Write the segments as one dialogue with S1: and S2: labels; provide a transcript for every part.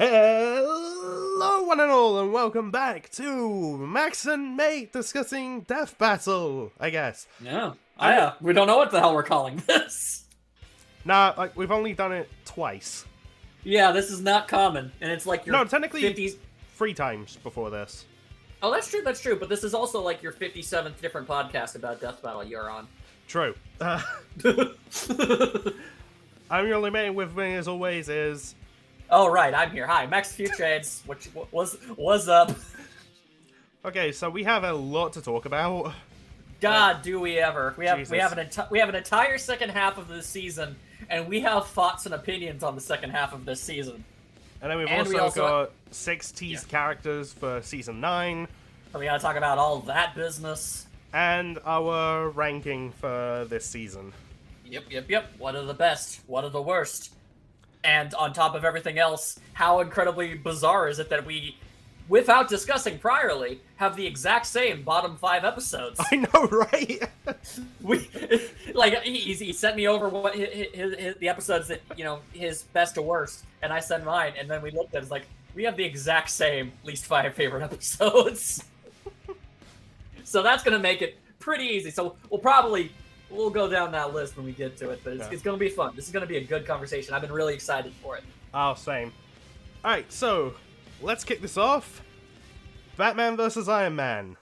S1: Hello one and all, and welcome back to MaxN'Mate discussing Death Battle, I guess.
S2: Yeah. We don't know what the hell we're calling this.
S1: Nah, like, we've only done it twice.
S2: Yeah, this is not common, and it's like your
S1: No, technically
S2: 50s.
S1: 3 times before this.
S2: Oh, that's true, but this is also like your 57th different podcast about Death Battle you're on.
S1: True. I'm your only mate, with me as always is...
S2: Oh, right, I'm here. Hi, Max Few Trades. What's up?
S1: Okay, so we have a lot to talk about.
S2: God, do we ever. We have an entire second half of this season, and we have thoughts and opinions on the second half of this season.
S1: And then we also got 6 teased characters for Season 9.
S2: So we gotta talk about all that business.
S1: And our ranking for this season.
S2: Yep. What are the best? What are the worst? And on top of everything else, how incredibly bizarre is it that we, without discussing priorly, have the exact same bottom 5 episodes?
S1: I know, right?
S2: He sent me over what the episodes that, his best to worst, and I sent mine, and then we looked at it, it's like, we have the exact same least 5 favorite episodes. So that's gonna make it pretty easy. So we'll go down that list when we get to it, but it's going to be fun. This is going to be a good conversation. I've been really excited for it.
S1: Oh, same. Alright, so, let's kick this off. Batman vs. Iron Man.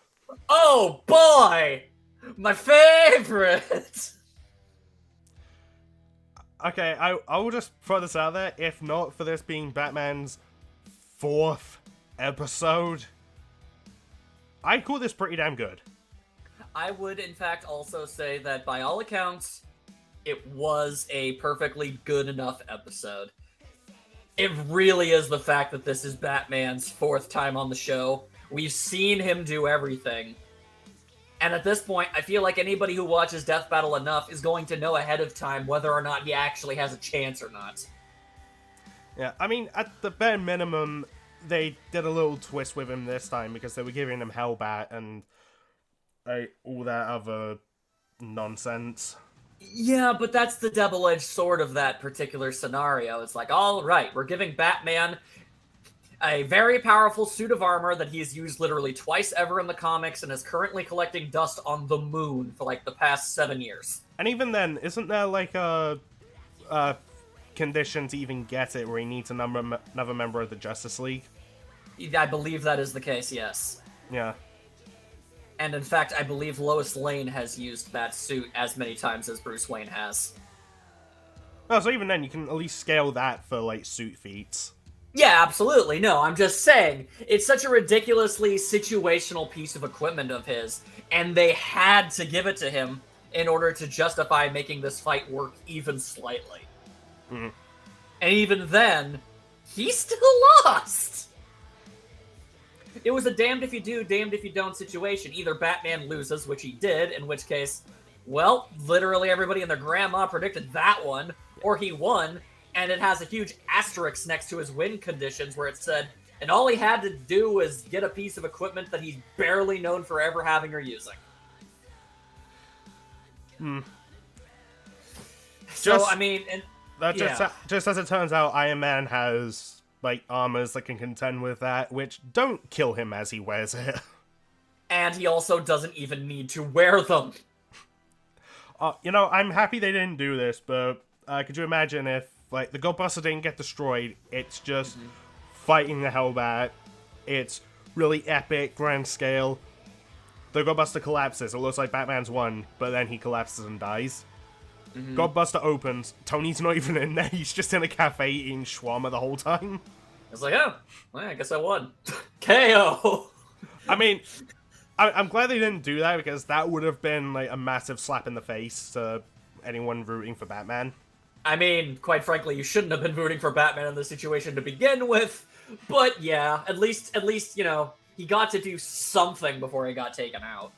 S2: Oh, boy! My favorite!
S1: Okay, I will just throw this out there. If not for this being Batman's 4th episode, I'd call this pretty damn good.
S2: I would, in fact, also say that, by all accounts, it was a perfectly good enough episode. It really is the fact that this is Batman's 4th time on the show. We've seen him do everything. And at this point, I feel like anybody who watches Death Battle enough is going to know ahead of time whether or not he actually has a chance or not.
S1: Yeah, I mean, at the bare minimum, they did a little twist with him this time because they were giving him Hellbat and... all that other nonsense.
S2: Yeah, but that's the double-edged sword of that particular scenario. It's like, all right, we're giving Batman a very powerful suit of armor that he has used literally twice ever in the comics and is currently collecting dust on the moon for like the past 7 years.
S1: And even then, isn't there like a condition to even get it where he needs another member of the Justice League?
S2: I believe that is the case, yes.
S1: Yeah.
S2: And in fact, I believe Lois Lane has used that suit as many times as Bruce Wayne has.
S1: Oh, so even then, you can at least scale that for, like, suit feats.
S2: Yeah, absolutely. No, I'm just saying, it's such a ridiculously situational piece of equipment of his, and they had to give it to him in order to justify making this fight work even slightly.
S1: Mm.
S2: And even then, he still lost! It was a damned if you do, damned if you don't situation. Either Batman loses, which he did, in which case, well, literally everybody and their grandma predicted that one, or he won, and it has a huge asterisk next to his win conditions where it said, and all he had to do was get a piece of equipment that he's barely known for ever having or using. So, I mean...
S1: Just as it turns out, Iron Man has... like, armors that can contend with that, which don't kill him as he wears it.
S2: And he also doesn't even need to wear them.
S1: I'm happy they didn't do this, but could you imagine if, like, the Goldbuster didn't get destroyed, it's just fighting the Hellbat, it's really epic, grand scale, the Goldbuster collapses, it looks like Batman's won, but then he collapses and dies. Godbuster opens, Tony's not even in there, he's just in a cafe eating shawarma the whole time.
S2: It's like, oh, well, I guess I won. KO!
S1: I mean, I'm glad they didn't do that, because that would have been like a massive slap in the face to anyone rooting for Batman.
S2: I mean, quite frankly, you shouldn't have been rooting for Batman in this situation to begin with, but yeah, at least, he got to do something before he got taken out.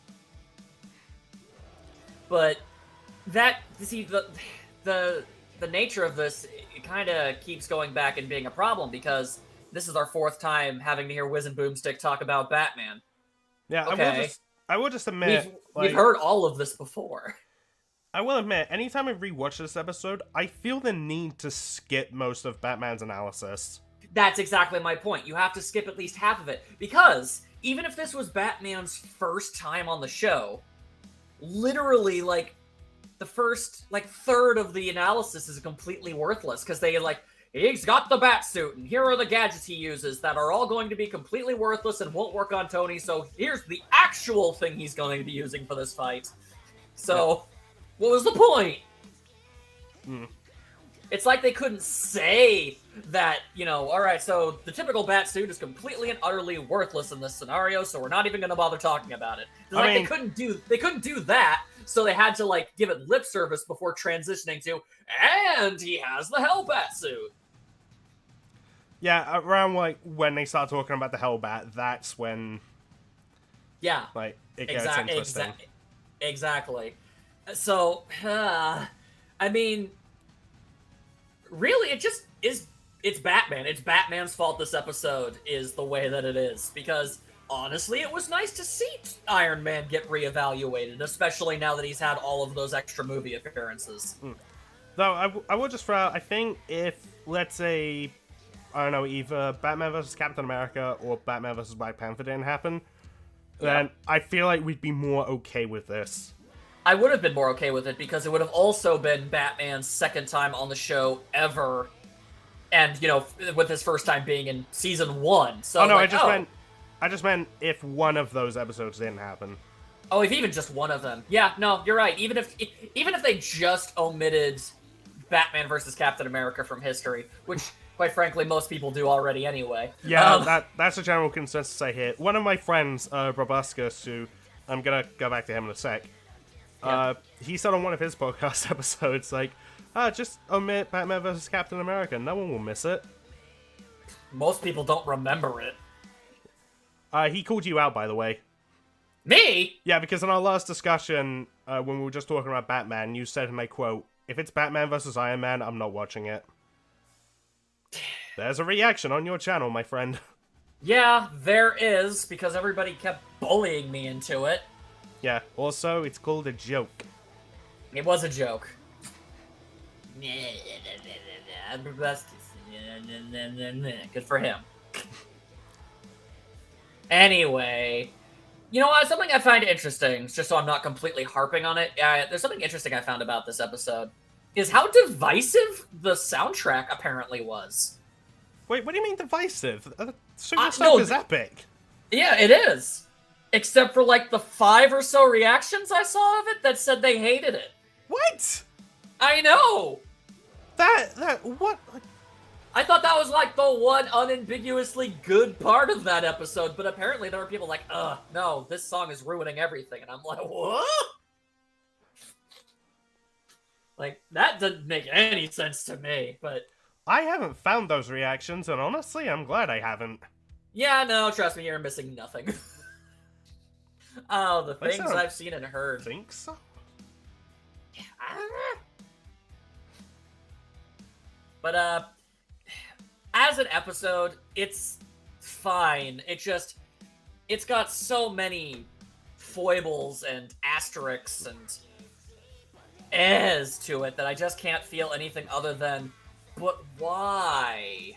S2: But... the nature of this, it kind of keeps going back and being a problem because this is our 4th time having to hear Wiz and Boomstick talk about Batman.
S1: Yeah,
S2: okay.
S1: I will just admit...
S2: We've heard all of this before.
S1: I will admit, anytime I rewatch this episode, I feel the need to skip most of Batman's analysis.
S2: That's exactly my point. You have to skip at least half of it. Because even if this was Batman's first time on the show, literally, like, the first, like, third of the analysis is completely worthless. Because they, like, he's got the bat suit, and here are the gadgets he uses that are all going to be completely worthless and won't work on Tony, so here's the actual thing he's going to be using for this fight. So, what was the point? It's like they couldn't say that, you know, alright, so the typical bat suit is completely and utterly worthless in this scenario, so we're not even going to bother talking about it. They couldn't do that, so they had to, like, give it lip service before transitioning to, and he has the Hellbat suit.
S1: Yeah, around, like, when they start talking about the Hellbat, that's when...
S2: Yeah.
S1: Like, it gets interesting.
S2: Exactly. So, I mean, really, it just is... It's Batman. It's Batman's fault this episode is the way that it is. Because, honestly, it was nice to see Iron Man get reevaluated, especially now that he's had all of those extra movie appearances.
S1: Though, I will just throw out, I think if, let's say... I don't know, either Batman vs. Captain America or Batman vs. Black Panther didn't happen, then I feel like we'd be more okay with this.
S2: I would have been more okay with it because it would have also been Batman's second time on the show ever, and, you know, with his first time being in season 1. So
S1: I just meant if one of those episodes didn't happen.
S2: Oh, if even just one of them. Yeah, no, you're right. Even if they just omitted Batman vs. Captain America from history, which... quite frankly, most people do already anyway.
S1: Yeah, that's a general consensus I hear. One of my friends, Robuscus, who I'm gonna go back to him in a sec, he said on one of his podcast episodes, like, just omit Batman vs. Captain America. No one will miss it.
S2: Most people don't remember it.
S1: He called you out, by the way.
S2: Me?
S1: Yeah, because in our last discussion, when we were just talking about Batman, you said, and I quote, "If it's Batman vs. Iron Man, I'm not watching it." There's a reaction on your channel, my friend.
S2: Yeah, there is, because everybody kept bullying me into it.
S1: Yeah, also, it's called a joke.
S2: It was a joke. Good for him. Anyway, you know what? Something I find interesting, just so I'm not completely harping on it, there's something interesting I found about this episode, is how divisive the soundtrack apparently was.
S1: Wait, what do you mean divisive? Super stuff is epic.
S2: Yeah, it is. Except for, like, the 5 or so reactions I saw of it that said they hated it.
S1: What?
S2: I know!
S1: What?
S2: I thought that was, like, the one unambiguously good part of that episode, but apparently there were people like, no, this song is ruining everything. And I'm like, what? Like, that doesn't make any sense to me, but...
S1: I haven't found those reactions, and honestly, I'm glad I haven't.
S2: Yeah, no, trust me, you're missing nothing. Oh, the things I've seen and heard.
S1: Think so?
S2: Yeah, I don't know. But, as an episode, it's fine. It's got so many foibles and asterisks and ehs to it that I just can't feel anything other than, but why?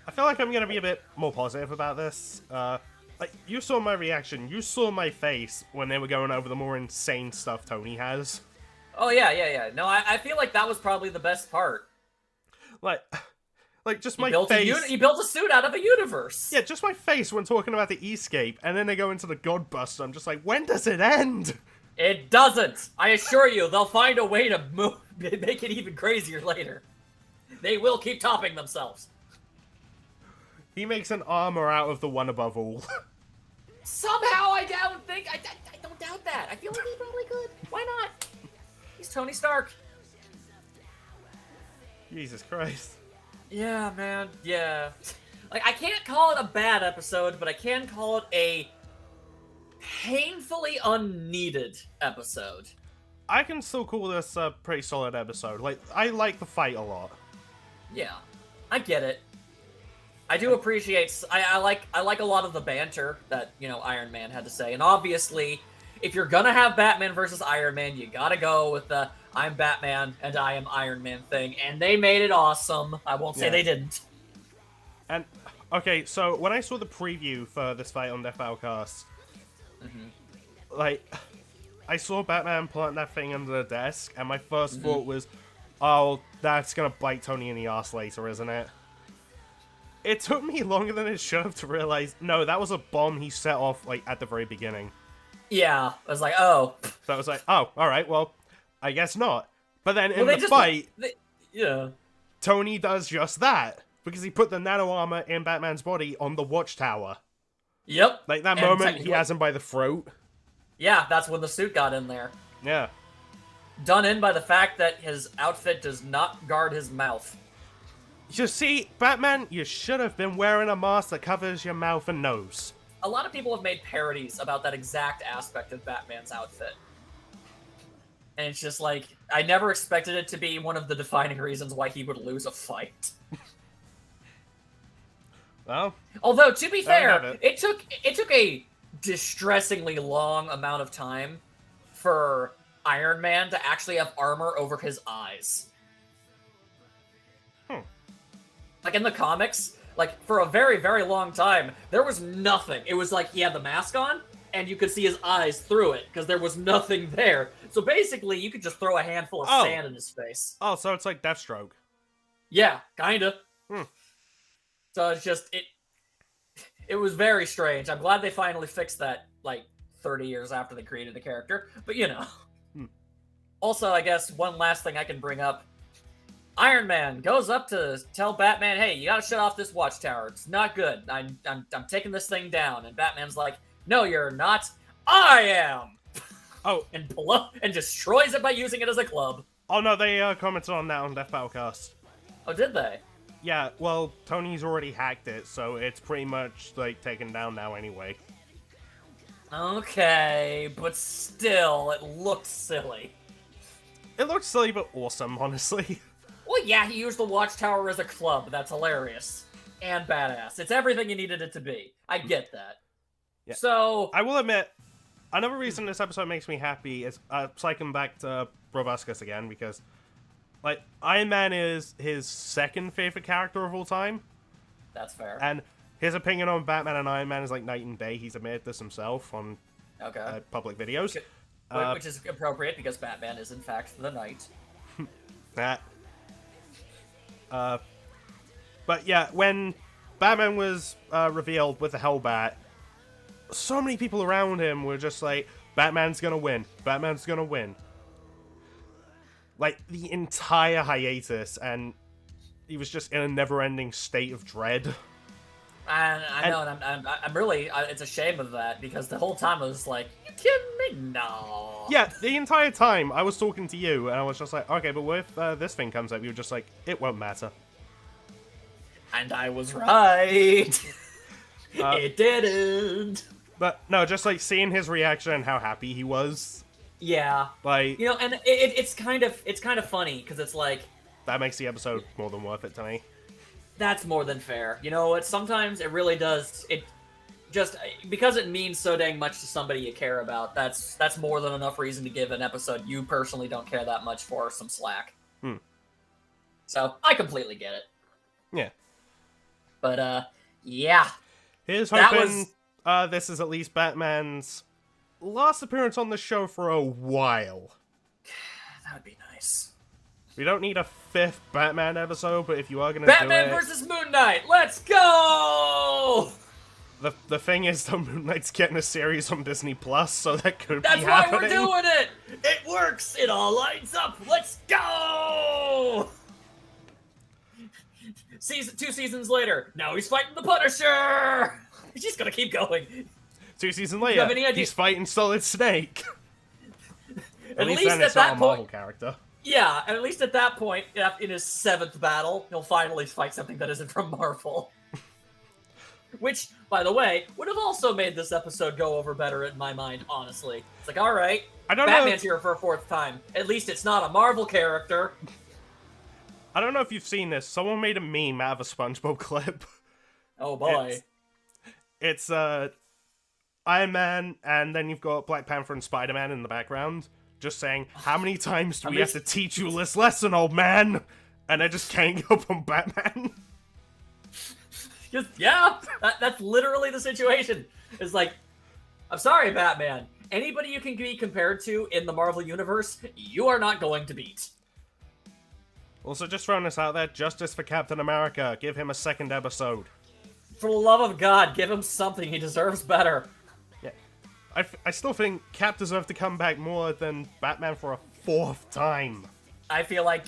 S1: I feel like I'm gonna be a bit more positive about this. Like, you saw my reaction, you saw my face when they were going over the more insane stuff Tony has.
S2: Oh, yeah. No, I feel like that was probably the best part.
S1: Like just my face.
S2: He built a suit out of a universe.
S1: Yeah, just my face when talking about the Escape, and then they go into the Godbuster. I'm just like, when does it end?
S2: It doesn't. I assure you, they'll find a way to make it even crazier later. They will keep topping themselves.
S1: He makes an armor out of the one above all.
S2: Somehow, I don't doubt that. I feel like he probably could. Why not? He's Tony Stark.
S1: Jesus Christ.
S2: Yeah, man. Yeah. Like, I can't call it a bad episode, but I can call it a painfully unneeded episode.
S1: I can still call this a pretty solid episode. Like, I like the fight a lot.
S2: Yeah. I get it. I do appreciate... I like a lot of the banter that, you know, Iron Man had to say. And obviously, if you're gonna have Batman versus Iron Man, you gotta go with the I'm Batman and I am Iron Man thing. And they made it awesome. I won't say they didn't.
S1: And, okay, so when I saw the preview for this fight on Death Battlecast, like, I saw Batman plant that thing under the desk, and my first thought was, oh, that's gonna bite Tony in the ass later, isn't it? It took me longer than it should have to realize, no, that was a bomb he set off, like, at the very beginning.
S2: Yeah, I was like, oh.
S1: So I was like, oh, alright, well, I guess not. But then in the fight,
S2: yeah,
S1: Tony does just that. Because he put the nano armor in Batman's body on the Watchtower.
S2: Yep.
S1: Like, that moment he has him by the throat.
S2: Yeah, that's when the suit got in there.
S1: Yeah.
S2: Done in by the fact that his outfit does not guard his mouth.
S1: You see, Batman, you should have been wearing a mask that covers your mouth and nose.
S2: A lot of people have made parodies about that exact aspect of Batman's outfit. And it's just like, I never expected it to be one of the defining reasons why he would lose a fight.
S1: Well,
S2: although, to be fair, it took a distressingly long amount of time for Iron Man to actually have armor over his eyes. Like, in the comics, like, for a very, very long time, there was nothing. It was like he had the mask on, and you could see his eyes through it, because there was nothing there. So basically, you could just throw a handful of sand in his face.
S1: Oh, so it's like Deathstroke.
S2: Yeah, kinda. So it's just, it was very strange. I'm glad they finally fixed that, like, 30 years after they created the character. But, you know. Also, I guess, one last thing I can bring up. Iron Man goes up to tell Batman, hey, you gotta shut off this watchtower. It's not good. I'm taking this thing down. And Batman's like, no, you're not. I am!
S1: Oh.
S2: and destroys it by using it as a club.
S1: Oh, no, they commented on that on Death Battlecast.
S2: Oh, did they?
S1: Yeah, well, Tony's already hacked it, so it's pretty much, like, taken down now anyway.
S2: Okay, but still, it looked silly.
S1: It looked silly, but awesome, honestly.
S2: Well, yeah, he used the Watchtower as a club. That's hilarious. And badass. It's everything you needed it to be. I get that.
S1: Yeah.
S2: So...
S1: I will admit, another reason this episode makes me happy is, cycling back to Robuscus again, because... like, Iron Man is his second favorite character of all time.
S2: That's fair.
S1: And his opinion on Batman and Iron Man is like night and day. He's admitted this himself on public videos.
S2: Which is appropriate, because Batman is, in fact, the Knight.
S1: That. But yeah, when Batman was revealed with the Hellbat, so many people around him were just like, Batman's gonna win. Batman's gonna win. Like, the entire hiatus, and he was just in a never-ending state of dread.
S2: I know, and I'm really, it's a shame of that, because the whole time I was like, you kidding me? No.
S1: Yeah, the entire time I was talking to you, and I was just like, okay, but what if this thing comes up? You were just like, it won't matter.
S2: And I was right. It didn't.
S1: But, no, just, like, seeing his reaction and how happy he was.
S2: Yeah.
S1: Like,
S2: you know, and it's kind of funny, because it's like...
S1: that makes the episode more than worth it to me.
S2: That's more than fair. You know what? Sometimes it really does. It just because it means so dang much to somebody you care about. That's more than enough reason to give an episode you personally don't care that much for some slack. So I completely get it.
S1: Yeah.
S2: But yeah.
S1: Here's hoping this is at least Batman's last appearance on the show for a while.
S2: That would be nice.
S1: We don't need a 5th Batman episode, but if you are gonna
S2: Batman
S1: do it...
S2: versus Moon Knight, let's go!
S1: The thing is, though, Moon Knight's getting a series on Disney Plus, so that could be happening.
S2: That's why we're doing it! It works! It all lines up! Let's go! 2 seasons later, now he's fighting the Punisher! He's gonna keep going.
S1: 2 seasons later, he's fighting Solid Snake. At least then it's not a Marvel character.
S2: Yeah, and at least at that point, in his 7th battle, he'll finally fight something that isn't from Marvel. Which, by the way, would have also made this episode go over better in my mind, honestly. It's like, alright, Batman's here for a 4th time. At least it's not a Marvel character.
S1: I don't know if you've seen this. Someone made a meme out of a SpongeBob clip.
S2: Oh boy.
S1: It's Iron Man, and then you've got Black Panther and Spider-Man in the background. Just saying, how many times do we have to teach you this lesson, old man? And I just gang up on Batman.
S2: Just, yeah, that's literally the situation. It's like, I'm sorry, Batman. Anybody you can be compared to in the Marvel Universe, you are not going to beat.
S1: Also, just throwing this out there, justice for Captain America. Give him a second episode.
S2: For the love of God, give him something. He deserves better.
S1: Yeah. I still think Cap deserved to come back more than Batman for a 4th time.
S2: I feel like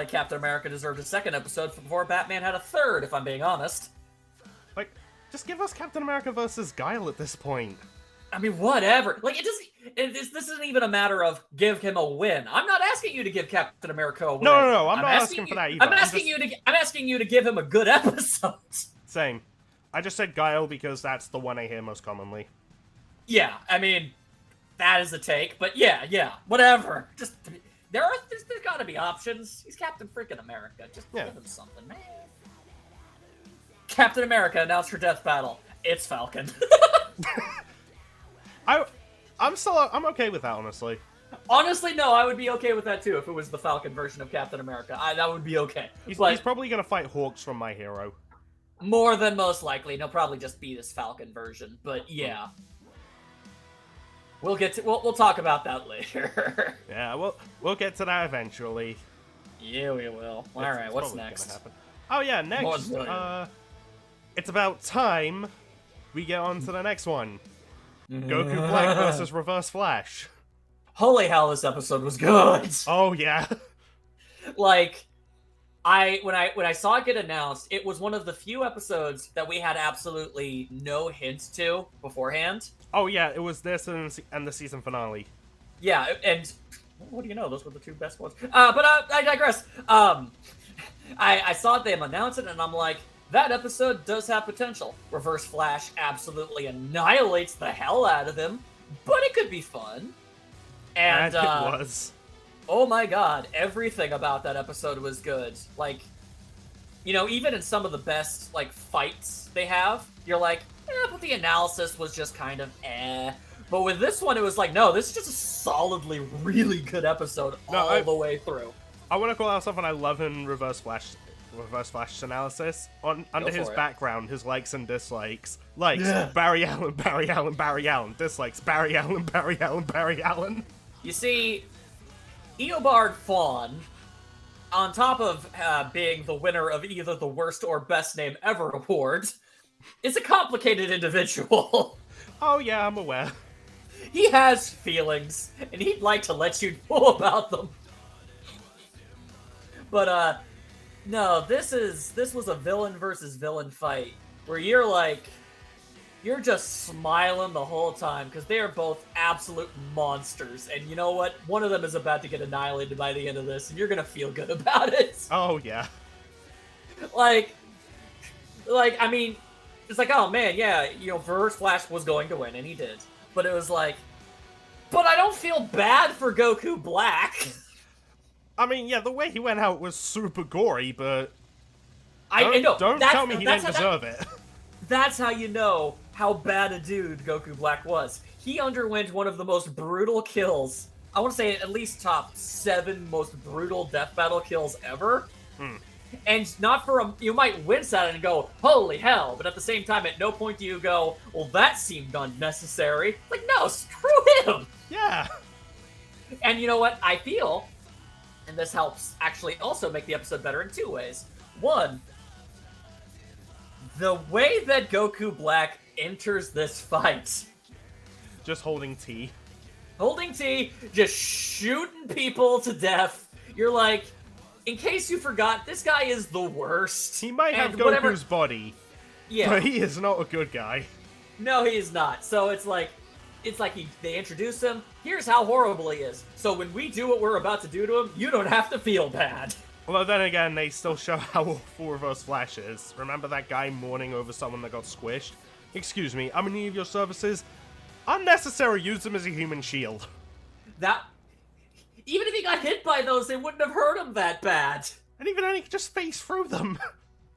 S2: Captain America deserved a second episode before Batman had a third, if I'm being honest.
S1: Like, just give us Captain America versus Guile at this point.
S2: I mean, whatever. Like, this isn't even a matter of give him a win. I'm not asking you to give Captain America a win.
S1: No, I'm not asking for that either.
S2: I'm asking you to give him a good episode.
S1: Same. I just said Guile because that's the one I hear most commonly.
S2: Yeah, I mean, that is the take, but yeah, whatever. Just, there's gotta be options. He's Captain freaking America. Just give him something, man. Captain America announced her death battle. It's Falcon.
S1: I'm okay with that, honestly.
S2: Honestly, no, I would be okay with that too if it was the Falcon version of Captain America. That would be okay.
S1: He's probably gonna fight Hawks from My Hero.
S2: More than most likely, and he'll probably just be this Falcon version. But yeah, we'll talk about that later.
S1: Yeah, we'll get to that eventually.
S2: Yeah, we will. All right, what's next?
S1: Oh yeah, next. It's about time we get on to the next one. Goku Black versus Reverse Flash.
S2: Holy hell, this episode was good.
S1: Oh yeah.
S2: Like, when I saw it get announced, it was one of the few episodes that we had absolutely no hint to beforehand.
S1: Oh yeah, it was this and the season finale.
S2: Yeah, and what do you know? Those were the two best ones. But I digress. I saw them announce it, and I'm like, that episode does have potential. Reverse Flash absolutely annihilates the hell out of him, but it could be fun. And
S1: it was.
S2: Oh my god, everything about that episode was good. Like, you know, even in some of the best, like, fights they have, you're like, but the analysis was just kind of eh. But with this one, it was like, no, this is just a solidly really good episode all the way through.
S1: I want to call out something I love in Reverse Flash's analysis. Under his background, his likes and dislikes. Likes, Barry Allen, Barry Allen, Barry Allen. Dislikes, Barry Allen, Barry Allen, Barry Allen.
S2: You see, Eobard Fawn, on top of being the winner of either the worst or best name ever award, is a complicated individual.
S1: Oh yeah, I'm aware.
S2: He has feelings, and he'd like to let you know about them. But, no, this was a villain versus villain fight, where you're just smiling the whole time, because they are both absolute monsters, and you know what? One of them is about to get annihilated by the end of this, and you're gonna feel good about it.
S1: Oh, yeah.
S2: Like, I mean, it's like, oh man, yeah, you know, Reverse Flash was going to win, and he did. But it was like, but I don't feel bad for Goku Black.
S1: I mean, yeah, the way he went out was super gory, but don't tell me he didn't deserve it.
S2: That's how you know how bad a dude Goku Black was. He underwent one of the most brutal kills. I want to say at least top 7 most brutal death battle kills ever. And not for you might wince at it and go, holy hell, but at the same time, at no point do you go, well, that seemed unnecessary. Like, no, screw him!
S1: Yeah.
S2: And you know what? I feel, and this helps actually also make the episode better in 2 ways. One, the way that Goku Black enters this fight.
S1: Just holding T.
S2: Holding T, just shooting people to death. You're like, in case you forgot, this guy is the worst.
S1: He might have Goku's body,
S2: yeah,
S1: but he is not a good guy.
S2: No, he is not. So it's like they introduce him. Here's how horrible he is. So when we do what we're about to do to him, you don't have to feel bad.
S1: Although then again, they still show how awful Reverse Flash is. Remember that guy mourning over someone that got squished? Excuse me, I'm in need of your services. Unnecessary, use him as a human shield.
S2: Even if he got hit by those, they wouldn't have hurt him that bad.
S1: And even then, he could just face through them.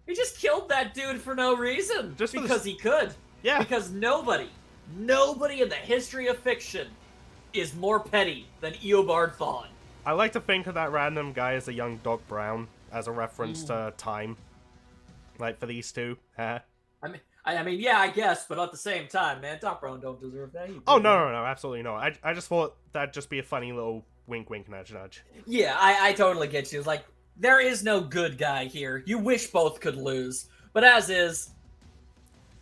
S2: He just killed that dude for no reason. Just because he could.
S1: Yeah.
S2: Because nobody in the history of fiction is more petty than Eobard Thawne.
S1: I like to think of that random guy as a young Doc Brown, as a reference to time. Like, for these two.
S2: I mean, yeah, I guess, but at the same time, man, Doc Brown don't deserve that.
S1: Oh, no, absolutely not. I just thought that'd just be a funny little wink, wink, nudge, nudge.
S2: Yeah, I totally get you. It's like, there is no good guy here. You wish both could lose, but as is.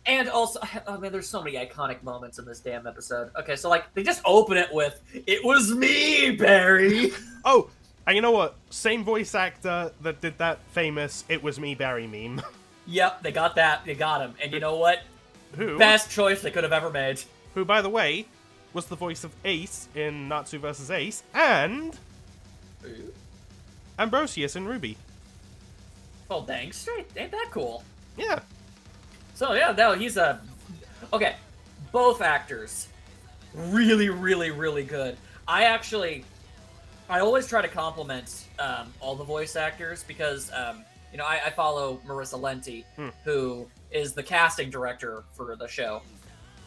S2: And also, I mean, there's so many iconic moments in this damn episode. Okay, so, like, they just open it with, "It was me, Barry!"
S1: Oh, and you know what? Same voice actor that did that famous "It was me, Barry" meme.
S2: Yep, they got that. They got him. And you know what?
S1: Who?
S2: Best choice they could have ever made.
S1: Who, by the way, was the voice of Ace in Natsu vs. Ace, and Ambrosius in Ruby.
S2: Oh, dang straight. Ain't that cool?
S1: Yeah.
S2: So, yeah, no, he's a... Okay, both actors. Really, really, really good. I always try to compliment all the voice actors because, you know, I follow Marissa Lenti, who is the casting director for the show.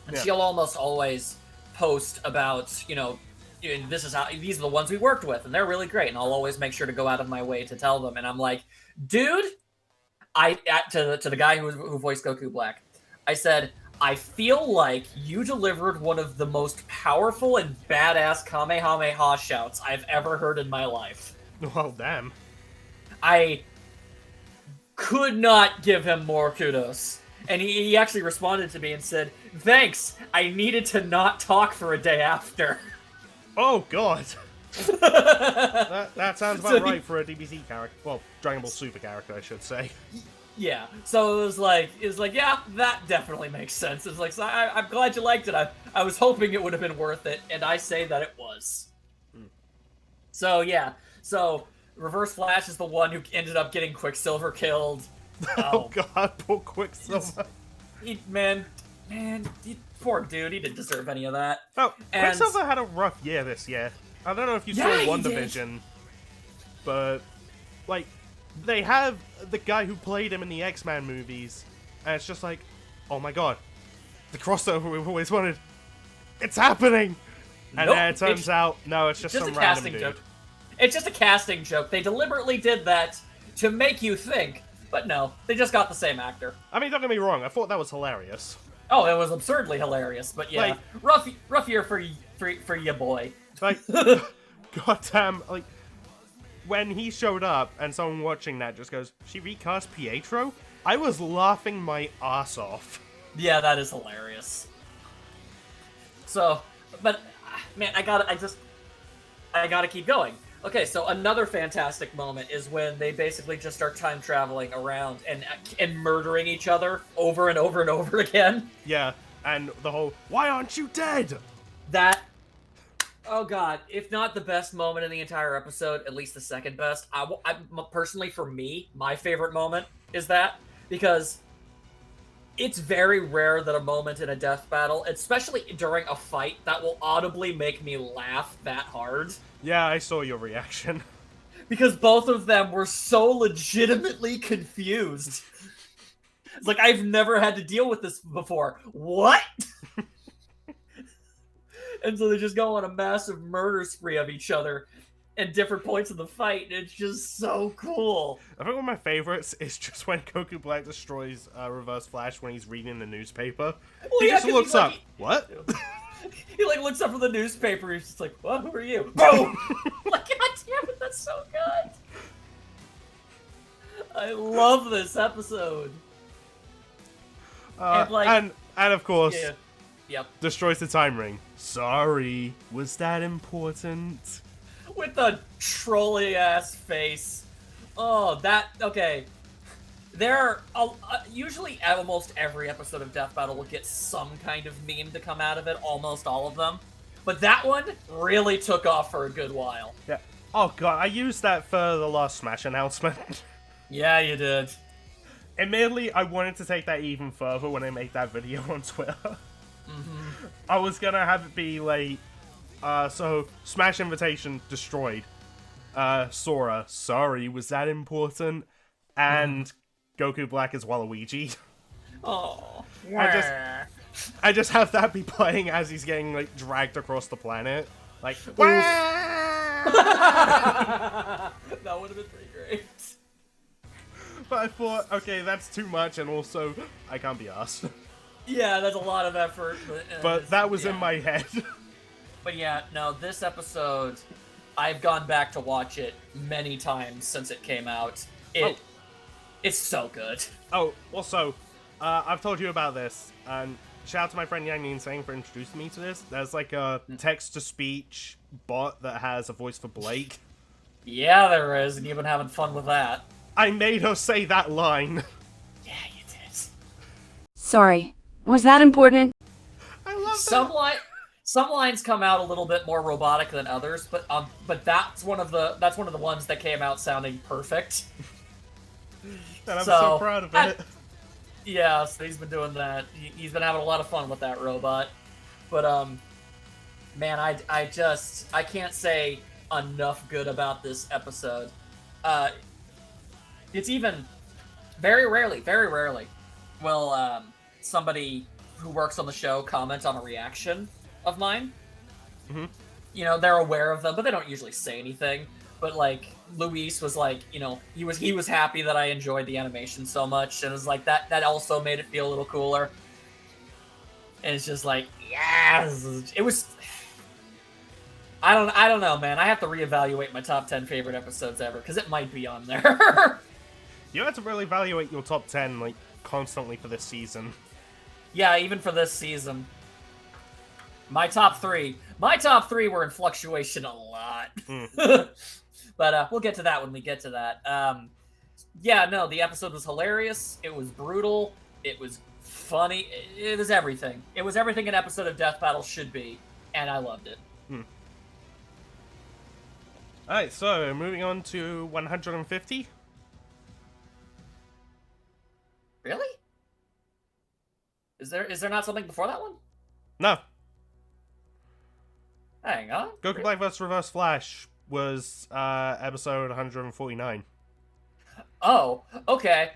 S2: And she'll almost always post about, you know, these are the ones we worked with, and they're really great, and I'll always make sure to go out of my way to tell them. And I'm like, dude, to the guy who voiced Goku Black, I said, I feel like you delivered one of the most powerful and badass Kamehameha shouts I've ever heard in my life.
S1: Well, damn.
S2: I could not give him more kudos. And he actually responded to me and said, "Thanks, I needed to not talk for a day after."
S1: Oh, God. that sounds about right for a DBZ character. Well, Dragon Ball Super character, I should say.
S2: Yeah, so it was like, yeah, that definitely makes sense. It's like, so I'm glad you liked it. I was hoping it would have been worth it, and I say that it was. So, yeah. So, Reverse Flash is the one who ended up getting Quicksilver killed.
S1: Oh, God, poor Quicksilver.
S2: Poor dude, he didn't deserve any of that.
S1: Oh, Quicksilver had a rough year this year. I don't know if you saw WandaVision, but, like, they have the guy who played him in the X-Men movies, and it's just like, oh my god, the crossover we've always wanted, it's happening! And then it turns out, no, it's just some random dude.
S2: Joke. It's just a casting joke. They deliberately did that to make you think, but no, they just got the same actor.
S1: I mean, don't get me wrong, I thought that was hilarious.
S2: Oh, it was absurdly hilarious, but yeah, like, rough year for ya boy.
S1: Like, goddamn, like, when he showed up and someone watching that just goes, "She recast Pietro?" I was laughing my ass off.
S2: Yeah, that is hilarious. So, but, man, I gotta keep going. Okay, so another fantastic moment is when they basically just start time traveling around and murdering each other over and over and over again.
S1: Yeah, and the whole, "Why aren't you dead?"
S2: That, oh god, if not the best moment in the entire episode, at least the second best. I personally, for me, my favorite moment is that, because it's very rare that a moment in a death battle, especially during a fight, that will audibly make me laugh that hard.
S1: Yeah, I saw your reaction.
S2: Because both of them were so legitimately confused. It's like, I've never had to deal with this before. What? And so they just go on a massive murder spree of each other at different points of the fight, and it's just so cool.
S1: I think one of my favorites is just when Goku Black destroys Reverse Flash when he's reading the newspaper.
S2: Well,
S1: he just looks up. What?
S2: He looks up from the newspaper. He's just like, "What? Who are you?" Boom! Like, god damn it, that's so good. I love this episode.
S1: And of course,
S2: yep,
S1: destroys the time ring. Sorry, was that important?
S2: With the trolly ass face. Oh, okay. There are usually almost every episode of Death Battle will get some kind of meme to come out of it, almost all of them. But that one really took off for a good while.
S1: Yeah. Oh god, I used that for the last Smash announcement.
S2: Yeah, you did.
S1: Admittedly, I wanted to take that even further when I made that video on Twitter. I was gonna have it be like, so Smash Invitation destroyed. Sora, sorry, was that important? And Goku Black is Waluigi.
S2: Oh.
S1: I just have that be playing as he's getting like dragged across the planet. Like,
S2: that would have been pretty great.
S1: But I thought, okay, that's too much, and also, I can't be asked.
S2: Yeah, that's a lot of effort.
S1: But that was in my head.
S2: But yeah, no, this episode, I've gone back to watch it many times since it came out. It's so good.
S1: Oh, also, I've told you about this, and shout out to my friend Yang Yin for introducing me to this. There's like a text-to-speech bot that has a voice for Blake.
S2: Yeah, there is, and you've been having fun with that.
S1: I made her say that line.
S2: Yeah, you did.
S3: Sorry. Was that important?
S1: I love that.
S2: Some lines come out a little bit more robotic than others, but that's one of the ones that came out sounding perfect.
S1: And I'm so proud of it.
S2: Yeah, so he's been doing that. He's been having a lot of fun with that robot. But man, I can't say enough good about this episode. It's even very rarely will somebody who works on the show comment on a reaction of mine.
S1: Mm-hmm.
S2: You know, they're aware of them, but they don't usually say anything. But like Luis was like, you know, he was happy that I enjoyed the animation so much, and it was like that also made it feel a little cooler. And it's just like, yes, it was. I don't know, man. I have to reevaluate my top 10 favorite episodes ever, because it might be on there.
S1: You have to really evaluate your top 10 like constantly for this season.
S2: Yeah, even for this season. My top three were in fluctuation a lot. But we'll get to that when we get to that. Yeah, no, the episode was hilarious. It was brutal. It was funny. It was everything. It was everything an episode of Death Battle should be, and I loved it.
S1: Alright, so moving on to 150.
S2: Really? Is there not something before that one?
S1: No.
S2: Hang on.
S1: Goku Black vs. Reverse Flash was episode 149.
S2: Oh, okay.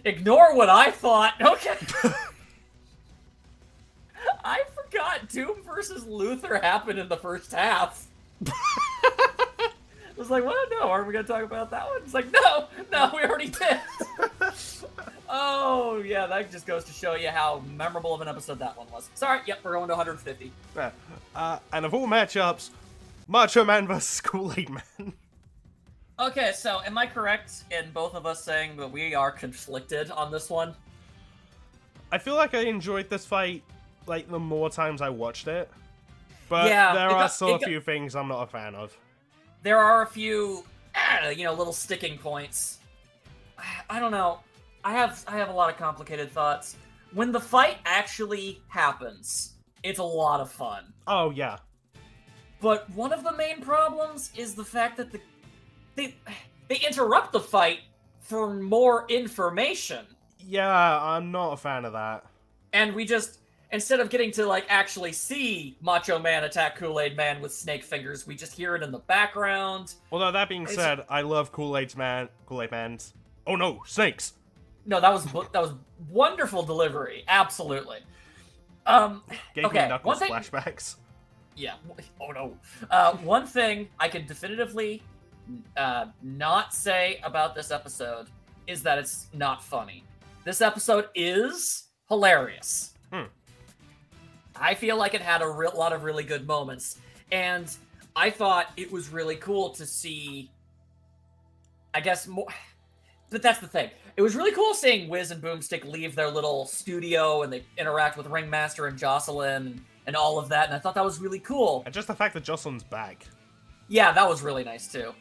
S2: Ignore what I thought. Okay. I forgot Doom versus Luther happened in the first half. I was like, what? No, aren't we going to talk about that one? It's like, no, we already did. Oh, yeah, that just goes to show you how memorable of an episode that one was. Sorry, yep, we're going to 150.
S1: Yeah. And of all matchups, Macho Man vs. Kool-Aid Man.
S2: Okay, so am I correct in both of us saying that we are conflicted on this one?
S1: I feel like I enjoyed this fight, like, the more times I watched it. But
S2: yeah,
S1: there are still a few things I'm not a fan of.
S2: There are a few, little sticking points. I don't know. I have a lot of complicated thoughts. When the fight actually happens, it's a lot of fun.
S1: Oh, yeah.
S2: But one of the main problems is the fact that they interrupt the fight for more information.
S1: Yeah, I'm not a fan of that.
S2: And we just, instead of getting to, like, actually see Macho Man attack Kool-Aid Man with snake fingers, we just hear it in the background.
S1: Although, that being said, I love Kool-Aid Man's... Oh no, snakes!
S2: No, that was wonderful delivery. Absolutely.
S1: Gave me Knuckles flashbacks.
S2: Yeah. Oh no. One thing I can definitively not say about this episode is that it's not funny. This episode is hilarious. I feel like it had a lot of really good moments, and I thought it was really cool to see, I guess, more... But that's the thing. It was really cool seeing Wiz and Boomstick leave their little studio, and they interact with Ringmaster and Jocelyn, and all of that, and I thought that was really cool.
S1: And just the fact that Jocelyn's back.
S2: Yeah, that was really nice, too.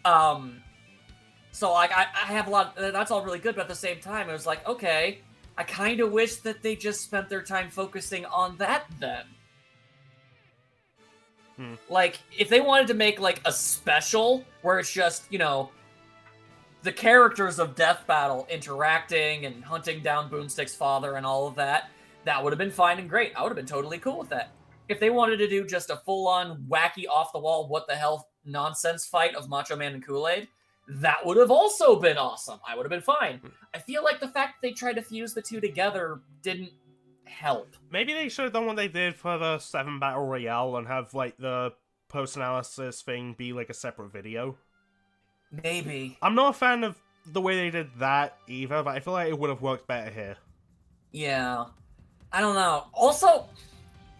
S2: So, like, I have a lot... That's all really good, but at the same time, it was like, okay... I kind of wish that they just spent their time focusing on that then. Like, if they wanted to make, like, a special where it's just, the characters of Death Battle interacting and hunting down Boomstick's father and all of that, that would have been fine and great. I would have been totally cool with that. If they wanted to do just a full-on, wacky, off-the-wall, what-the-hell nonsense fight of Macho Man and Kool-Aid, that would have also been awesome. I would have been fine. I feel like the fact that they tried to fuse the two together didn't help.
S1: Maybe they should have done what they did for the 7 Battle Royale and have, like, the post-analysis thing be, like, a separate video.
S2: Maybe.
S1: I'm not a fan of the way they did that either, but I feel like it would have worked better here.
S2: Yeah. I don't know. Also,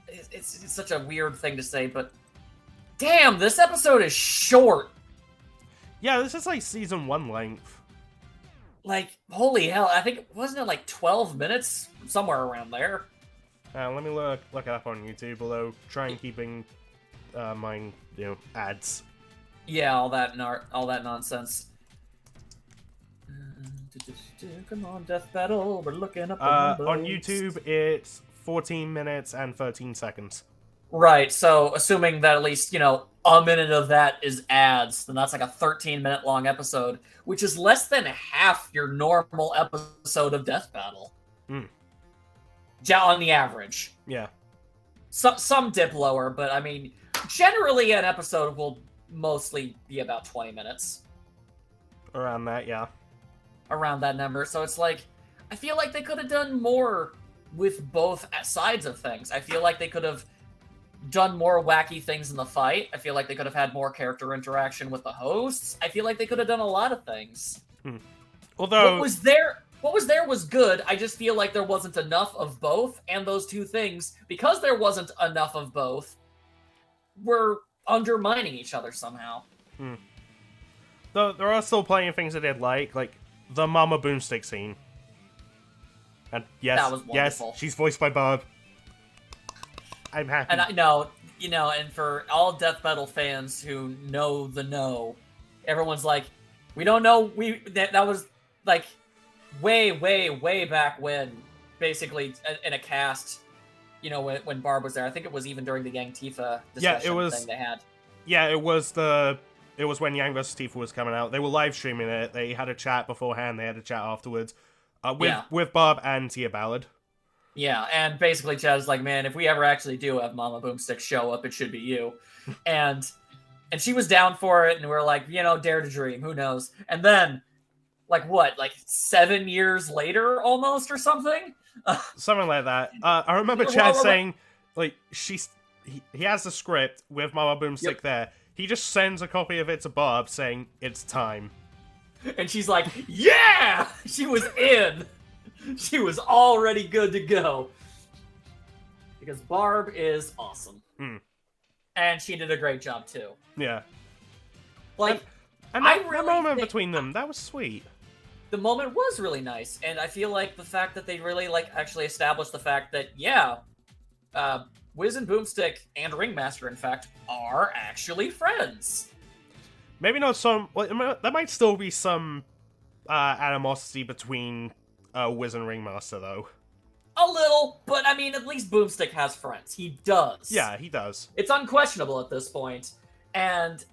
S2: it's such a weird thing to say, but damn, this episode is short.
S1: Yeah, this is like season 1 length.
S2: Like, holy hell, I think, wasn't it like 12 minutes? Somewhere around there.
S1: Let me look it up on YouTube, although try and keeping mine, ads.
S2: Yeah, all that nonsense. Come on, Death Battle, we're looking up the numbers.
S1: On YouTube, it's 14 minutes and 13 seconds.
S2: Right, so assuming that at least, a minute of that is ads, then that's like a 13-minute long episode, which is less than half your normal episode of Death Battle. On the average.
S1: Yeah.
S2: Some dip lower, but I mean, generally an episode will mostly be about 20 minutes.
S1: Around that, yeah.
S2: Around that number, so it's like, I feel like they could have done more with both sides of things. I feel like they could have done more wacky things in the fight. I feel like they could have had more character interaction with the hosts. I feel like they could have done a lot of things.
S1: Although
S2: what was there was good. I just feel like there wasn't enough of both, and those two things, because there wasn't enough of both, were undermining each other somehow.
S1: Though there are still plenty of things I did like the Mama Boomstick scene. And yes,
S2: That was wonderful.
S1: yes, she's voiced by Barb. I'm happy.
S2: And I know, and for all Death Battle fans who know, everyone's like, we don't know, that was like way back when, basically in a cast, when Barb was there. I think it was even during the Yang Tifa discussion thing they had.
S1: Yeah, it was when Yang vs. Tifa was coming out. They were live streaming it. They had a chat beforehand. They had a chat afterwards. With Barb and Tia Ballard.
S2: Yeah, and basically Chad's like, man, if we ever actually do have Mama Boomstick show up, it should be you. and she was down for it, and we're like, dare to dream, who knows? And then, like 7 years later, almost, or something?
S1: Something like that. I remember Chad saying, like, he has the script with Mama Boomstick there. He just sends a copy of it to Barb saying, it's time.
S2: And she's like, yeah! She was in! She was already good to go. Because Barb is awesome. And she did a great job, too.
S1: Yeah.
S2: Like,
S1: and that moment between them, that was sweet.
S2: The moment was really nice, and I feel like the fact that they really, actually established the fact that, Wiz and Boomstick and Ringmaster, in fact, are actually friends.
S1: Maybe not some... Well, there might still be some animosity between Wiz and Ringmaster, though.
S2: A little, but I mean, at least Boomstick has friends. He does.
S1: Yeah, he does.
S2: It's unquestionable at this point, and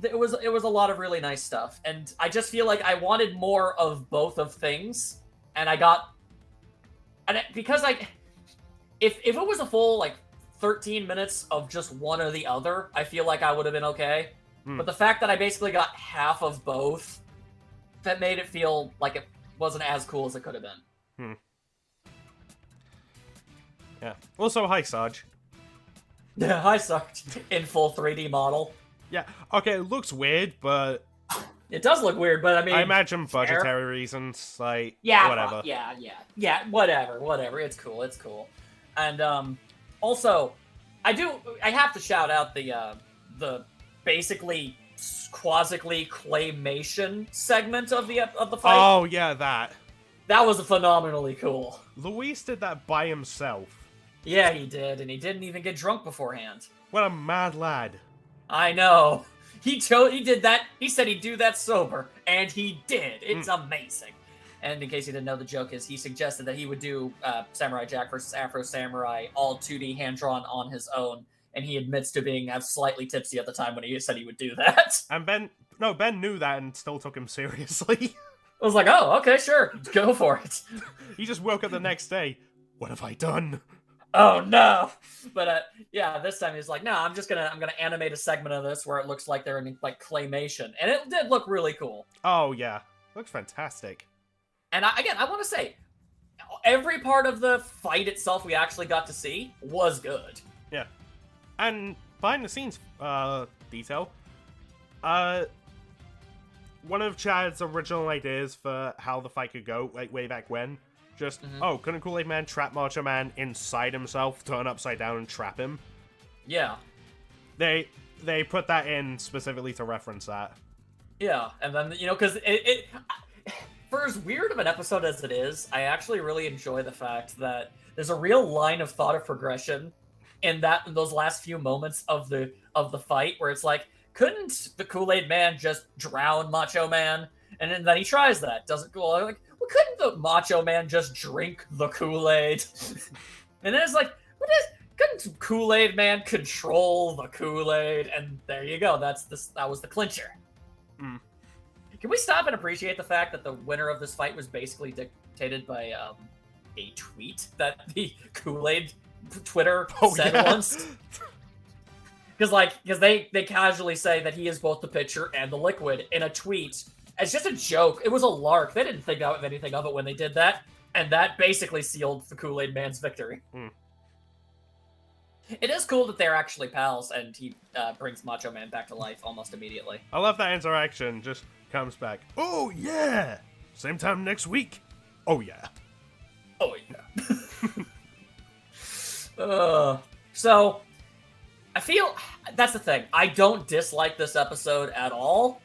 S2: it was a lot of really nice stuff. And I just feel like I wanted more of both of things, and I got... because, if it was a full, 13 minutes of just one or the other, I feel like I would have been okay. But the fact that I basically got half of both, that made it feel like it wasn't as cool as it could have been.
S1: Yeah. Also, hi, Sarge.
S2: Yeah, hi, Sarge. In full 3D model.
S1: Yeah. Okay, it looks weird, but...
S2: It does look weird, but I mean...
S1: I imagine budgetary reasons,
S2: yeah,
S1: whatever.
S2: Yeah, whatever. It's cool. And, also, I have to shout out the basically quasi claymation segment of the fight.
S1: Oh yeah, that
S2: was phenomenally cool.
S1: Luis did that by himself.
S2: Yeah, he did, and he didn't even get drunk beforehand.
S1: What a mad lad.
S2: I know. He did that. He said he'd do that sober, and he did. It's amazing. And in case you didn't know, the joke is he suggested that he would do Samurai Jack versus Afro Samurai all 2D hand-drawn on his own, and he admits to being slightly tipsy at the time when he said he would do that.
S1: And Ben knew that and still took him seriously.
S2: I was like, oh, okay, sure, go for it.
S1: He just woke up the next day. What have I done?
S2: Oh no! But this time he's like, no, I'm gonna animate a segment of this where it looks like they're in claymation, and it did look really cool.
S1: Oh yeah, looks fantastic.
S2: And I want to say, every part of the fight itself we actually got to see was good.
S1: Yeah. And behind the scenes detail, one of Chad's original ideas for how the fight could go, like way back when. Just, couldn't Kool-Aid Man trap Macho Man inside himself, turn upside down, and trap him?
S2: Yeah.
S1: They put that in specifically to reference that.
S2: Yeah, and then, because it for as weird of an episode as it is, I actually really enjoy the fact that there's a real line of thought of progression in those last few moments of the fight, where it's like, couldn't the Kool-Aid Man just drown Macho Man? And then he tries that. Doesn't go like, well, couldn't the Macho Man just drink the Kool-Aid? And then it's like, couldn't Kool-Aid Man control the Kool-Aid? And there you go. That was the clincher.
S1: Mm.
S2: Can we stop and appreciate the fact that the winner of this fight was basically dictated by a tweet that the Kool-Aid Twitter said once? Because they casually say that he is both the pitcher and the liquid in a tweet. It's just a joke. It was a lark. They didn't think of anything of it when they did that. And that basically sealed the Kool-Aid Man's victory.
S1: Mm.
S2: It is cool that they're actually pals, and he brings Macho Man back to life almost immediately.
S1: I love that interaction. Just comes back. Oh, yeah! Same time next week. Oh, yeah.
S2: Oh, yeah. So, I feel... That's the thing. I don't dislike this episode at all.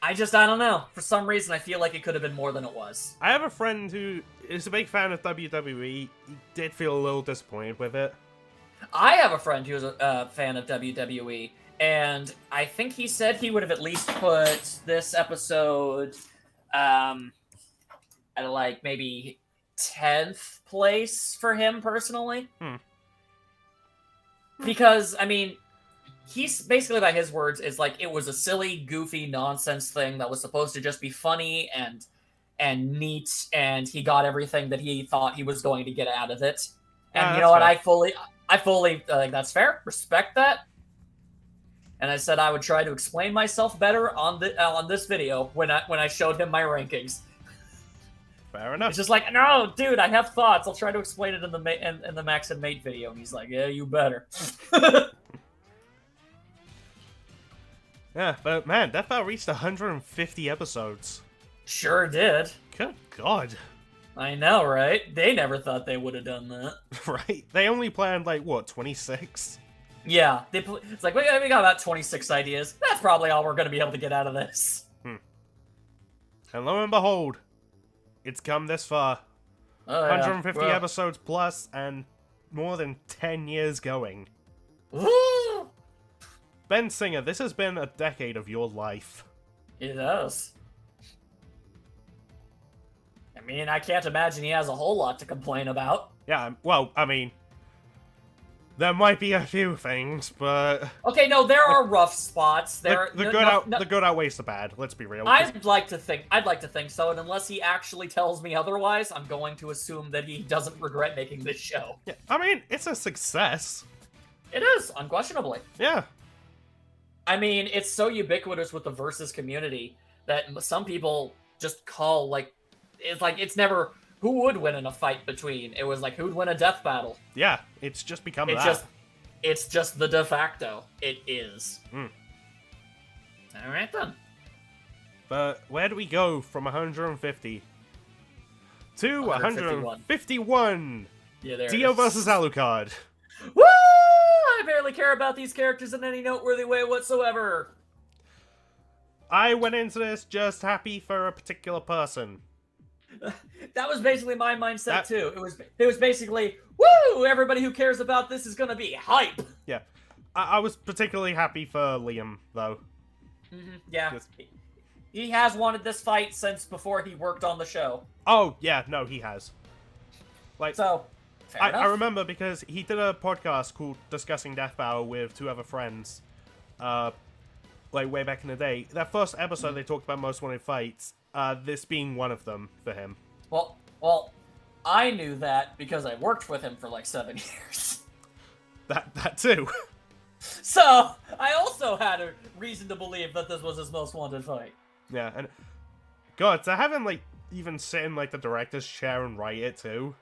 S2: I don't know. For some reason, I feel like it could have been more than it was.
S1: I have a friend who is a big fan of WWE. He did feel a little disappointed with it.
S2: I have a friend who's a fan of WWE, and I think he said he would have at least put this episode at like maybe 10th place for him personally. Because, I mean, he's basically, by his words, is like, it was a silly, goofy, nonsense thing that was supposed to just be funny and neat, and he got everything that he thought he was going to get out of it. And you know what? Fair. I fully think that's fair. Respect that. And I said I would try to explain myself better on this video when I showed him my rankings.
S1: Fair enough.
S2: It's just like, no, dude, I have thoughts. I'll try to explain it in the Max and Mate video. And he's like, yeah, you better.
S1: Yeah, but man, Death Battle reached 150 episodes.
S2: Sure did.
S1: Good God.
S2: I know, right? They never thought they would have done that.
S1: Right? They only planned, like, what, 26?
S2: Yeah. It's like, we got about 26 ideas. That's probably all we're going to be able to get out of this.
S1: And lo and behold, it's come this far. 150 episodes plus, and more than 10 years going.
S2: Woo!
S1: Ben Singer, this has been a decade of your life.
S2: It has. I mean, I can't imagine he has a whole lot to complain about.
S1: Yeah, well, I mean, there might be a few things, but...
S2: Okay, no, there are rough spots.
S1: The good outweighs the bad, let's be real.
S2: I'd like to think so, and unless he actually tells me otherwise, I'm going to assume that he doesn't regret making this show.
S1: Yeah, I mean, it's a success.
S2: It is, unquestionably.
S1: Yeah.
S2: I mean, it's so ubiquitous with the Versus community that some people just call, like, it's never who would win in a fight between. It was like, who'd win a death battle?
S1: Yeah, it's just become that.
S2: It's just the de facto. It is. Alright then.
S1: But where do we go from 150 to 151?
S2: Yeah, there
S1: Dio versus Alucard.
S2: Woo! I barely care about these characters in any noteworthy way whatsoever.
S1: I went into this just happy for a particular person.
S2: That was basically my mindset too. It was basically, woo! Everybody who cares about this is gonna be hype.
S1: Yeah, I was particularly happy for Liam though.
S2: Yeah, he has wanted this fight since before he worked on the show.
S1: Oh yeah, no, he has. Like
S2: so.
S1: I remember because he did a podcast called Discussing Death Battle with two other friends, like way back in the day. That first episode they talked about most wanted fights, this being one of them for him.
S2: Well, I knew that because I worked with him for like 7 years.
S1: That too.
S2: So, I also had a reason to believe that this was his most wanted fight.
S1: Yeah, and God, to have him like even sit in like the director's chair and write it too.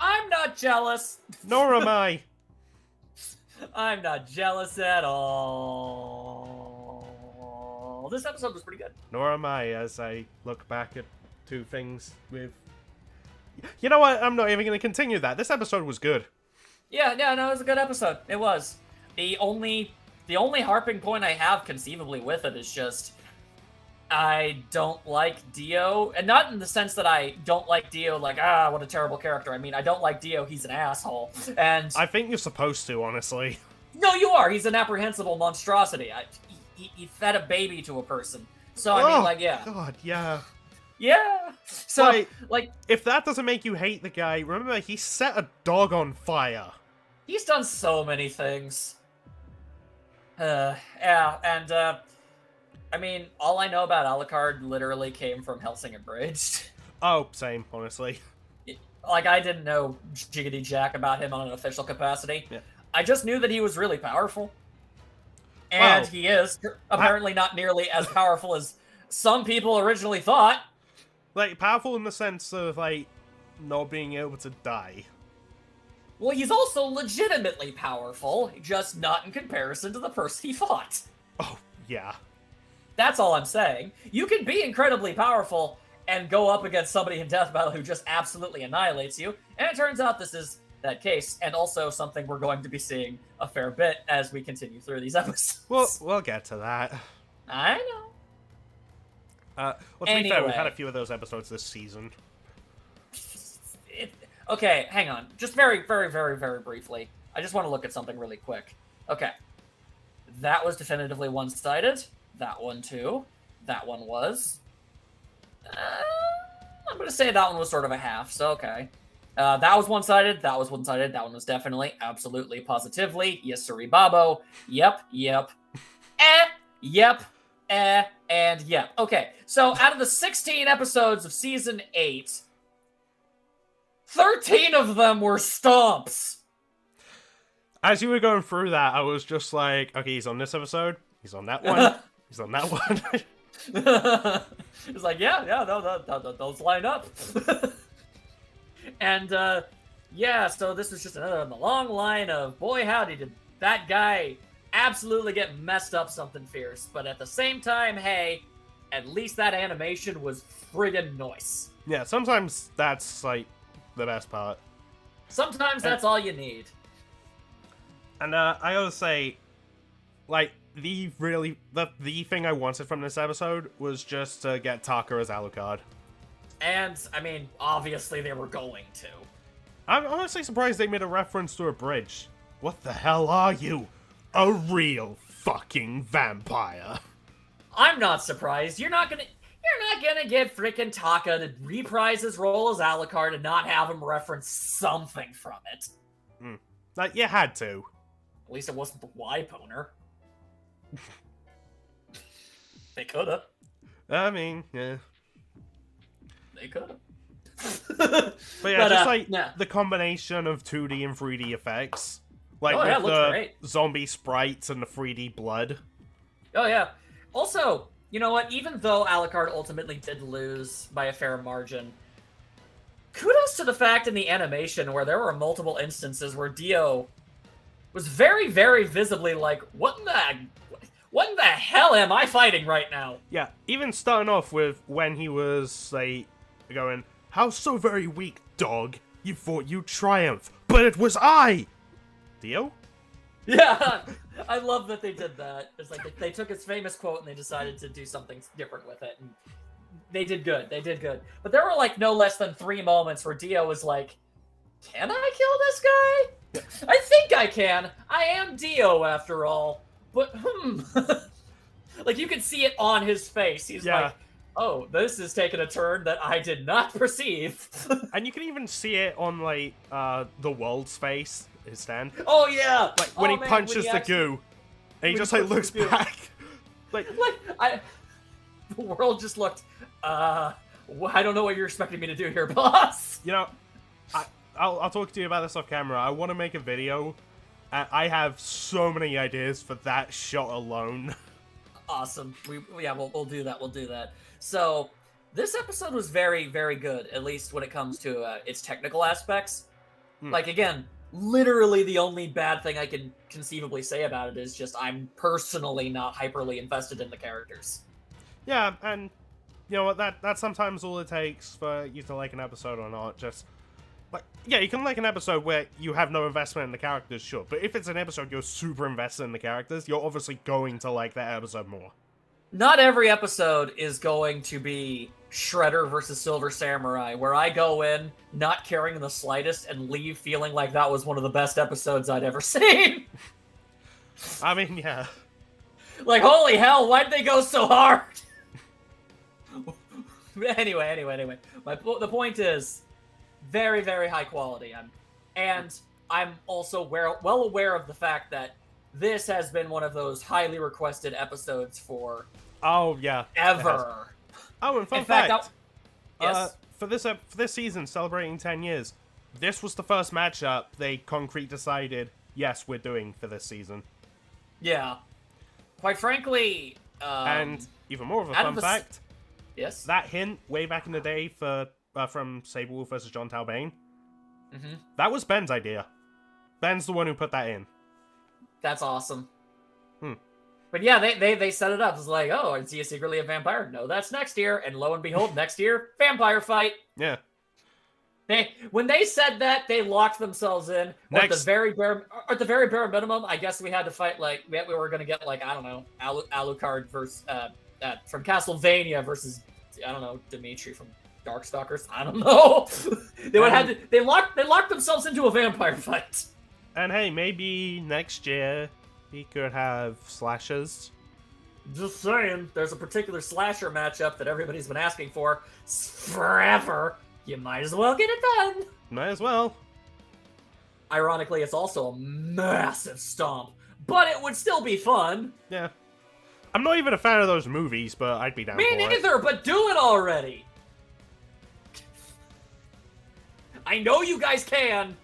S2: I'm not jealous.
S1: Nor am I.
S2: I'm not jealous at all. all. This episode was pretty good.
S1: Nor am I, as I look back at two things with... You know what? I'm not even going to continue that. This episode was good.
S2: Yeah, no, it was a good episode. It was. The only harping point I have conceivably with it is just I don't like Dio, and not in the sense that I don't like Dio, like, what a terrible character. I mean, I don't like Dio, he's an asshole. And
S1: I think you're supposed to, honestly.
S2: No, you are. He's an apprehensible monstrosity. He fed a baby to a person. So, I mean, like, yeah.
S1: God, yeah.
S2: Yeah. So, like...
S1: If that doesn't make you hate the guy, remember, he set a dog on fire.
S2: He's done so many things. Yeah, and, I mean, all I know about Alucard literally came from Hellsing Abridged.
S1: Oh, same, honestly.
S2: Like, I didn't know jiggity jack about him on an official capacity.
S1: Yeah.
S2: I just knew that he was really powerful. And
S1: well,
S2: he is apparently not nearly as powerful as some people originally thought.
S1: Like, powerful in the sense of, like, not being able to die.
S2: Well, he's also legitimately powerful, just not in comparison to the person he fought.
S1: Oh, yeah.
S2: That's all I'm saying. You can be incredibly powerful and go up against somebody in death battle who just absolutely annihilates you, and it turns out this is that case, and also something we're going to be seeing a fair bit as we continue through these episodes.
S1: We'll get to that.
S2: I know.
S1: Well, to be fair, we've had a few of those episodes this season.
S2: Okay, hang on. Just very, very, very, very briefly. I just want to look at something really quick. Okay. That was definitively one-sided. That one, too. That one was... I'm going to say that one was sort of a half, so okay. That was one-sided. That was one-sided. That one was definitely, absolutely, positively. Yes, sirree, babo. Yep. Yep, and yep. Okay, so out of the 16 episodes of Season 8... 13 of them were stomps!
S1: As you were going through that, I was just like, okay, he's on this episode, he's on that one, he's on that one.
S2: It's like, yeah, those line up. And, yeah, so this was just another in the long line of, boy howdy, did that guy absolutely get messed up something fierce. But at the same time, hey, at least that animation was friggin' nice.
S1: Yeah, sometimes that's, like, the best part.
S2: Sometimes that's all you need.
S1: And I gotta say, like, the thing I wanted from this episode was just to get Taka as Alucard.
S2: And, I mean, obviously they were going to.
S1: I'm honestly surprised they made a reference to a bridge. What the hell are you? A real fucking vampire. I'm
S2: not surprised. You're not gonna get frickin' Taka to reprise his role as Alucard and not have him reference something from it.
S1: Like, you had to.
S2: At least it wasn't the Y-Boner. They coulda.
S1: I mean, yeah.
S2: They coulda.
S1: But yeah, the combination of 2D and 3D effects. Like, with the great zombie sprites and the 3D blood.
S2: Oh, yeah. Also... You know what? Even though Alucard ultimately did lose by a fair margin, kudos to the fact in the animation where there were multiple instances where Dio was very, very visibly like, what in the hell am I fighting right now?
S1: Yeah, even starting off with when he was, like, going, how so very weak, dog? You thought you'd triumph, but it was I! Dio?
S2: Yeah, I love that they did that. It's like they took his famous quote and they decided to do something different with it. And they did good. They did good. But there were like no less than 3 moments where Dio was like, can I kill this guy? I think I can. I am Dio after all. But, like you could see it on his face. He's like, oh, this is taking a turn that I did not perceive.
S1: And you can even see it on, like, the world's face. His stand.
S2: Oh yeah!
S1: Like when he punches the goo, and he just like looks back. like
S2: the world just looked. I don't know what you're expecting me to do here, boss.
S1: You know, I'll talk to you about this off camera. I want to make a video. I have so many ideas for that shot alone.
S2: Awesome. We'll do that. We'll do that. So this episode was very, very good. At least when it comes to its technical aspects. Like again. Literally the only bad thing I can conceivably say about it is just I'm personally not hyperly invested in the characters.
S1: Yeah, and you know what? That's sometimes all it takes for you to like an episode or not. Just like, yeah, you can like an episode where you have no investment in the characters, sure. But if it's an episode you're super invested in the characters, you're obviously going to like that episode more.
S2: Not every episode is going to be Shredder versus Silver Samurai, where I go in not caring in the slightest and leave feeling like that was one of the best episodes I'd ever seen.
S1: I mean, yeah.
S2: Like, holy hell, why'd they go so hard? Anyway. The point is, very, very high quality. I'm also well aware of the fact that this has been one of those highly requested episodes for ever.
S1: Oh, and fun fact. Yes. For this season, celebrating 10 years, this was the first matchup they concrete decided, yes, we're doing for this season.
S2: Yeah. Quite frankly,
S1: and even more of a fun fact.
S2: Yes.
S1: That hint way back in the day from Sablewolf versus John Talbane. That was Ben's idea. Ben's the one who put that in.
S2: That's awesome. But yeah, they set it up. It's like, oh, is he secretly a vampire? No, that's next year. And lo and behold, next year, vampire fight.
S1: Yeah.
S2: When they said that, they locked themselves in. At the very bare minimum, I guess we had to fight like we were gonna get like, I don't know, Alucard versus from Castlevania versus, I don't know, Dimitri from Darkstalkers. I don't know. They locked themselves into a vampire fight.
S1: And hey, maybe next year we could have slashers.
S2: Just saying, there's a particular slasher matchup that everybody's been asking for forever. You might as well get it done.
S1: Might as well.
S2: Ironically, it's also a massive stomp, but it would still be fun.
S1: Yeah. I'm not even a fan of those movies, but I'd be down for it.
S2: Me neither, but do it already. I know you guys can.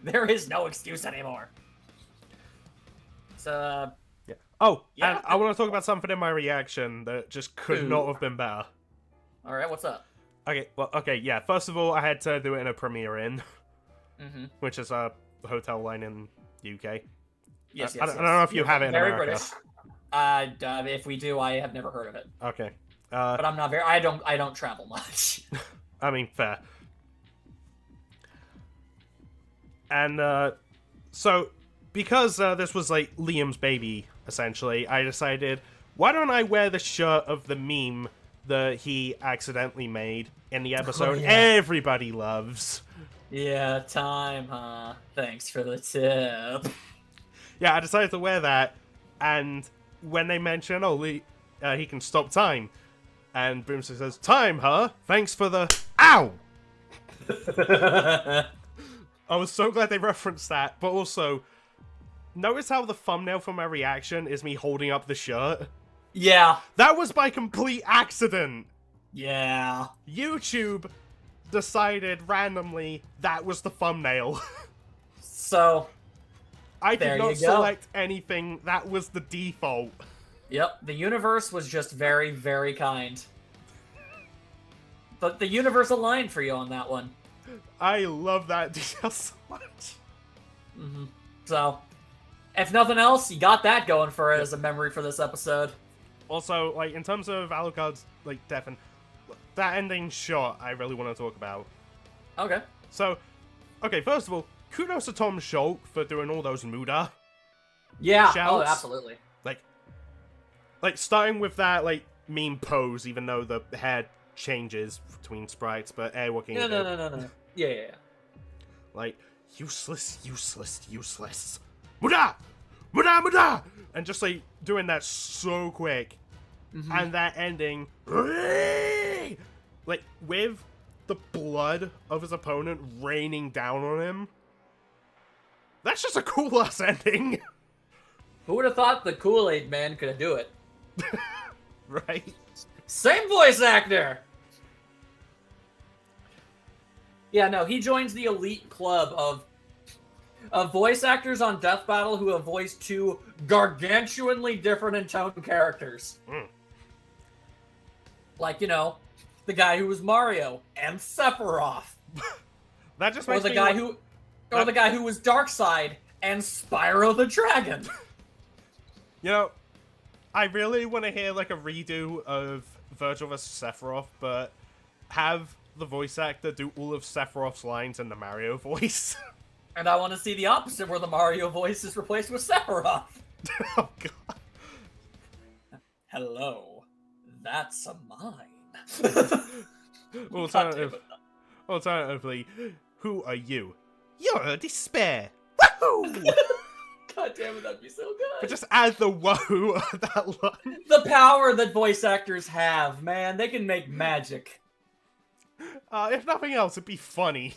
S2: There is no excuse anymore. So,
S1: yeah. Oh, yeah. And I want to talk about something in my reaction that just could not have been better.
S2: All right, what's up?
S1: Okay, yeah. First of all, I had to do it in a Premiere Inn, which is a hotel line in UK.
S2: Yes.
S1: I don't know if you have it in
S2: very
S1: America.
S2: British. If we do, I have never heard of it.
S1: Okay.
S2: But I'm not very. I don't travel much.
S1: I mean, fair. And so because this was like Liam's baby, essentially, I decided, why don't I wear the shirt of the meme that he accidentally made in the episode everybody loves?
S2: Yeah, time, huh? Thanks for the tip.
S1: Yeah, I decided to wear that, and when they mention, he can stop time, and Boomstick says, time, huh? Thanks for the... Ow! I was so glad they referenced that, but also, notice how the thumbnail for my reaction is me holding up the shirt?
S2: Yeah.
S1: That was by complete accident!
S2: Yeah.
S1: YouTube decided randomly that was the thumbnail.
S2: So,
S1: I did not select anything, that was the default.
S2: Yep, the universe was just very, very kind. But the universe aligned for you on that one.
S1: I love that detail so much.
S2: So, if nothing else, you got that going for it as a memory for this episode.
S1: Also, like, in terms of Alucard's, like, death and that ending shot, I really want to talk about.
S2: Okay.
S1: So, okay, first of all, kudos to Tom Schultz for doing all those Muda.
S2: Yeah,
S1: shouts.
S2: Oh, absolutely.
S1: Like, starting with that, like, meme pose, even though the hair changes between sprites, but hey, what can you do?
S2: No. Yeah.
S1: Like, useless. Muda! And just, like, doing that so quick. And that ending, like, with the blood of his opponent raining down on him. That's just a cool-ass ending.
S2: Who would have thought the Kool-Aid Man could do it?
S1: Right?
S2: Same voice actor! Yeah, no, he joins the elite club of voice actors on Death Battle who have voiced two gargantuanly different in tone characters. Like, you know, the guy who was Mario and Sephiroth.
S1: That just makes
S2: the guy who was Darkseid and Spyro the Dragon.
S1: You know, I really want to hear like a redo of Virgil vs. Sephiroth, but have the voice actor do all of Sephiroth's lines in the Mario voice.
S2: And I want to see the opposite, where the Mario voice is replaced with Sephiroth.
S1: Oh god.
S2: Hello, that's a mine.
S1: Alternatively, who are you? You're a despair. Woohoo!
S2: God damn it, that'd be so good.
S1: But just add the whoa of that line.
S2: The power that voice actors have, man, they can make magic.
S1: If nothing else, it'd be funny.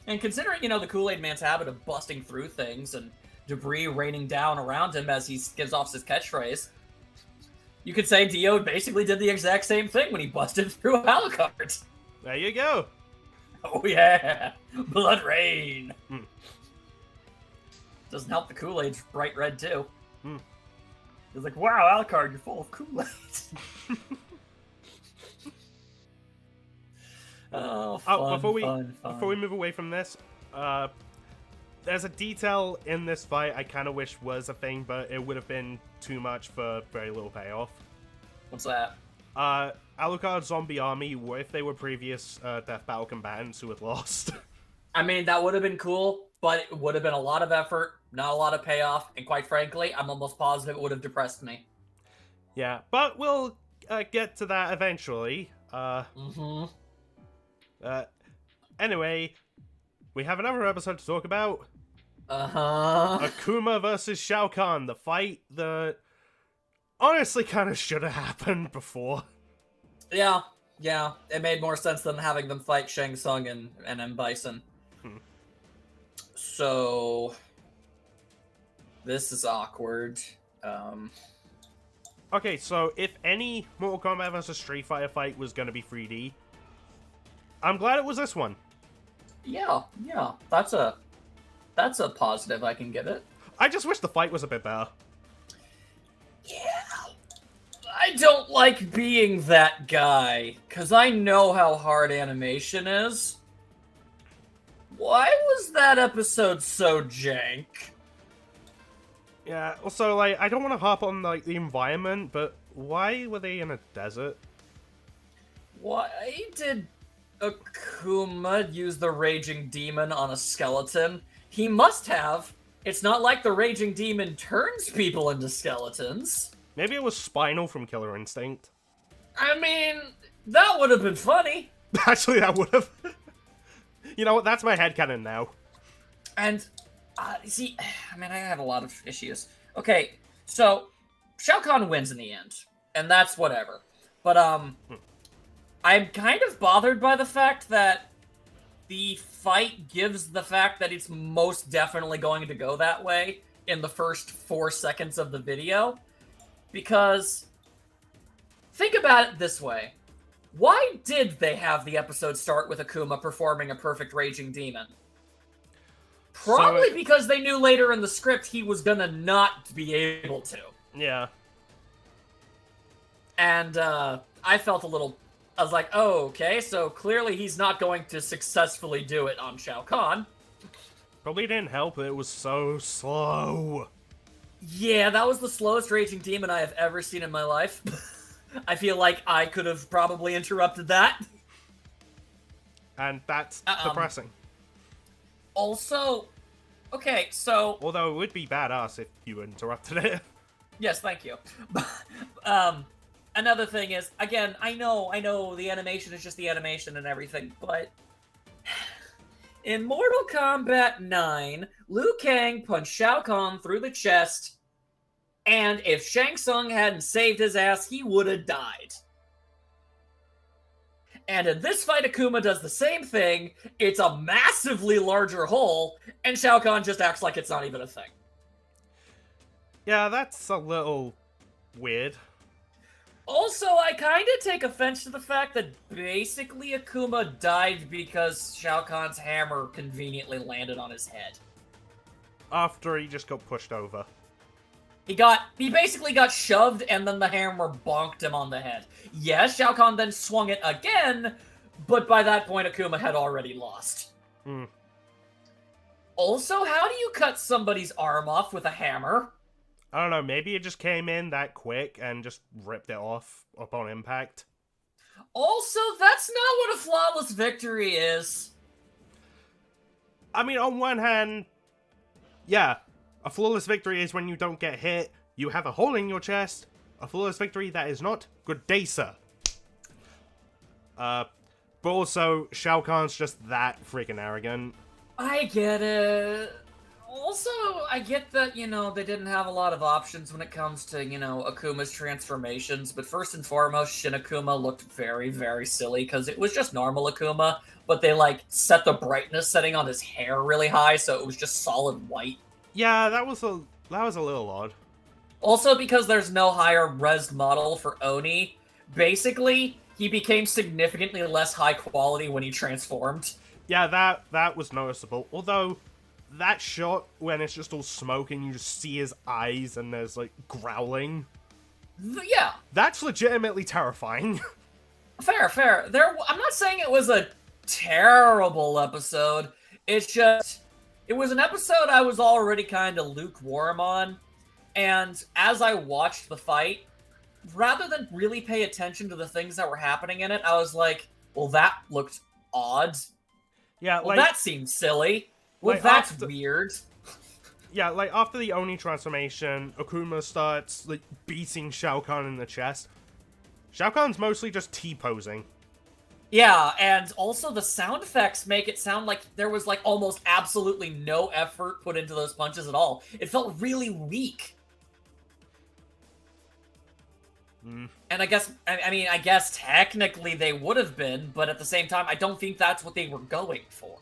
S2: And considering, the Kool-Aid Man's habit of busting through things and debris raining down around him as he gives off his catchphrase, you could say Dio basically did the exact same thing when he busted through Alucard.
S1: There you go.
S2: Oh yeah, blood rain. Doesn't help the Kool-Aid's bright red too. He's like, wow, Alucard, you're full of Kool-Aid. Oh, fun,
S1: before we move away from this, there's a detail in this fight I kind of wish was a thing, but it would have been too much for very little payoff.
S2: What's that?
S1: Alucard's zombie army, what if they were previous Death Battle combatants who had lost?
S2: I mean, that would have been cool, but it would have been a lot of effort, not a lot of payoff, and quite frankly, I'm almost positive it would have depressed me.
S1: Yeah, but we'll get to that eventually. Anyway, we have another episode to talk about. Akuma versus Shao Kahn, the fight that honestly kind of should have happened before.
S2: Yeah, it made more sense than having them fight Shang Tsung and M. Bison. So, this is awkward.
S1: Okay, so if any Mortal Kombat vs. Street Fighter fight was going to be 3D, I'm glad it was this one.
S2: Yeah, that's a positive I can give it.
S1: I just wish the fight was a bit better.
S2: Yeah. I don't like being that guy, because I know how hard animation is. Why was that episode so jank?
S1: Yeah, also, like, I don't want to harp on, like, the environment, but why were they in a desert?
S2: Why did Akuma use the Raging Demon on a skeleton? He must have. It's not like the Raging Demon turns people into skeletons.
S1: Maybe it was Spinal from Killer Instinct.
S2: I mean, that would have been funny.
S1: Actually, that would have. You know what? That's my headcanon now.
S2: And, see, I mean, I have a lot of issues. Okay, so, Shao Kahn wins in the end. And that's whatever. But, I'm kind of bothered by the fact that the fight gives the fact that it's most definitely going to go that way in the first 4 seconds of the video. Because, think about it this way. Why did they have the episode start with Akuma performing a perfect Raging Demon? Probably because they knew later in the script he was gonna not be able to.
S1: Yeah.
S2: And, I felt a little... I was like, oh, okay, so clearly he's not going to successfully do it on Shao Kahn.
S1: Probably didn't help that it was so slow.
S2: Yeah, that was the slowest Raging Demon I have ever seen in my life. I feel like I could have probably interrupted that.
S1: And that's depressing.
S2: Also, okay, so...
S1: Although it would be badass if you interrupted it.
S2: Yes, thank you. Another thing is, again, I know the animation is just the animation and everything, but... In Mortal Kombat 9, Liu Kang punched Shao Kahn through the chest, and if Shang Tsung hadn't saved his ass, he would have died. And in this fight, Akuma does the same thing. It's a massively larger hole, and Shao Kahn just acts like it's not even a thing.
S1: Yeah, that's a little weird.
S2: Also, I kind of take offense to the fact that basically Akuma died because Shao Kahn's hammer conveniently landed on his head.
S1: After he just got pushed over.
S2: He basically got shoved and then the hammer bonked him on the head. Yes, Shao Kahn then swung it again, but by that point Akuma had already lost. Also, how do you cut somebody's arm off with a hammer?
S1: I don't know, maybe it just came in that quick and just ripped it off upon impact.
S2: Also, that's not what a flawless victory is.
S1: I mean, on one hand, yeah, a flawless victory is when you don't get hit, you have a hole in your chest. A flawless victory, that is not. Good day, sir. But also, Shao Kahn's just that freaking arrogant.
S2: I get it. Also, I get that, you know, they didn't have a lot of options when it comes to, you know, Akuma's transformations, but first and foremost, Shin Akuma looked very, very silly, because it was just normal Akuma, but they, like, set the brightness setting on his hair really high, so it was just solid white.
S1: Yeah, that was a little odd.
S2: Also, because there's no higher res model for Oni, basically, he became significantly less high quality when he transformed.
S1: Yeah, that was noticeable, although that shot when it's just all smoke and you just see his eyes and there's like growling.
S2: Yeah.
S1: That's legitimately terrifying.
S2: Fair. I'm not saying it was a terrible episode. It's just, it was an episode I was already kind of lukewarm on. And as I watched the fight, rather than really pay attention to the things that were happening in it, I was like, well, that looked odd.
S1: Yeah,
S2: well, that seems silly. Well,
S1: like,
S2: that's weird.
S1: Yeah, like, after the Oni transformation, Akuma starts, like, beating Shao Kahn in the chest. Shao Kahn's mostly just T-posing.
S2: Yeah, and also the sound effects make it sound like there was, like, almost absolutely no effort put into those punches at all. It felt really weak. And I guess, I guess technically they would have been, but at the same time, I don't think that's what they were going for.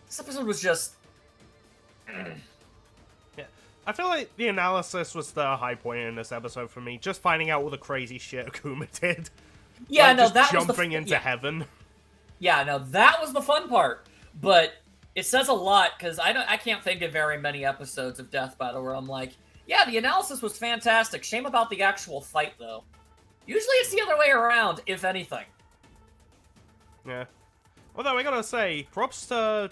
S2: This episode was just...
S1: Yeah, I feel like the analysis was the high point in this episode for me. Just finding out all the crazy shit Akuma did.
S2: Yeah,
S1: like,
S2: no,
S1: just
S2: that
S1: jumping
S2: was
S1: into heaven.
S2: Yeah, no, that was the fun part. But it says a lot, because I can't think of very many episodes of Death Battle where I'm like, yeah, the analysis was fantastic. Shame about the actual fight, though. Usually it's the other way around, if anything.
S1: Yeah. Although, I gotta say, props to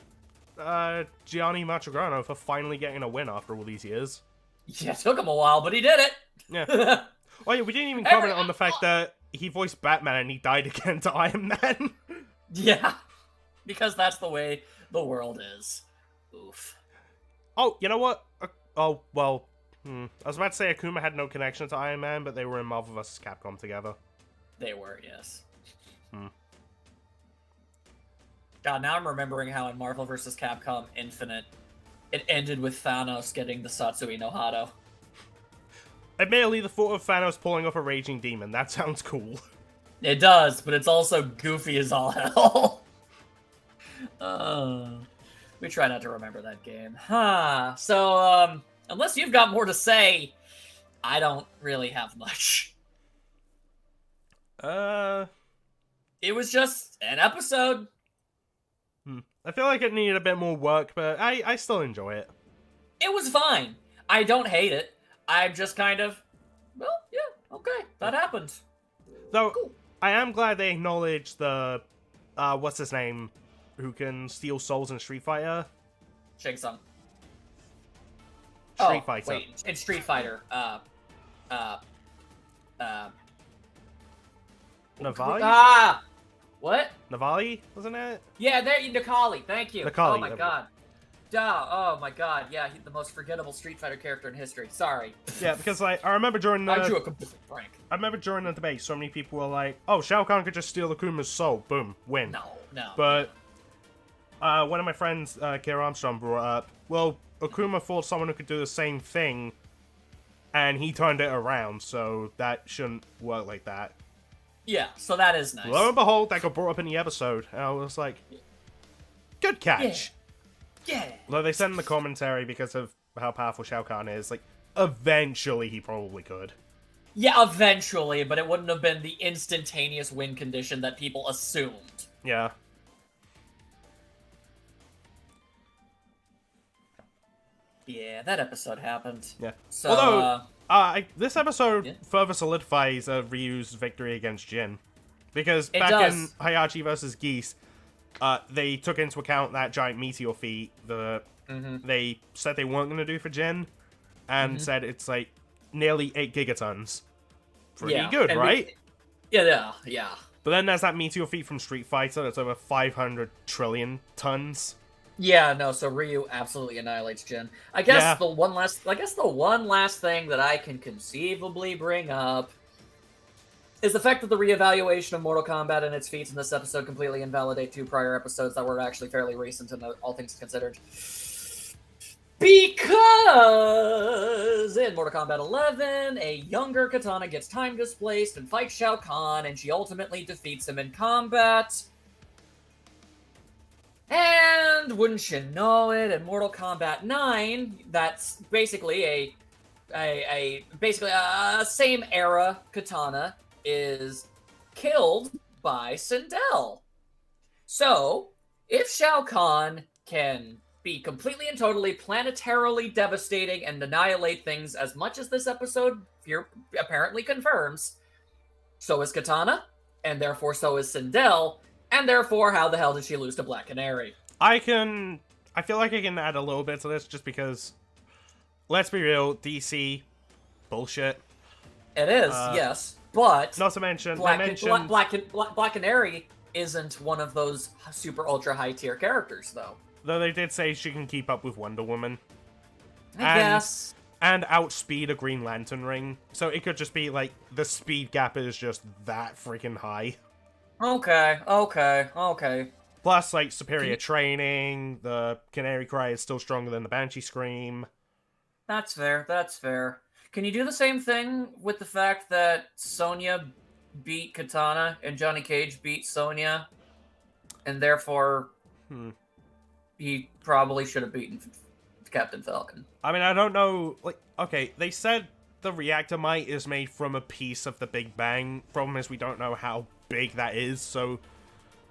S1: Gianni Matrograno for finally getting a win after all these years.
S2: Yeah, it took him a while, but he did it!
S1: Yeah. Oh yeah, we didn't even comment on the fact that he voiced Batman and he died again to Iron Man.
S2: Yeah. Because that's the way the world is. Oof.
S1: Oh, you know what? Oh, well... I was about to say Akuma had no connection to Iron Man, but they were in Marvel vs. Capcom together.
S2: They were, yes. God, now I'm remembering how in Marvel vs. Capcom Infinite, it ended with Thanos getting the Satsui no Hado.
S1: Admittedly, the thought of Thanos pulling off a raging demon, that sounds cool.
S2: It does, but it's also goofy as all hell. We try not to remember that game. So, unless you've got more to say, I don't really have much. It was just an episode.
S1: I feel like it needed a bit more work, but I still enjoy it.
S2: It was fine. I don't hate it. I'm just kind of, well, yeah, okay, that happened.
S1: Though,
S2: Cool.
S1: I am glad they acknowledged the, what's his name, who can steal souls in Street Fighter?
S2: Shang Tsung.
S1: Street Fighter.
S2: Wait, in Street Fighter,
S1: Navali?
S2: What?
S1: Navali, wasn't it?
S2: Yeah, there you, Nikali, thank you.
S1: Nikali,
S2: Oh my god. Oh my god, yeah, he's the most forgettable Street Fighter character in history. Sorry.
S1: Yeah, because like I remember during the
S2: I drew a complete prank.
S1: I remember during the debate, so many people were like, "Oh, Shao Kahn could just steal Akuma's soul, boom, win."
S2: No.
S1: But one of my friends, Kier Armstrong, brought up, well, Akuma fought someone who could do the same thing, and he turned it around, so that shouldn't work like that.
S2: Yeah, so that is nice.
S1: Lo and behold, that got brought up in the episode, and I was like, good catch.
S2: Yeah.
S1: Although they said in the commentary, because of how powerful Shao Kahn is, like, eventually he probably could.
S2: Yeah, eventually, but it wouldn't have been the instantaneous win condition that people assumed.
S1: Yeah.
S2: Yeah, that episode happened.
S1: Yeah.
S2: So,
S1: although, this episode
S2: yeah.
S1: further solidifies Ryu's victory against Jin. Because
S2: It
S1: back
S2: does.
S1: in Hayachi vs. Geese, they took into account that giant meteor feat, the they said they weren't going to do for Jin, and said it's like nearly 8 gigatons. Pretty good, right?
S2: Yeah.
S1: But then there's that Meteor Feat from Street Fighter that's over 500 trillion tons.
S2: Yeah, no, so Ryu absolutely annihilates Jin. I guess the one last thing that I can conceivably bring up is the fact that the reevaluation of Mortal Kombat and its feats in this episode completely invalidate 2 prior episodes that were actually fairly recent, and all things considered. Because in Mortal Kombat 11, a younger Katana gets time displaced and fights Shao Kahn, and she ultimately defeats him in combat. And wouldn't you know it, in Mortal Kombat 9, that's basically a same era Katana is killed by Sindel. So, if Shao Kahn can be completely and totally planetarily devastating and annihilate things as much as this episode here apparently confirms, so is Katana, and therefore so is Sindel, and therefore how the hell did she lose to Black Canary?
S1: I feel like I can add a little bit to this just because, let's be real, DC, bullshit.
S2: It is, yes, but
S1: not to mention,
S2: Black Canary isn't one of those super ultra high tier characters, though.
S1: Though they did say she can keep up with Wonder Woman.
S2: I guess.
S1: And outspeed a Green Lantern ring. So it could just be like the speed gap is just that freaking high.
S2: Okay.
S1: Plus, like, superior training, the Canary Cry is still stronger than the Banshee Scream.
S2: That's fair. Can you do the same thing with the fact that Sonya beat Katana and Johnny Cage beat Sonya? And therefore, he probably should have beaten Captain Falcon.
S1: I mean, I don't know. Like, okay, they said the reactor might is made from a piece of the Big Bang. Problem is, we don't know how big that is, so...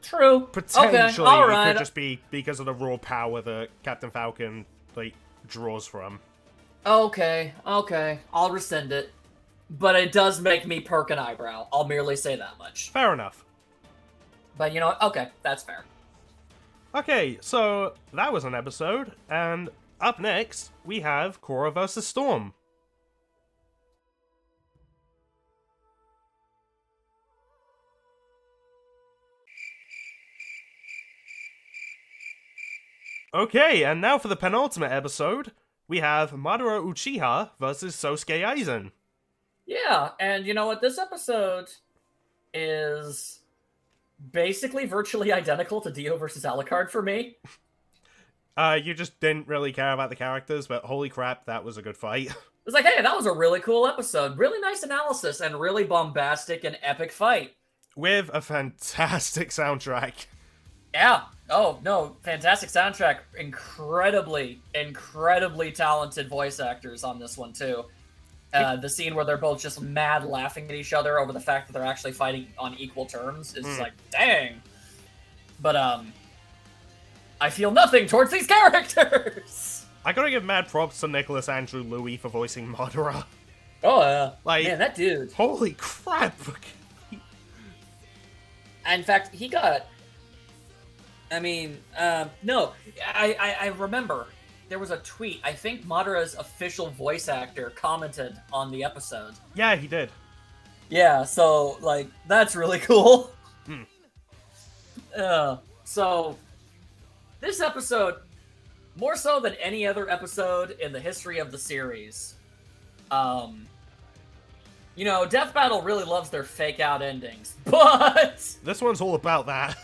S2: True.
S1: Potentially,
S2: okay,
S1: it could just be because of the raw power that Captain Falcon, like, draws from.
S2: Okay, I'll rescind it. But it does make me perk an eyebrow. I'll merely say that much.
S1: Fair enough.
S2: But you know what? Okay, that's fair.
S1: Okay, so that was an episode, and up next, we have Korra vs. Storm. Okay, and now for the penultimate episode, we have Madara Uchiha versus Sosuke Aizen.
S2: Yeah, and you know what? This episode is basically virtually identical to Dio versus Alucard for me.
S1: You just didn't really care about the characters, but holy crap, that was a good fight.
S2: It's like, hey, that was a really cool episode. Really nice analysis and really bombastic and epic fight.
S1: With a fantastic soundtrack.
S2: Yeah. Oh, no. Fantastic soundtrack. Incredibly talented voice actors on this one, too. The scene where they're both just mad laughing at each other over the fact that they're actually fighting on equal terms is like, dang. But, I feel nothing towards these characters!
S1: I gotta give mad props to Nicholas Andrew Louis for voicing Madara.
S2: Oh, yeah.
S1: Like,
S2: man, that dude.
S1: Holy crap!
S2: In fact, he got... I mean, no. I remember there was a tweet. I think Madara's official voice actor commented on the episode.
S1: Yeah, he did.
S2: Yeah, so, like, that's really cool. So, this episode, more so than any other episode in the history of the series, you know, Death Battle really loves their fake-out endings, but...
S1: This one's all about that.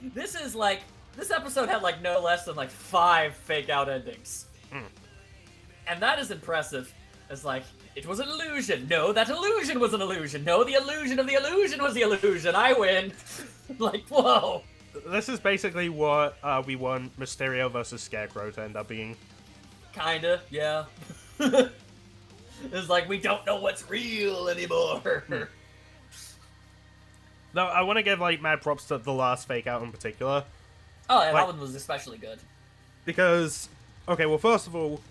S2: This is, like... This episode had, like, no less than, like, 5 fake-out endings. And that is impressive. It's like, it was an illusion. No, that illusion was an illusion. No, the illusion of the illusion was the illusion. I win. Like, whoa.
S1: This is basically what we want Mysterio versus Scarecrow to end up being.
S2: Kinda, yeah. It's like, we don't know what's real anymore.
S1: No, I want to give, like, mad props to the last fake out in particular.
S2: Oh, yeah,
S1: like,
S2: that one was especially good.
S1: Because, okay, well, first of all,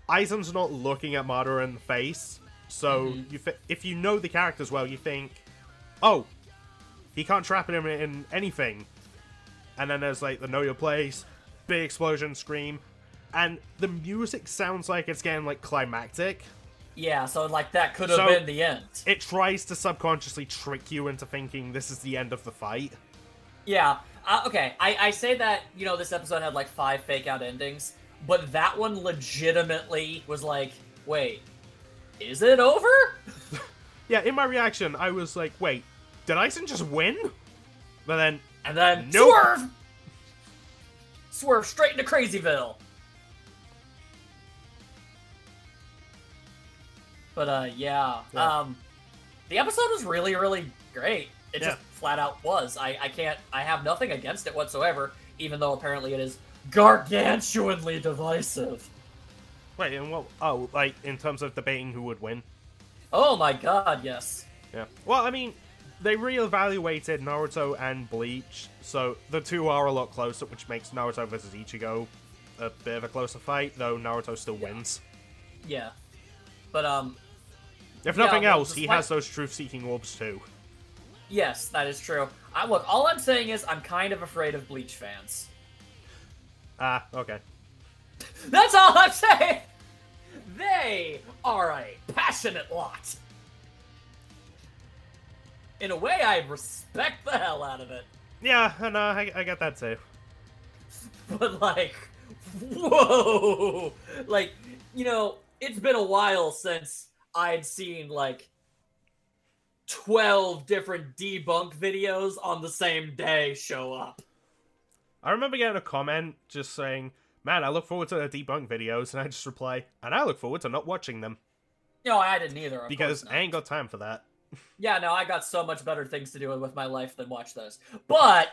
S1: Aizen's not looking at Madara in the face, so if you know the characters well, you think, oh, he can't trap him in anything. And then there's, like, the know your place, big explosion, scream, and the music sounds like it's getting, like, climactic.
S2: Yeah, so, like, that could have been the end.
S1: It tries to subconsciously trick you into thinking this is the end of the fight.
S2: Yeah, okay, I say that, you know, this episode had, like, 5 fake-out endings, but that one legitimately was like, wait, is it over?
S1: Yeah, in my reaction, I was like, wait, did Aizen just win? But then...
S2: And then,
S1: nope.
S2: swerve! Swerve straight into Crazyville. But, yeah. The episode was really, really great. It just flat out was. I have nothing against it whatsoever, even though apparently it is gargantuanly divisive.
S1: Wait, and what? Oh, like, in terms of debating who would win?
S2: Oh my god, yes.
S1: Yeah. Well, I mean, they reevaluated Naruto and Bleach, so the two are a lot closer, which makes Naruto versus Ichigo a bit of a closer fight, though Naruto still wins.
S2: Yeah. But,
S1: if nothing else, he has those truth-seeking orbs, too.
S2: Yes, that is true. Look, all I'm saying is I'm kind of afraid of Bleach fans.
S1: Ah, okay.
S2: That's all I'm saying! They are a passionate lot. In a way, I respect the hell out of it.
S1: Yeah, no, I get that too.
S2: But, like, whoa! Like, you know, it's been a while since I'd seen, like, 12 different debunk videos on the same day show up.
S1: I remember getting a comment just saying, man, I look forward to the debunk videos, and I just reply, and I look forward to not watching them.
S2: No, I didn't either.
S1: Because I ain't got time for that.
S2: Yeah, no, I got so much better things to do with my life than watch those. But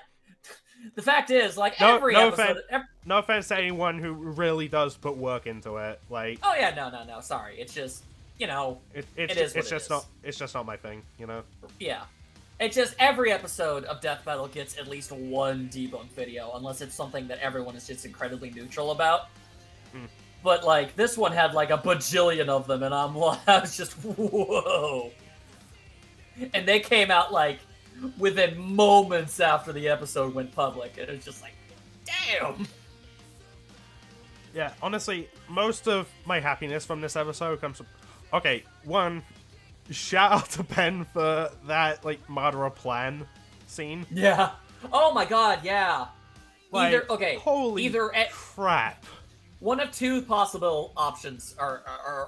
S2: the fact is, like, every episode...
S1: No offense to anyone who really does put work into it. Like,
S2: oh, yeah, no, sorry. It's just, you know, it's
S1: just not my thing, you know?
S2: Yeah. It's just every episode of Death Battle gets at least one debunk video, unless it's something that everyone is just incredibly neutral about. But, like, this one had, like, a bajillion of them, and I was just, whoa. And they came out, like, within moments after the episode went public, and it's just like, damn!
S1: Yeah, honestly, most of my happiness from this episode comes from... Okay, one, shout out to Ben for that, like, Madara plan scene.
S2: Yeah. Oh my god, yeah.
S1: Like,
S2: holy
S1: crap.
S2: One of two possible options are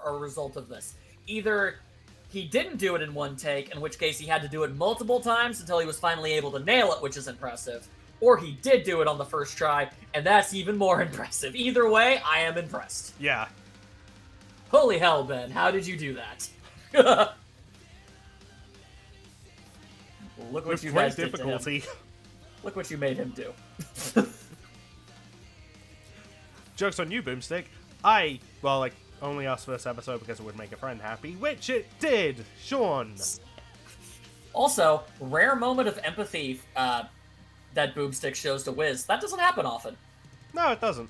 S2: a result of this. Either he didn't do it in one take, in which case he had to do it multiple times until he was finally able to nail it, which is impressive. Or he did do it on the first try, and that's even more impressive. Either way, I am impressed.
S1: Yeah.
S2: Holy hell, Ben, how did you do that? Look what you guys did to him. Look what you made him do.
S1: Joke's on you, Boomstick. Only asked for this episode because it would make a friend happy, which it did, Sean.
S2: Also, rare moment of empathy that Boomstick shows to Wiz. That doesn't happen often.
S1: No, it doesn't.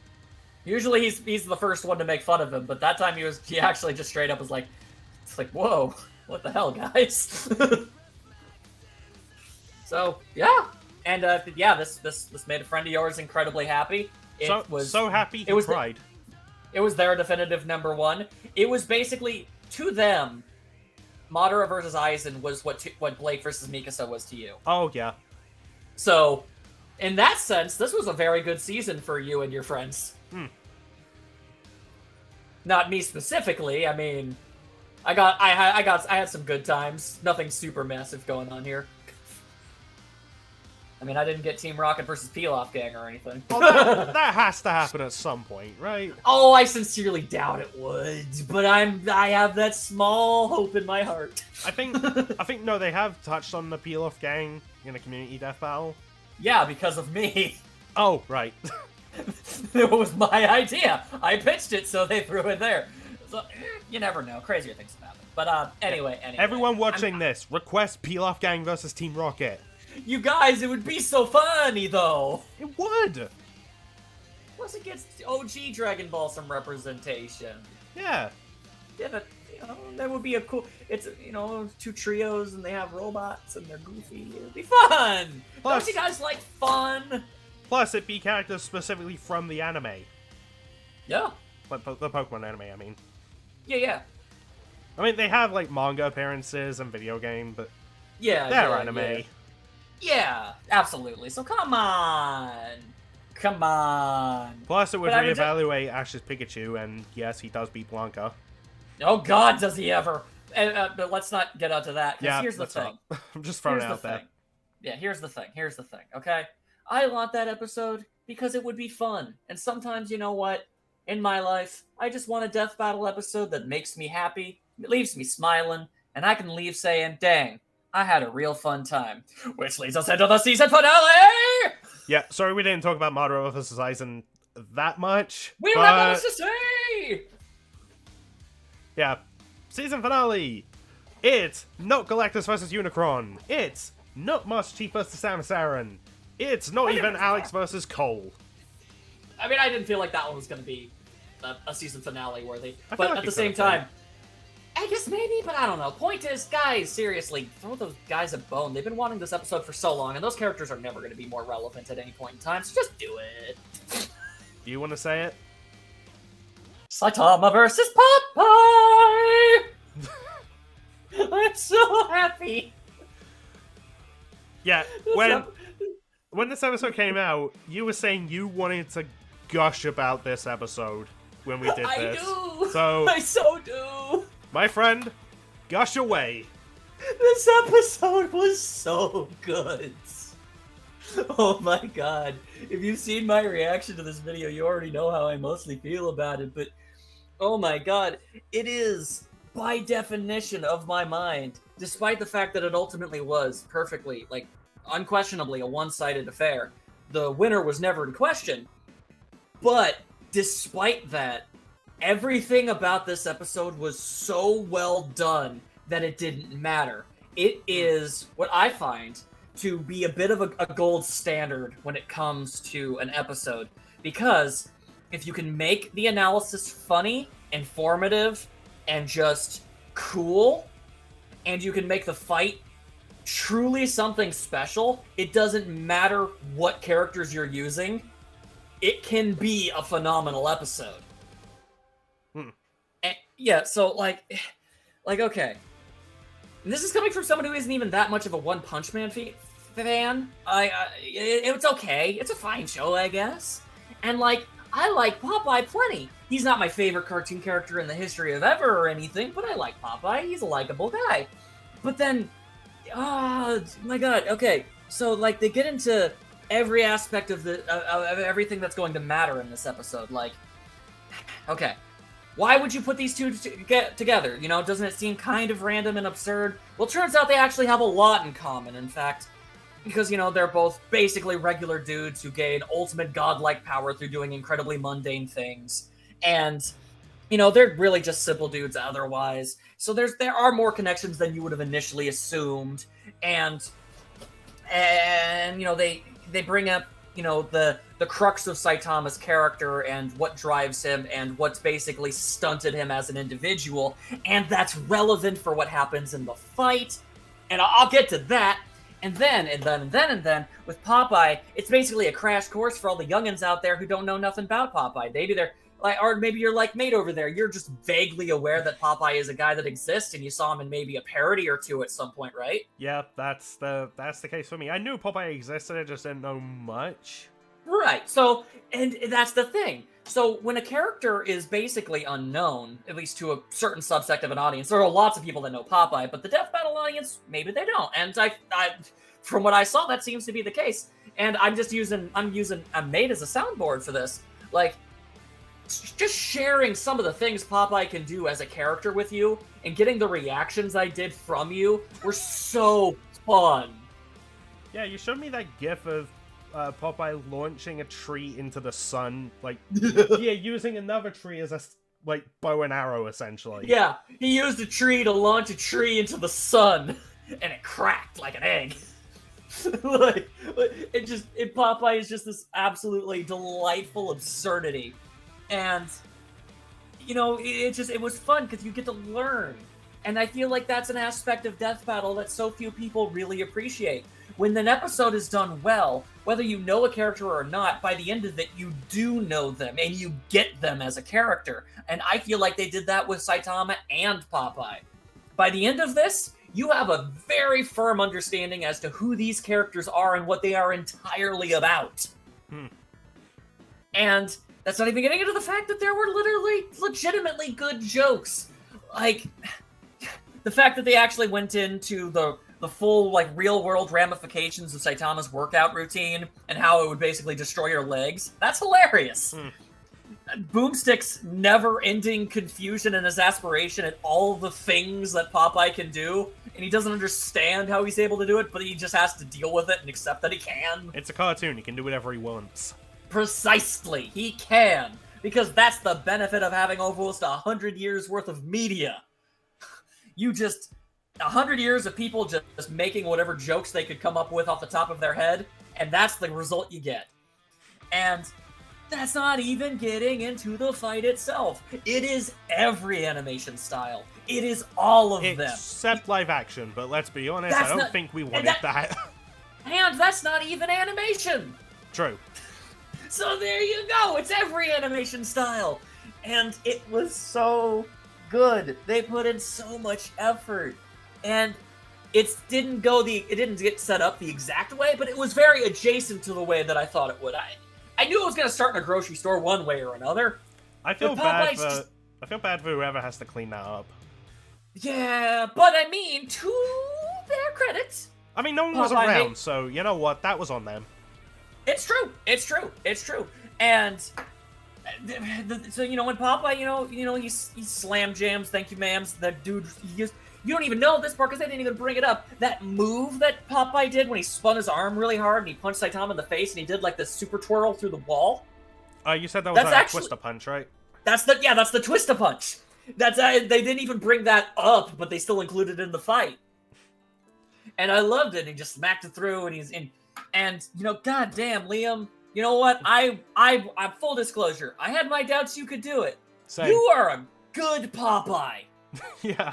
S2: Usually he's the first one to make fun of him, but that time he actually just straight up was like, it's like, whoa, what the hell, guys? So, yeah. And, this made a friend of yours incredibly happy. It was
S1: so happy he cried.
S2: It was their definitive number one. It was basically, to them, Madara versus Aizen was what Blake versus Mikasa was to you.
S1: Oh, yeah.
S2: So, in that sense, this was a very good season for you and your friends. Not me specifically. I mean, I had some good times. Nothing super massive going on here. I mean, I didn't get Team Rocket versus Peel-Off Gang or anything.
S1: Well, that has to happen at some point, right?
S2: Oh, I sincerely doubt it would, but I have that small hope in my heart.
S1: I think no, they have touched on the Peel-Off Gang in a community death battle.
S2: Yeah, because of me.
S1: Oh, right.
S2: It was my idea. I pitched it, so they threw it there. So, you never know. Crazier things have happened. But anyway.
S1: Everyone watching this, request Peel-Off Gang versus Team Rocket.
S2: You guys, it would be so funny, though.
S1: It would.
S2: Plus, it gets OG Dragon Ball some representation.
S1: Yeah.
S2: Yeah, that would be a cool... It's, two trios, and they have robots, and they're goofy. It would be fun! Don't you guys like fun?
S1: Plus, it'd be characters specifically from the anime.
S2: Yeah.
S1: Like the Pokemon anime, I mean.
S2: Yeah.
S1: I mean, they have like manga appearances and video game, but
S2: Yeah.
S1: they're anime.
S2: Yeah, absolutely. So come on. Come on.
S1: Plus, it would
S2: But I mean,
S1: reevaluate Ash's Pikachu, and yes, he does beat Blanca.
S2: Oh God, does he ever? But let's not get onto that.
S1: Yeah,
S2: here's the thing.
S1: I'm just throwing it
S2: Here's
S1: out
S2: the
S1: there.
S2: thing. Yeah, here's the thing. Here's the thing. Okay, I want that episode because it would be fun. And sometimes, you know what? In my life, I just want a death battle episode that makes me happy, leaves me smiling, and I can leave saying, "Dang, I had a real fun time." Which leads us into the season finale.
S1: Yeah, sorry we didn't talk about Madara vs. Aizen that much.
S2: We don't have much to say.
S1: Yeah, season finale. It's not Galactus versus Unicron. It's not Master Chief versus Samus Aran. It's not even Alex versus Cole.
S2: I mean, I didn't feel like that one was going to be a season finale worthy.
S1: I feel
S2: But
S1: like
S2: at
S1: it
S2: the same
S1: could've been.
S2: time, I guess maybe, but I don't know. Point is, guys, seriously, throw those guys a bone. They've been wanting this episode for so long, and those characters are never going to be more relevant at any point in time, so just do it.
S1: Do you want to say it?
S2: Saitama versus Popeye! I'm so happy.
S1: Yeah, when this episode came out, you were saying you wanted to gush about this episode when we did this.
S2: I do!
S1: So,
S2: I so do!
S1: my friend, gush away.
S2: This episode was so good. Oh my god. If you've seen my reaction to this video, you already know how I mostly feel about it, but oh my god, it is, by definition of my mind, despite the fact that it ultimately was perfectly, like, unquestionably a one-sided affair. The winner was never in question. But despite that, everything about this episode was so well done that it didn't matter. It is what I find to be a bit of a gold standard when it comes to an episode. Because if you can make the analysis funny, informative, and just cool, and you can make the fight truly something special, it doesn't matter what characters you're using, it can be a phenomenal episode. And, yeah, so, like, okay. And this is coming from someone who isn't even that much of a One Punch Man fan. It's okay. It's a fine show, I guess. And, like, I like Popeye plenty. He's not my favorite cartoon character in the history of ever or anything, but I like Popeye. He's a likable guy. But then, my god, okay. So, like, they get into every aspect of of everything that's going to matter in this episode. Like, okay, why would you put these two together? You know, doesn't it seem kind of random and absurd? Well, it turns out they actually have a lot in common, in fact. Because, you know, they're both basically regular dudes who gain ultimate godlike power through doing incredibly mundane things. And, you know, they're really just simple dudes otherwise. So there are more connections than you would have initially assumed. And you know, they bring up, you know, the crux of Saitama's character and what drives him and what's basically stunted him as an individual. And that's relevant for what happens in the fight. And I'll get to that. And then, with Popeye, it's basically a crash course for all the youngins out there who don't know nothing about Popeye. Maybe they're like, or maybe you're like Mate over there. You're just vaguely aware that Popeye is a guy that exists, and you saw him in maybe a parody or two at some point, right?
S1: Yeah, that's the case for me. I knew Popeye existed, I just didn't know much.
S2: Right. So, and that's the thing. So when a character is basically unknown, at least to a certain subsect of an audience, there are lots of people that know Popeye, but the Death Battle audience, maybe they don't. And I from what I saw, that seems to be the case. And I'm using Mate as a soundboard for this. Like, just sharing some of the things Popeye can do as a character with you and getting the reactions I did from you were so fun.
S1: Yeah, you showed me that gif of Popeye launching a tree into the sun, like, yeah, using another tree as a, like, bow and arrow, essentially.
S2: Yeah, he used a tree to launch a tree into the sun, and it cracked like an egg. like, Popeye is just this absolutely delightful absurdity. And, you know, it was fun because you get to learn. And I feel like that's an aspect of Death Battle that so few people really appreciate. when an episode is done well, whether you know a character or not, by the end of it, you do know them and you get them as a character. And I feel like they did that with Saitama and Popeye. By the end of this, you have a very firm understanding as to who these characters are and what they are entirely about. And that's not even getting into the fact that there were literally legitimately good jokes. Like, the fact that they actually went into the full, like, real-world ramifications of Saitama's workout routine and how it would basically destroy your legs. That's hilarious. Boomstick's never-ending confusion and exasperation at all the things that Popeye can do, and he doesn't understand how he's able to do it, but he just has to deal with it and accept that he can.
S1: It's a cartoon. He can do whatever he wants.
S2: Precisely. He can. Because that's the benefit of having almost 100 years worth of media. You just... 100 years of people just making whatever jokes they could come up with off the top of their head, and that's the result you get. And that's not even getting into the fight itself. It is every animation style. It is all of them.
S1: Except live action, but let's be honest, I don't think we wanted that.
S2: And that's not even animation!
S1: True.
S2: So there you go, it's every animation style! And it was so good. They put in so much effort. And it didn't get set up the exact way, but it was very adjacent to the way that I thought it would. I knew it was going to start in a grocery store one way or another.
S1: I feel bad for whoever has to clean that up.
S2: Yeah, but I mean, to their credit.
S1: I mean, no one was around, so you know what? That was on them. It's
S2: true. And so, when Popeye, he slam jams, thank you, ma'ams, that dude, you don't even know this part because they didn't even bring it up. That move that Popeye did when he spun his arm really hard and he punched Saitama in the face and he did like this super twirl through the wall.
S1: You said that was a twist-a-punch, right?
S2: That's the twist-a-punch. They didn't even bring that up, but they still included it in the fight. And I loved it. He just smacked it through and he's in. And, goddamn, Liam, you know what? I'm full disclosure. I had my doubts you could do it.
S1: Same.
S2: You are a good Popeye.
S1: Yeah.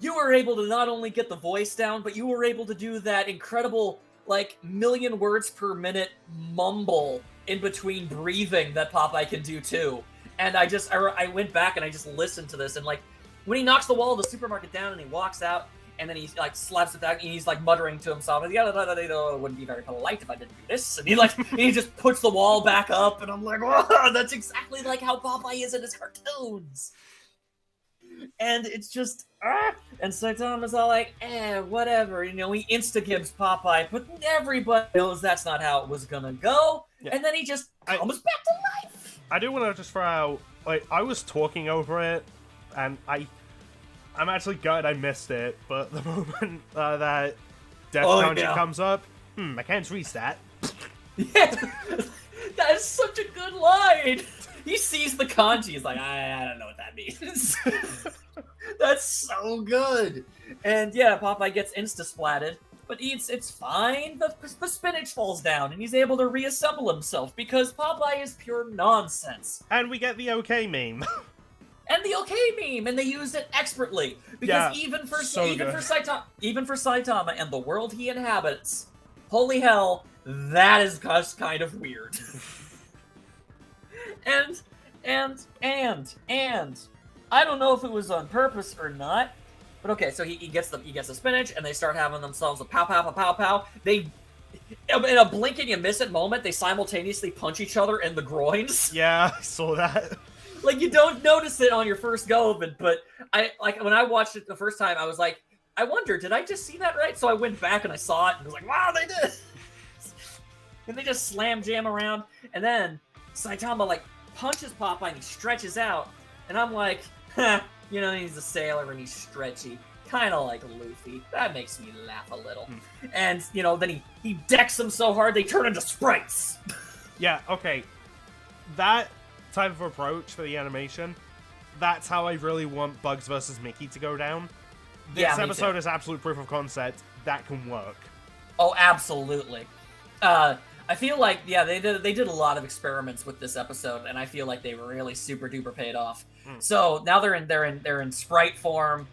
S2: You were able to not only get the voice down, but you were able to do that incredible, like, 1,000,000 words per minute mumble in between breathing that Popeye can do, too. And I went back and I just listened to this, and, like, when he knocks the wall of the supermarket down and he walks out, and then he, like, slaps it down, and he's, like, muttering to himself, it wouldn't be very polite if I didn't do this, and he just puts the wall back up, and I'm like, oh, that's exactly like how Popeye is in his cartoons! And it's just, and Saitama's all like, whatever, he insta-gives Popeye, but everybody knows that's not how it was gonna go, and then he just comes back to life!
S1: I do want to just throw out, like, I was talking over it, and I'm actually gutted I missed it, but the moment that Death Country comes up, I can't reset.
S2: Yeah, that is such a good line! He sees the kanji, he's like, I don't know what that means. That's so good! And yeah, Popeye gets insta-splatted, but it's fine. The spinach falls down, and he's able to reassemble himself, because Popeye is pure nonsense.
S1: And we get the okay meme.
S2: And the okay meme, and they used it expertly. Because even for Saitama and the world he inhabits, holy hell, that is just kind of weird. And I don't know if it was on purpose or not, but okay, so he gets the spinach, and they start having themselves a pow pow pow pow pow. They, in a blink and you miss it moment, they simultaneously punch each other in the groins.
S1: Yeah, I saw that.
S2: Like, you don't notice it on your first go of it, but when I watched it the first time, I was like, I wonder, did I just see that right? So I went back and I saw it and was like, wow, they did. And they just slam jam around, and then Saitama, like, punches Popeye and he stretches out, and I'm like, he's a sailor and he's stretchy. Kind of like Luffy. That makes me laugh a little. And, then he decks them so hard they turn into sprites.
S1: Yeah, okay. That type of approach for the animation, that's how I really want Bugs vs. Mickey to go down. This episode is absolute proof of concept. That can work.
S2: Oh, absolutely. I feel like, they did a lot of experiments with this episode, and I feel like they really super duper paid off. So now they're in sprite form,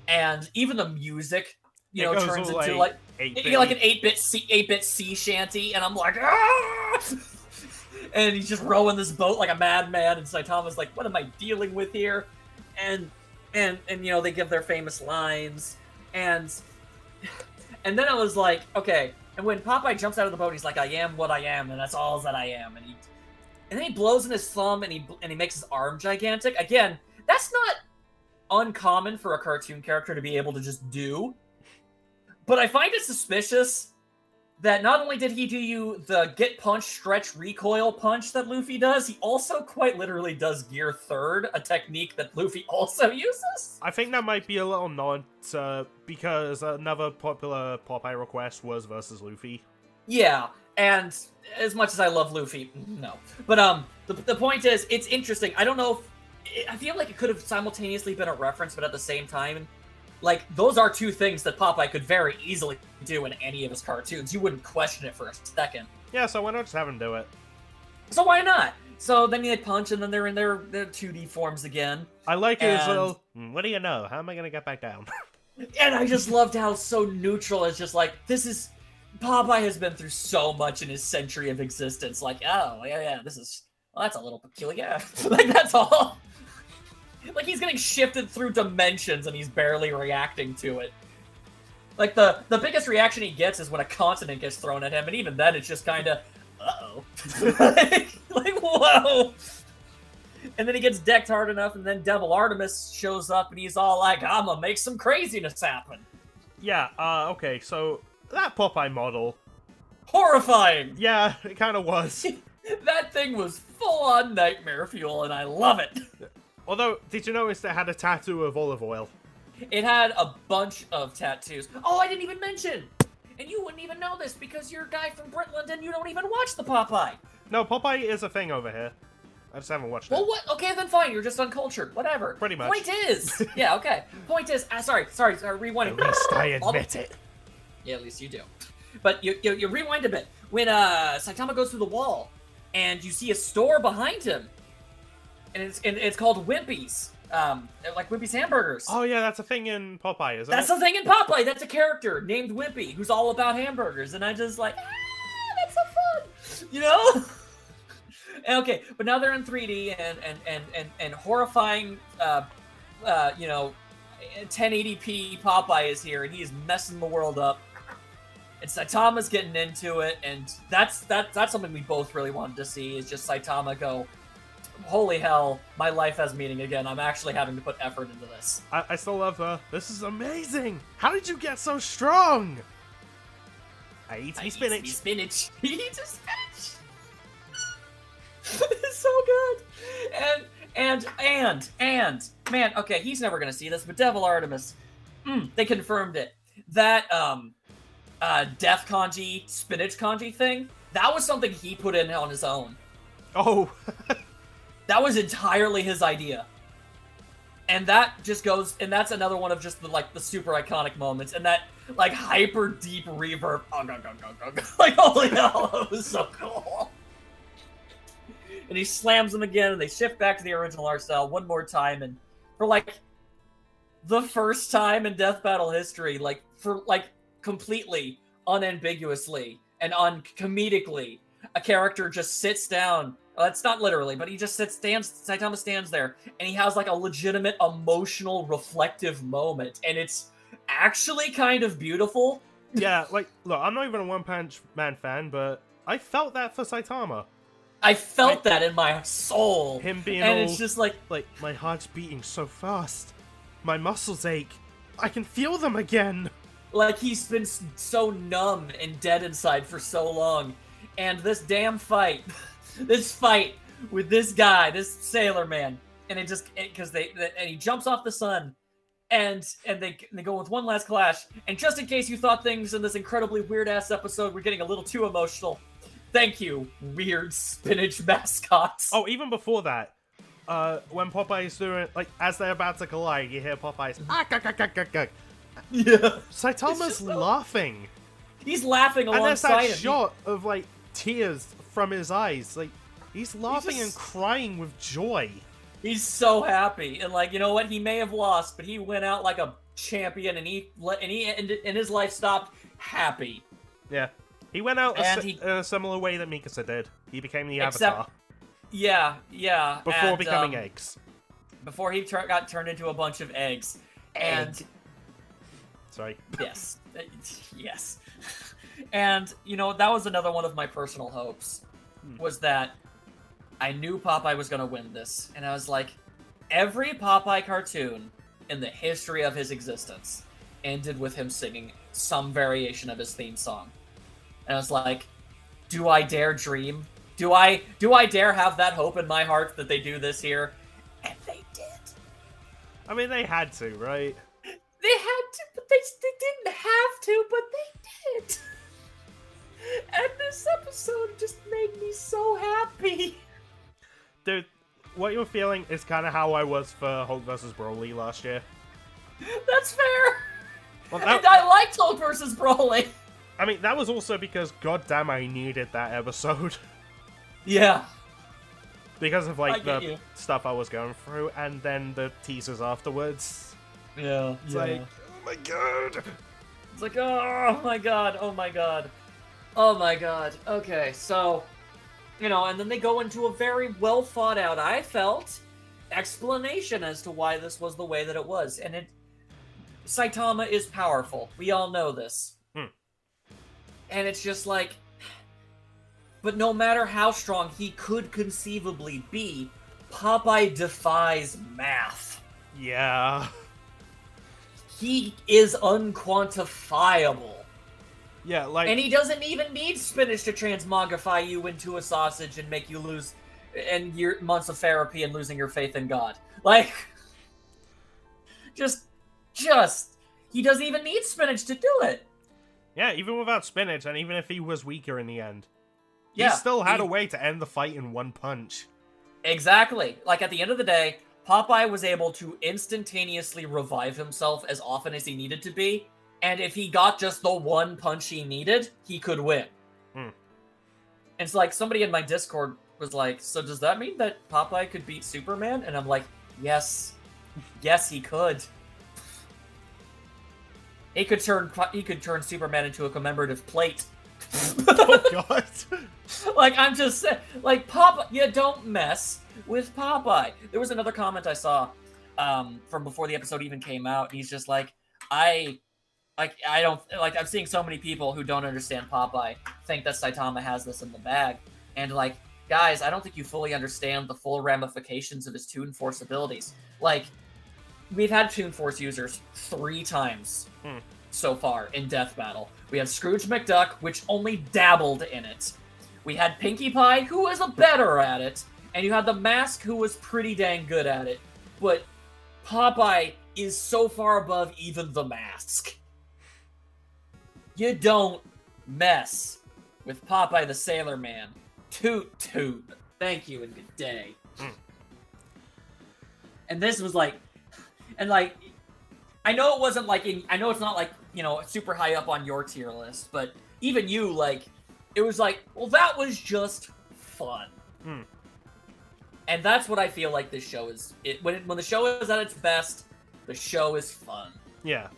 S2: and even the music, turns into like
S1: 8-bit.
S2: like an 8-bit sea shanty, and I'm like, ah! And he's just rowing this boat like a madman, and Saitama's like, what am I dealing with here? And they give their famous lines, and then I was like, okay. And when Popeye jumps out of the boat, he's like, I am what I am, and that's all that I am. And then he blows in his thumb, and he makes his arm gigantic. Again, that's not uncommon for a cartoon character to be able to just do. But I find it suspicious that not only did he do you the get punch, stretch, recoil punch that Luffy does, he also quite literally does gear third, a technique that Luffy also uses.
S1: I think that might be a little nod because another popular Popeye request was versus Luffy.
S2: Yeah, and as much as I love Luffy, no. But the point is, it's interesting. I don't know if... I feel like it could have simultaneously been a reference, but at the same time, like, those are two things that Popeye could very easily do in any of his cartoons. You wouldn't question it for a second.
S1: Yeah, so why not just have him do it?
S2: So why not? So then they punch, and then they're in their 2D forms again.
S1: I like his little, what do you know? How am I going to get back down?
S2: And I just loved how so neutral it's just like, this is... Popeye has been through so much in his century of existence. Like, oh, yeah, this is... Well, that's a little peculiar. Like, that's all. Like, he's getting shifted through dimensions and he's barely reacting to it. Like, the biggest reaction he gets is when a continent gets thrown at him, and even then it's just kind of, uh-oh. like, whoa! And then he gets decked hard enough, and then Devil Artemis shows up, and he's all like, I'm gonna make some craziness happen.
S1: Yeah, okay, so that Popeye model...
S2: Horrifying!
S1: Yeah, it kind of was.
S2: That thing was full-on nightmare fuel, and I love it.
S1: Although, did you notice it had a tattoo of olive oil?
S2: It had a bunch of tattoos. Oh, I didn't even mention! And you wouldn't even know this because you're a guy from Britland and you don't even watch the Popeye.
S1: No, Popeye is a thing over here. I just haven't watched it.
S2: Well, what? Okay, then fine. You're just uncultured. Whatever.
S1: Pretty much.
S2: Point is... Yeah, okay. Point is... sorry, rewind.
S1: At least I admit it.
S2: Yeah, at least you do. But you rewind a bit. When Saitama goes through the wall, and you see a store behind him, and it's called Wimpy's, like Wimpy's Hamburgers.
S1: Oh yeah, that's a thing in Popeye, isn't
S2: That's
S1: it?
S2: the thing in Popeye. That's a character named Wimpy who's all about hamburgers, and I just like, that's so fun, you know. Okay, but now they're in 3D and horrifying, 1080p Popeye is here, and he is messing the world up. And Saitama's getting into it, and that's something we both really wanted to see, is just Saitama go, holy hell, my life has meaning again. I'm actually having to put effort into this.
S1: I still love this is amazing! How did you get so strong? I eat spinach.
S2: Spinach. He eats spinach. It's so good. And man, okay, he's never gonna see this, but Devil Artemis, they confirmed it. That death kanji, spinach kanji thing, that was something he put in on his own.
S1: Oh.
S2: That was entirely his idea. And that just goes, and that's another one of just the super iconic moments, and that like hyper deep reverb. Like, holy hell, that was so cool. And he slams them again, and they shift back to the original art style one more time, and for like the first time in Death Battle history, like for like completely unambiguously and uncomedically, a character just sits down. It's not literally, but he just Saitama stands there, and he has like a legitimate emotional reflective moment, and it's actually kind of beautiful.
S1: Yeah, like, look, I'm not even a One Punch Man fan, but I felt that for Saitama.
S2: I felt that in my soul.
S1: Him being
S2: and
S1: all,
S2: it's just like,
S1: my heart's beating so fast. My muscles ache. I can feel them again.
S2: Like he's been so numb and dead inside for so long. And this damn fight, this fight with this guy, this sailor man, and and he jumps off the sun, and they go with one last clash. And just in case you thought things in this incredibly weird ass episode were getting a little too emotional, thank you, weird spinach mascots.
S1: Oh, even before that, when Popeye's doing, like, as they're about to collide, you hear Popeye's,
S2: Yeah.
S1: Saitama's laughing.
S2: He's laughing
S1: And there's
S2: alongside
S1: that
S2: him.
S1: shot of, like, tears from his eyes. Like, he's laughing and
S2: just-
S1: crying with joy.
S2: He's so happy, and like, you know what? He may have lost, but he went out like a champion, and his life stopped happy.
S1: Yeah. He went out
S2: And
S1: in a similar way that Mikasa did. He became the
S2: Except-
S1: Avatar.
S2: Yeah.
S1: Before
S2: and,
S1: becoming eggs.
S2: Before he got turned into a bunch of eggs. And
S1: Sorry.
S2: yes. Yes. And, that was another one of my personal hopes, was that I knew Popeye was going to win this. And I was like, every Popeye cartoon in the history of his existence ended with him singing some variation of his theme song. And I was like, do I dare dream? Do I dare have that hope in my heart that they do this here? And they did.
S1: I mean, they had to, right?
S2: They had to, but they didn't have to, but they did. And this episode just made me so happy.
S1: Dude, what you're feeling is kind of how I was for Hulk vs. Broly last year.
S2: That's fair.
S1: Well,
S2: And I liked Hulk vs. Broly.
S1: I mean, that was also because, goddamn, I needed that episode.
S2: Yeah.
S1: Because of,
S2: I
S1: like,
S2: get
S1: the
S2: you.
S1: stuff I was going through, and then the teasers afterwards.
S2: Yeah.
S1: It's like, oh my god!
S2: It's like, oh my god, oh my god. Oh my god. Okay, so, and then they go into a very well thought out, I felt, explanation as to why this was the way that it was. And Saitama is powerful. We all know this. And it's just like, but no matter how strong he could conceivably be, Popeye defies math.
S1: Yeah.
S2: He is unquantifiable.
S1: Yeah, like...
S2: And he doesn't even need spinach to transmogrify you into a sausage and make you lose... and your months of therapy and losing your faith in God. Like... Just... He doesn't even need spinach to do it.
S1: Yeah, even without spinach, and even if he was weaker in the end.
S2: Yeah,
S1: he still had a way to end the fight in one punch.
S2: Exactly. Like, at the end of the day, Popeye was able to instantaneously revive himself as often as he needed to be, and if he got just the one punch he needed, he could win. And it's like, somebody in my Discord was like, so does that mean that Popeye could beat Superman? And I'm like, yes. Yes, he could. He could turn Superman into a commemorative plate.
S1: Oh god.
S2: Like, I'm just saying, like, Popeye, you don't mess with Popeye. There was another comment I saw from before the episode even came out, and he's just like, I don't, like, I'm seeing so many people who don't understand Popeye think that Saitama has this in the bag, and like, guys, I don't think you fully understand the full ramifications of his Toon Force abilities. Like, we've had Toon Force users 3 times so far in Death Battle. We had Scrooge McDuck, which only dabbled in it. We had Pinkie Pie, who was better at it. And you had the Mask, who was pretty dang good at it. But Popeye is so far above even the Mask. You don't mess with Popeye the Sailor Man. Toot toot. Thank you and good day. And this was like... And like... I know it wasn't like... I know it's not like, super high up on your tier list. But even you, like... It was like, well, that was just fun. And that's what I feel like this show is. When the show is at its best, the show is fun.
S1: Yeah.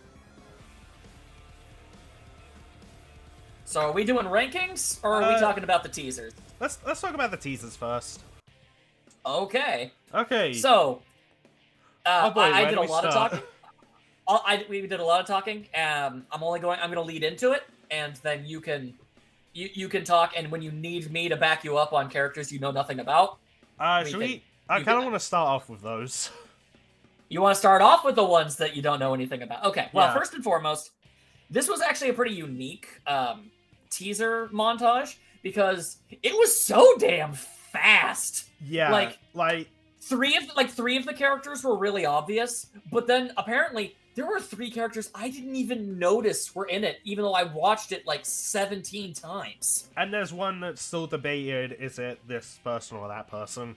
S2: So are we doing rankings, or are we talking about the teasers?
S1: Let's talk about the teasers first.
S2: Okay.
S1: Okay.
S2: So,
S1: oh boy,
S2: I
S1: where
S2: did
S1: do
S2: a
S1: we
S2: lot of
S1: start?
S2: talking. We did a lot of talking. I'm going to lead into it, and then you can talk. And when you need me to back you up on characters you know nothing about,
S1: should we? I kind of want to start off with those.
S2: You want to start off with the ones that you don't know anything about. Okay. Well,
S1: Yeah.
S2: First and foremost, this was actually a pretty unique teaser montage because it was so damn fast.
S1: Yeah. Like
S2: Three of the characters were really obvious, but then apparently there were 3 characters I didn't even notice were in it, even though I watched it like 17 times.
S1: And there's one that's still debated, is it this person or that person?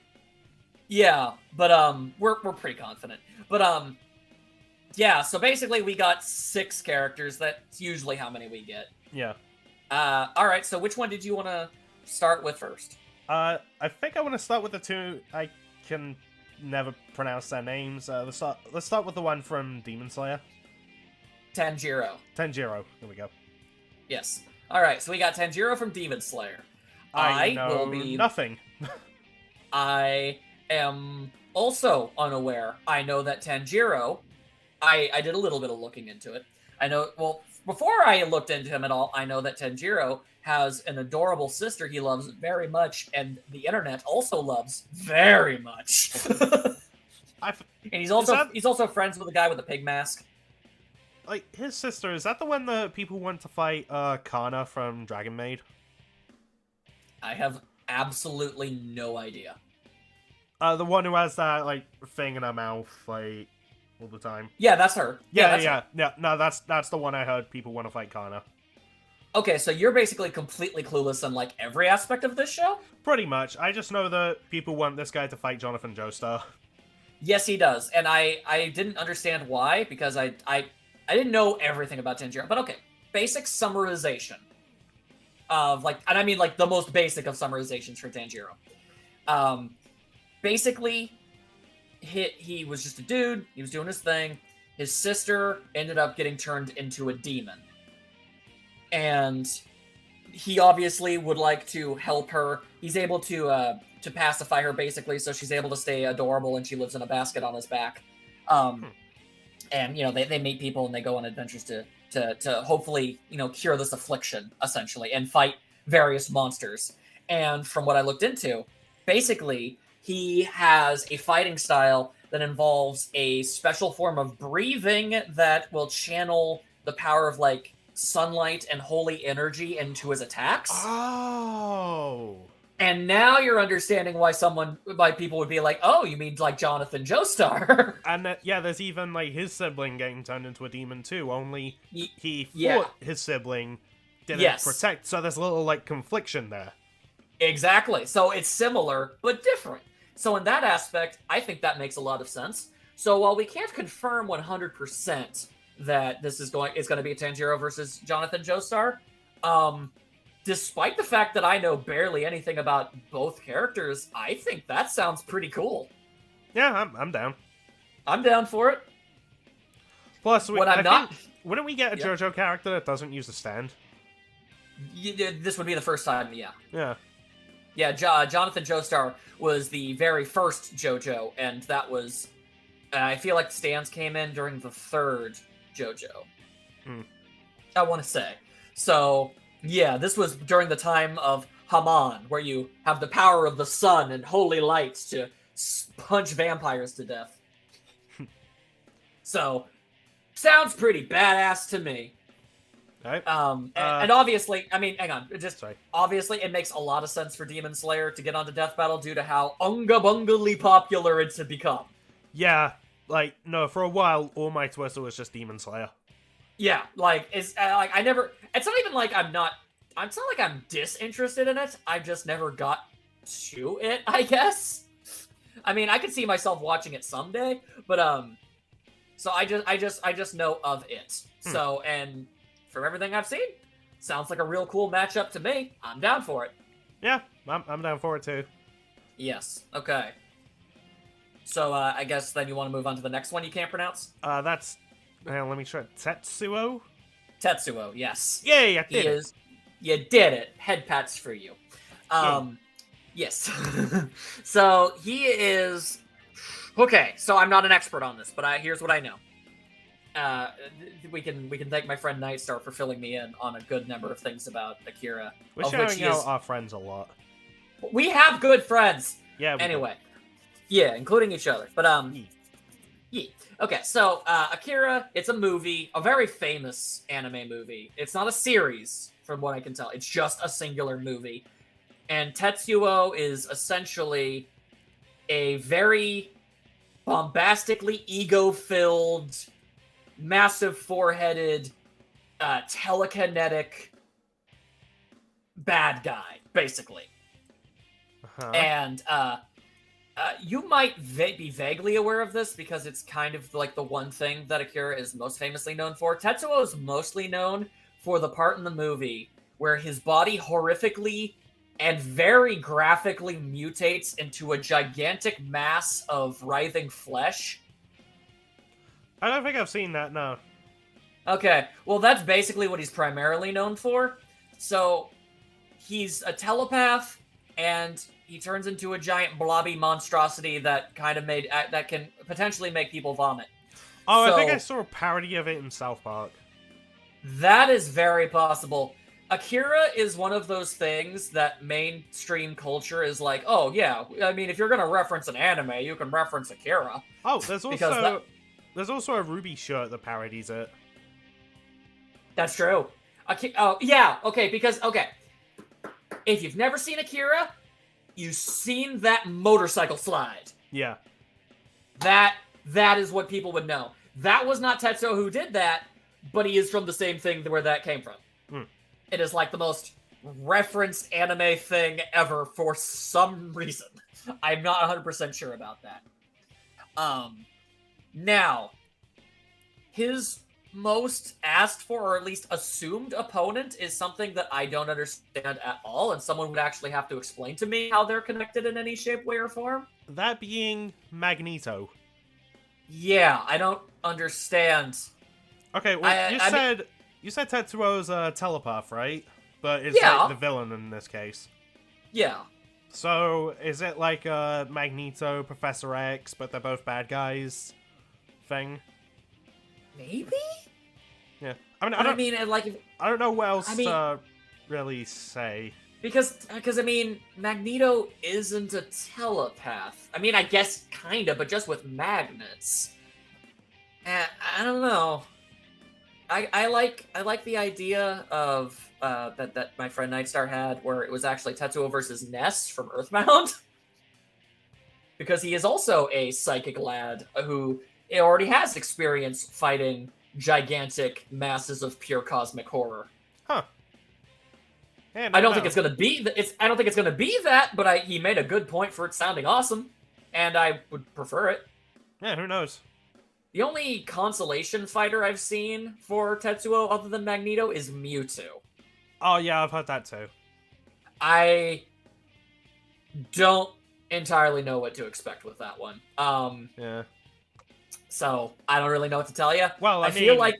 S2: Yeah, but we're pretty confident. But yeah, so basically we got 6 characters. That's usually how many we get.
S1: Yeah.
S2: Alright, so which one did you want to start with first?
S1: I think I want to start with the 2. I can never pronounce their names. Let's start with the one from Demon Slayer.
S2: Tanjiro.
S1: Tanjiro. Here we go.
S2: Yes. All right, so we got Tanjiro from Demon Slayer.
S1: I know
S2: will be.
S1: nothing.
S2: I am also unaware. I know that Tanjiro. I did a little bit of looking into it. I know. Well, before I looked into him at all, I know that Tanjiro has an adorable sister he loves very much, and the internet also loves very much. And he's also friends with the guy with the pig mask.
S1: Like, his sister, is that the one that people want to fight Kana from Dragon Maid?
S2: I have absolutely no idea.
S1: The one who has that, like, thing in her mouth, like, all the time.
S2: Yeah, that's her.
S1: Yeah. No, that's the one I heard people want to fight Kana.
S2: Okay, so you're basically completely clueless on, like, every aspect of this show?
S1: Pretty much. I just know that people want this guy to fight Jonathan Joestar.
S2: Yes, he does. And I didn't understand why, because I didn't know everything about Tanjiro. But okay, basic summarization of, like, and I mean, like, the most basic of summarizations for Tanjiro. Basically, he was just a dude. He was doing his thing. His sister ended up getting turned into a demon. And he obviously would like to help her. He's able to pacify her, basically, so she's able to stay adorable, and she lives in a basket on his back. And, you know, they meet people, and they go on adventures to hopefully, you know, cure this affliction, essentially, and fight various monsters. And from what I looked into, basically, he has a fighting style that involves a special form of breathing that will channel the power of, like, sunlight and holy energy into his attacks.
S1: Oh.
S2: And now you're understanding why people would be like, oh, you mean like Jonathan Joestar?
S1: And yeah, there's even like his sibling getting turned into a demon too, only he fought
S2: yeah.
S1: his sibling, didn't protect, so there's a little like confliction there.
S2: Exactly. So it's similar, but different. So in that aspect, I think that makes a lot of sense. So while we can't confirm 100% that this is going to be Tanjiro versus Jonathan Joestar, despite the fact that I know barely anything about both characters, I think that sounds pretty cool.
S1: Yeah, I'm down.
S2: I'm down for it.
S1: Plus, wouldn't we get a JoJo character that doesn't use the stand?
S2: This would be the first time, yeah.
S1: Yeah.
S2: Yeah, Jonathan Joestar was the very first JoJo, and that was... I feel like stands came in during the third JoJo. I want to say. So... yeah, this was during the time of Haman, where you have the power of the sun and holy lights to punch vampires to death. So, sounds pretty badass to me.
S1: Right.
S2: And obviously, I mean, hang on,
S1: Sorry.
S2: obviously it makes a lot of sense for Demon Slayer to get onto Death Battle due to how unga-bungally popular it's become.
S1: Yeah, like, no, for a while, all my Twister was just Demon Slayer.
S2: Yeah, like, I never, it's not even like it's not like I'm disinterested in it, I just never got to it, I guess. I mean, I could see myself watching it someday, but, so I just know of it. So, and from everything I've seen, sounds like a real cool matchup to me. I'm down for it.
S1: Yeah, I'm down for it too.
S2: Yes, okay. So, I guess then you want to move on to the next one you can't pronounce?
S1: That's... let me try. Tetsuo?
S2: Tetsuo, yes.
S1: Yay, I did it.
S2: You did it. Head pats for you. Yes. So, he is... okay, so I'm not an expert on this, but here's what I know. We can thank my friend Nightstar for filling me in on a good number of things about Akira.
S1: We're showing out our friends a lot.
S2: We have good friends!
S1: Yeah.
S2: Anyway. Yeah, including each other. But, yeah. Okay, so, Akira, it's a movie, a very famous anime movie. It's not a series, from what I can tell. It's just a singular movie. And Tetsuo is essentially a very bombastically ego-filled, massive foreheaded, telekinetic bad guy, basically.
S1: Uh-huh.
S2: And, you might be vaguely aware of this because it's kind of like the one thing that Akira is most famously known for. Tetsuo is mostly known for the part in the movie where his body horrifically and very graphically mutates into a gigantic mass of writhing flesh.
S1: I don't think I've seen that, no.
S2: Okay, well, that's basically what he's primarily known for. So, he's a telepath, and he turns into a giant blobby monstrosity that that can potentially make people vomit.
S1: Oh,
S2: So,
S1: I think I saw a parody of it in South Park.
S2: that is very possible. Akira is one of those things that mainstream culture is like, oh yeah, I mean, if you're gonna reference an anime, you can reference Akira.
S1: Oh, there's
S2: Because
S1: also there's also a Ruby shirt that parodies it.
S2: That's true. Oh, yeah, okay, because, okay. If you've never seen Akira, you've seen that motorcycle slide.
S1: Yeah.
S2: That is what people would know. That was not Tetsuo who did that, but he is from the same thing where that came from. It is like the most referenced anime thing ever for some reason. I'm not 100% sure about that. Now, his most asked for, or at least assumed opponent is something that I don't understand at all, and someone would actually have to explain to me how they're connected in any shape, way, or form.
S1: That being Magneto.
S2: Yeah, I don't understand.
S1: Okay, well, you said Tetsuo's a telepath, right? But is like the villain in this case.
S2: Yeah.
S1: So, is it like a Magneto, Professor X, but they're both bad guys thing?
S2: Maybe?
S1: Yeah.
S2: I
S1: don't know what else to really say.
S2: Because I mean, Magneto isn't a telepath. I mean, I guess kinda, but just with magnets. I don't know. I like the idea of that my friend Nightstar had, where it was actually Tetsuo versus Ness from Earthbound. Because he is also a psychic lad who already has experience fighting gigantic masses of pure cosmic horror.
S1: Huh. Yeah,
S2: I don't think it's gonna be that, but he made a good point for it sounding awesome, and I would prefer it.
S1: Yeah, who knows?
S2: The only consolation fighter I've seen for Tetsuo other than Magneto is Mewtwo.
S1: Oh yeah, I've heard that too.
S2: I don't entirely know what to expect with that one.
S1: Yeah.
S2: So I don't really know what to tell you.
S1: Well, I
S2: feel like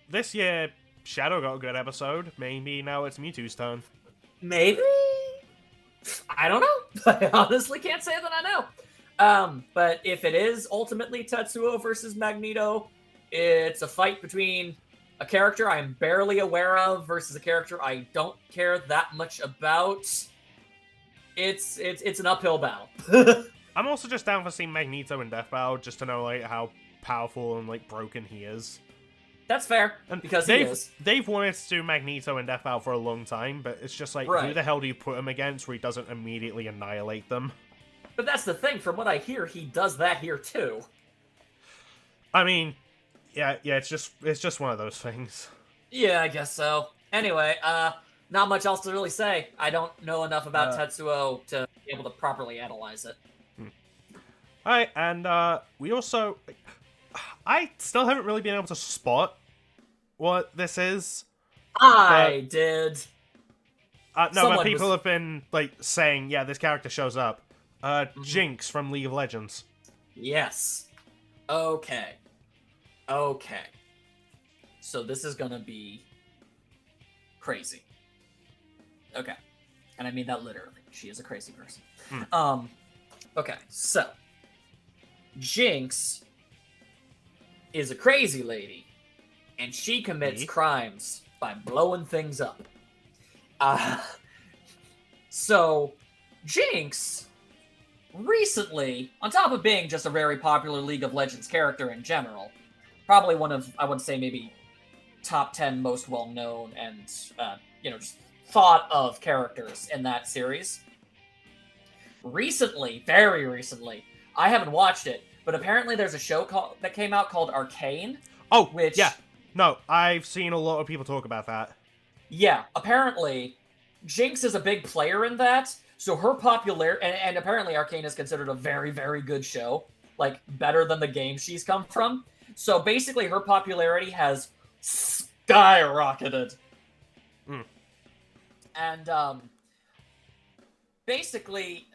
S1: this year Shadow got a good episode. Maybe now it's Mewtwo's turn.
S2: Maybe? I don't know. I honestly can't say that I know. But if it is ultimately Tetsuo versus Magneto, it's a fight between a character I'm barely aware of versus a character I don't care that much about. It's an uphill battle.
S1: I'm also just down for seeing Magneto in Death Battle, just to know like how powerful and like broken he is.
S2: That's fair,
S1: and
S2: because he is.
S1: They've wanted to do Magneto in Death Battle for a long time, but it's just like, who the hell do you put him against where he doesn't immediately annihilate them?
S2: But that's the thing, from what I hear, he does that here too.
S1: I mean, yeah, it's just one of those things.
S2: Yeah, I guess so. Anyway, not much else to really say. I don't know enough about Tetsuo to be able to properly analyze it.
S1: Alright, and we also... I still haven't really been able to spot what this is.
S2: I did.
S1: No, but people have been like saying, yeah, this character shows up. Jinx from League of Legends.
S2: Yes. Okay. So this is gonna be crazy. Okay. And I mean that literally. She is a crazy person. Okay, so Jinx is a crazy lady, and she commits crimes by blowing things up. So Jinx recently, on top of being just a very popular League of Legends character in general, probably one of, I would say, maybe top 10 most well-known and, just thought of characters in that series. Recently, very recently, I haven't watched it, but apparently there's a show that came out called Arcane.
S1: Oh, which... yeah. No, I've seen a lot of people talk about that.
S2: Yeah, apparently Jinx is a big player in that, so her popularity, and apparently Arcane is considered a very, very good show, like better than the game she's come from. So basically her popularity has skyrocketed. And basically,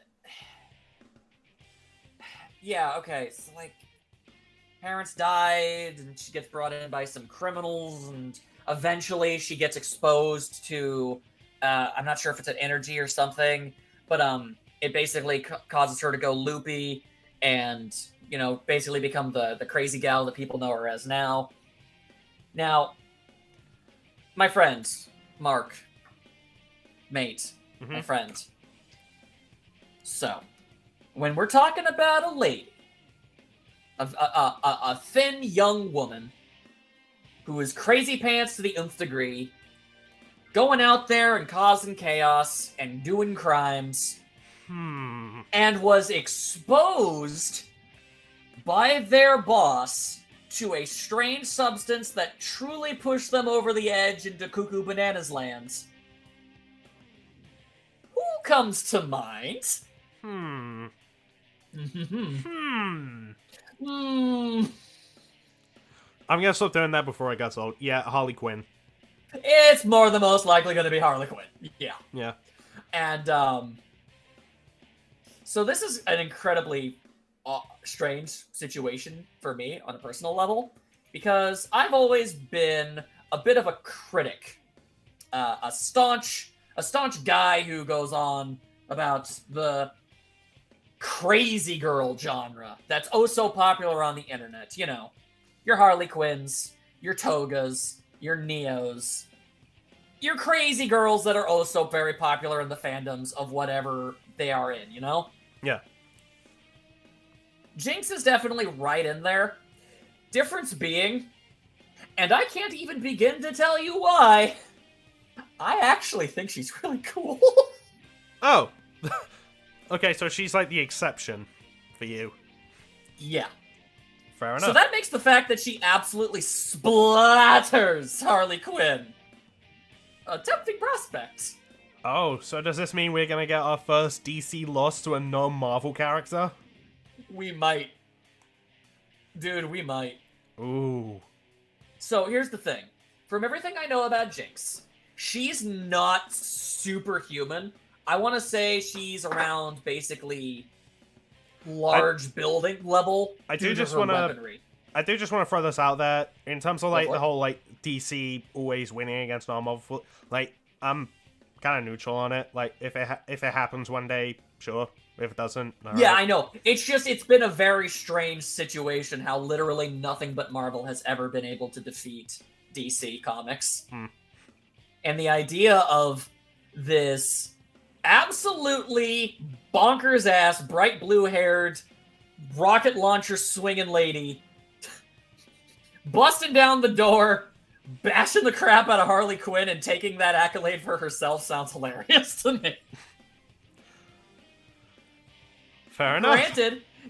S2: yeah, okay, so like parents died, and she gets brought in by some criminals, and eventually she gets exposed to, I'm not sure if it's an energy or something, but it basically causes her to go loopy and, you know, basically become the crazy gal that people know her as now. Now, my friend, Mark, mate, my friend. So, when we're talking about a lady, a thin young woman who is crazy pants to the nth degree, going out there and causing chaos and doing crimes, and was exposed by their boss to a strange substance that truly pushed them over the edge into Cuckoo Bananas lands. Who comes to mind?
S1: I'm gonna stop doing that before I get old. Yeah, Harley Quinn.
S2: It's more than most likely going to be Harley Quinn. Yeah.
S1: Yeah.
S2: And, so this is an incredibly strange situation for me on a personal level, because I've always been a bit of a critic. A staunch guy who goes on about the crazy girl genre that's oh so popular on the internet. You know, your Harley Quinns, your Togas, your Neos, your crazy girls that are oh so very popular in the fandoms of whatever they are in, you know?
S1: Yeah.
S2: Jinx is definitely right in there. Difference being, and I can't even begin to tell you why, I actually think she's really cool.
S1: Oh. Okay, so she's like the exception for you.
S2: Yeah.
S1: Fair enough.
S2: So that makes the fact that she absolutely splatters Harley Quinn a tempting prospect.
S1: Oh, so does this mean we're gonna get our first DC loss to a non-Marvel character?
S2: We might. Dude, we might.
S1: Ooh.
S2: So here's the thing. From everything I know about Jinx, she's not superhuman. I want to say she's around basically large building level.
S1: I do just want to throw this out there in terms of like the whole like DC always winning against non-Marvel. Like I'm kind of neutral on it. Like if it happens one day, sure. If it doesn't,
S2: yeah,
S1: right.
S2: I know. It's been a very strange situation how literally nothing but Marvel has ever been able to defeat DC Comics. And the idea of this absolutely bonkers ass, bright blue haired, rocket launcher swinging lady busting down the door, bashing the crap out of Harley Quinn, and taking that accolade for herself sounds hilarious to me.
S1: Fair enough.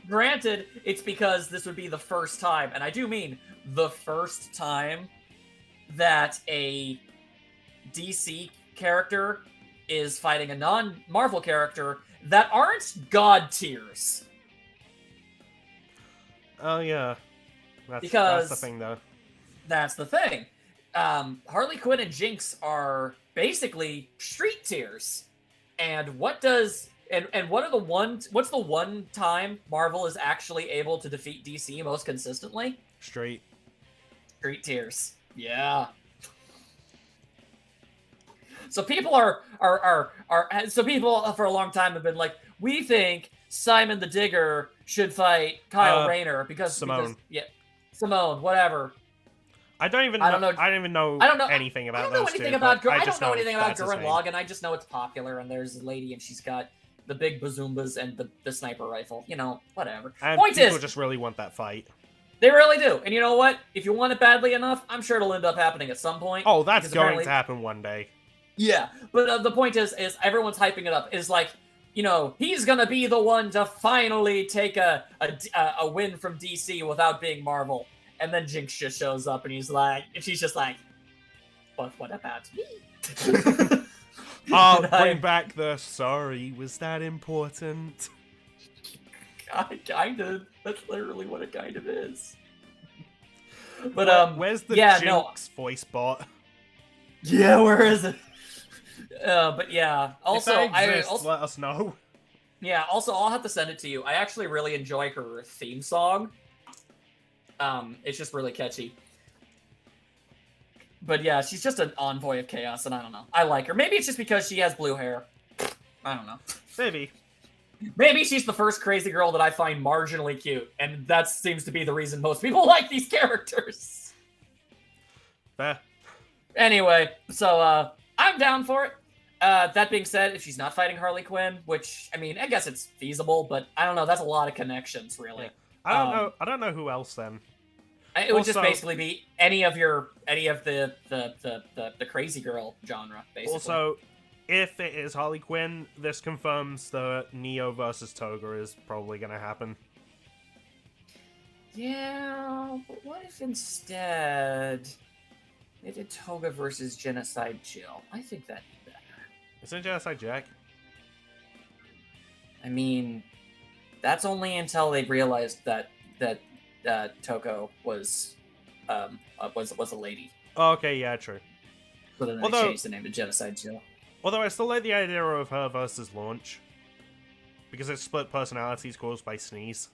S2: Granted, it's because this would be the first time, and I do mean the first time, that a DC character is fighting a non-Marvel character that aren't god tiers.
S1: Oh yeah, that's the thing though.
S2: That's the thing. Harley Quinn and Jinx are basically street tiers, and what's the one time Marvel is actually able to defeat DC most consistently? Street tiers. Yeah. So people so people for a long time have been like, we think Simon the Digger should fight Kyle Rayner because Simone, whatever.
S1: I don't even know anything about those two.
S2: I don't know anything about Gurren Lagann. I just know it's popular, and there's a lady, and she's got the big bazoombas and the sniper rifle. You know, whatever.
S1: And people just really want that fight.
S2: They really do. And you know what? If you want it badly enough, I'm sure it'll end up happening at some point.
S1: Oh, that's going to happen one day.
S2: Yeah, but the point is everyone's hyping it up. Is like, you know, he's gonna be the one to finally take a win from DC without being Marvel. And then Jinx just shows up, and she's just like, but what about me?
S1: I'll bring back the sorry. Was that important?
S2: Kind of. That's literally what it kind of is. But
S1: where's the Jinx voice bot?
S2: Yeah, where is it? But yeah. Also,
S1: if that exists, let us know.
S2: Yeah. Also, I'll have to send it to you. I actually really enjoy her theme song. It's just really catchy. But yeah, she's just an envoy of chaos, and I don't know. I like her. Maybe it's just because she has blue hair. I don't know.
S1: Maybe.
S2: Maybe she's the first crazy girl that I find marginally cute, and that seems to be the reason most people like these characters.
S1: Fair.
S2: Anyway, so I'm down for it. That being said, if she's not fighting Harley Quinn, which, I mean, I guess it's feasible, but I don't know, that's a lot of connections, really.
S1: Yeah. I don't know who else then.
S2: It would just basically be any of the crazy girl genre, basically.
S1: Also, if it is Harley Quinn, this confirms that Neo versus Toga is probably going to happen.
S2: Yeah, but what if instead they did Toga versus Genocide Jill? I think that'd be better.
S1: Isn't Genocide Jack?
S2: I mean, that's only until they realized that Toko was a lady.
S1: Oh, okay, yeah, true.
S2: So then they changed the name to Genocide Jill.
S1: Although I still like the idea of her versus Launch. Because it's split personalities caused by Sneeze.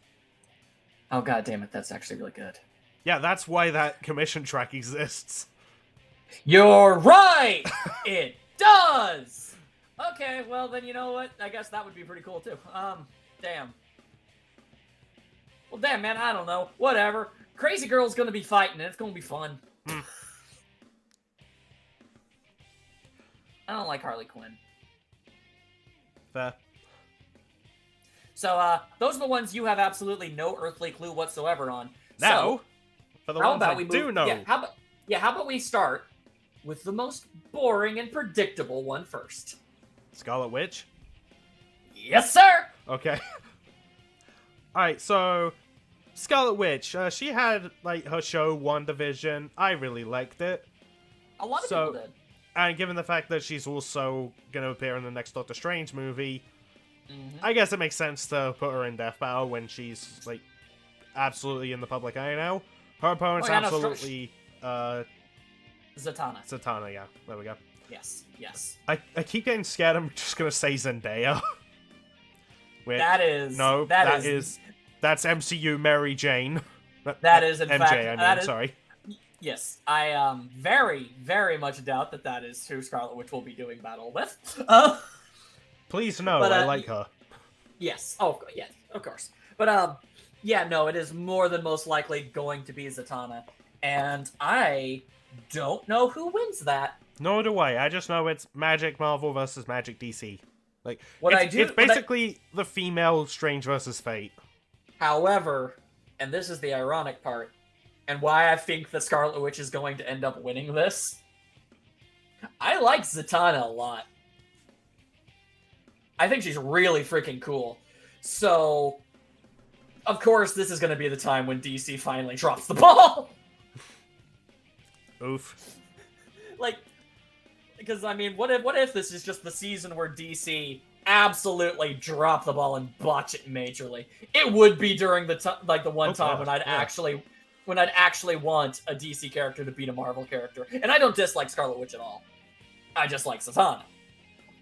S2: Oh god damn it, that's actually really good.
S1: Yeah, that's why that commission track exists.
S2: You're right! It does! Okay, well then you know what? I guess that would be pretty cool too. Damn. Well damn man, I don't know. Whatever. Crazy Girl's gonna be fighting and it's gonna be fun. I don't like Harley Quinn.
S1: Fair.
S2: So, those are the ones you have absolutely no earthly clue whatsoever on.
S1: Now,
S2: so,
S1: for the ones I do know.
S2: Yeah, how about we start with the most boring and predictable one first?
S1: Scarlet Witch?
S2: Yes, sir!
S1: Okay. Alright, so Scarlet Witch, she had like her show WandaVision. I really liked it.
S2: A lot of people did.
S1: And given the fact that she's also going to appear in the next Doctor Strange movie, I guess it makes sense to put her in Death Battle when she's like absolutely in the public eye now. Her opponent's absolutely
S2: Zatanna.
S1: Zatanna, yeah. There we go.
S2: Yes.
S1: I keep getting scared I'm just going to say Zendaya.
S2: That's
S1: MCU Mary Jane.
S2: That is in
S1: MJ,
S2: fact.
S1: I mean, sorry.
S2: Yes, I very, very much doubt that is who Scarlet Witch will be doing battle with.
S1: Please no,
S2: but,
S1: I like her.
S2: Yes, yes, of course. But yeah, no, it is more than most likely going to be Zatanna, and I don't know who wins that.
S1: Nor do I. I just know it's Magic Marvel versus Magic DC. Like it's basically the female Strange versus Fate.
S2: However, and this is the ironic part, and why I think that Scarlet Witch is going to end up winning this, I like Zatanna a lot. I think she's really freaking cool. So, of course, this is going to be the time when DC finally drops the ball.
S1: Oof.
S2: Like, because, I mean, what if this is just the season where DC absolutely drop the ball and botch it majorly? It would be during the one time when I'd actually want a DC character to beat a Marvel character. And I don't dislike Scarlet Witch at all. I just like Zatanna.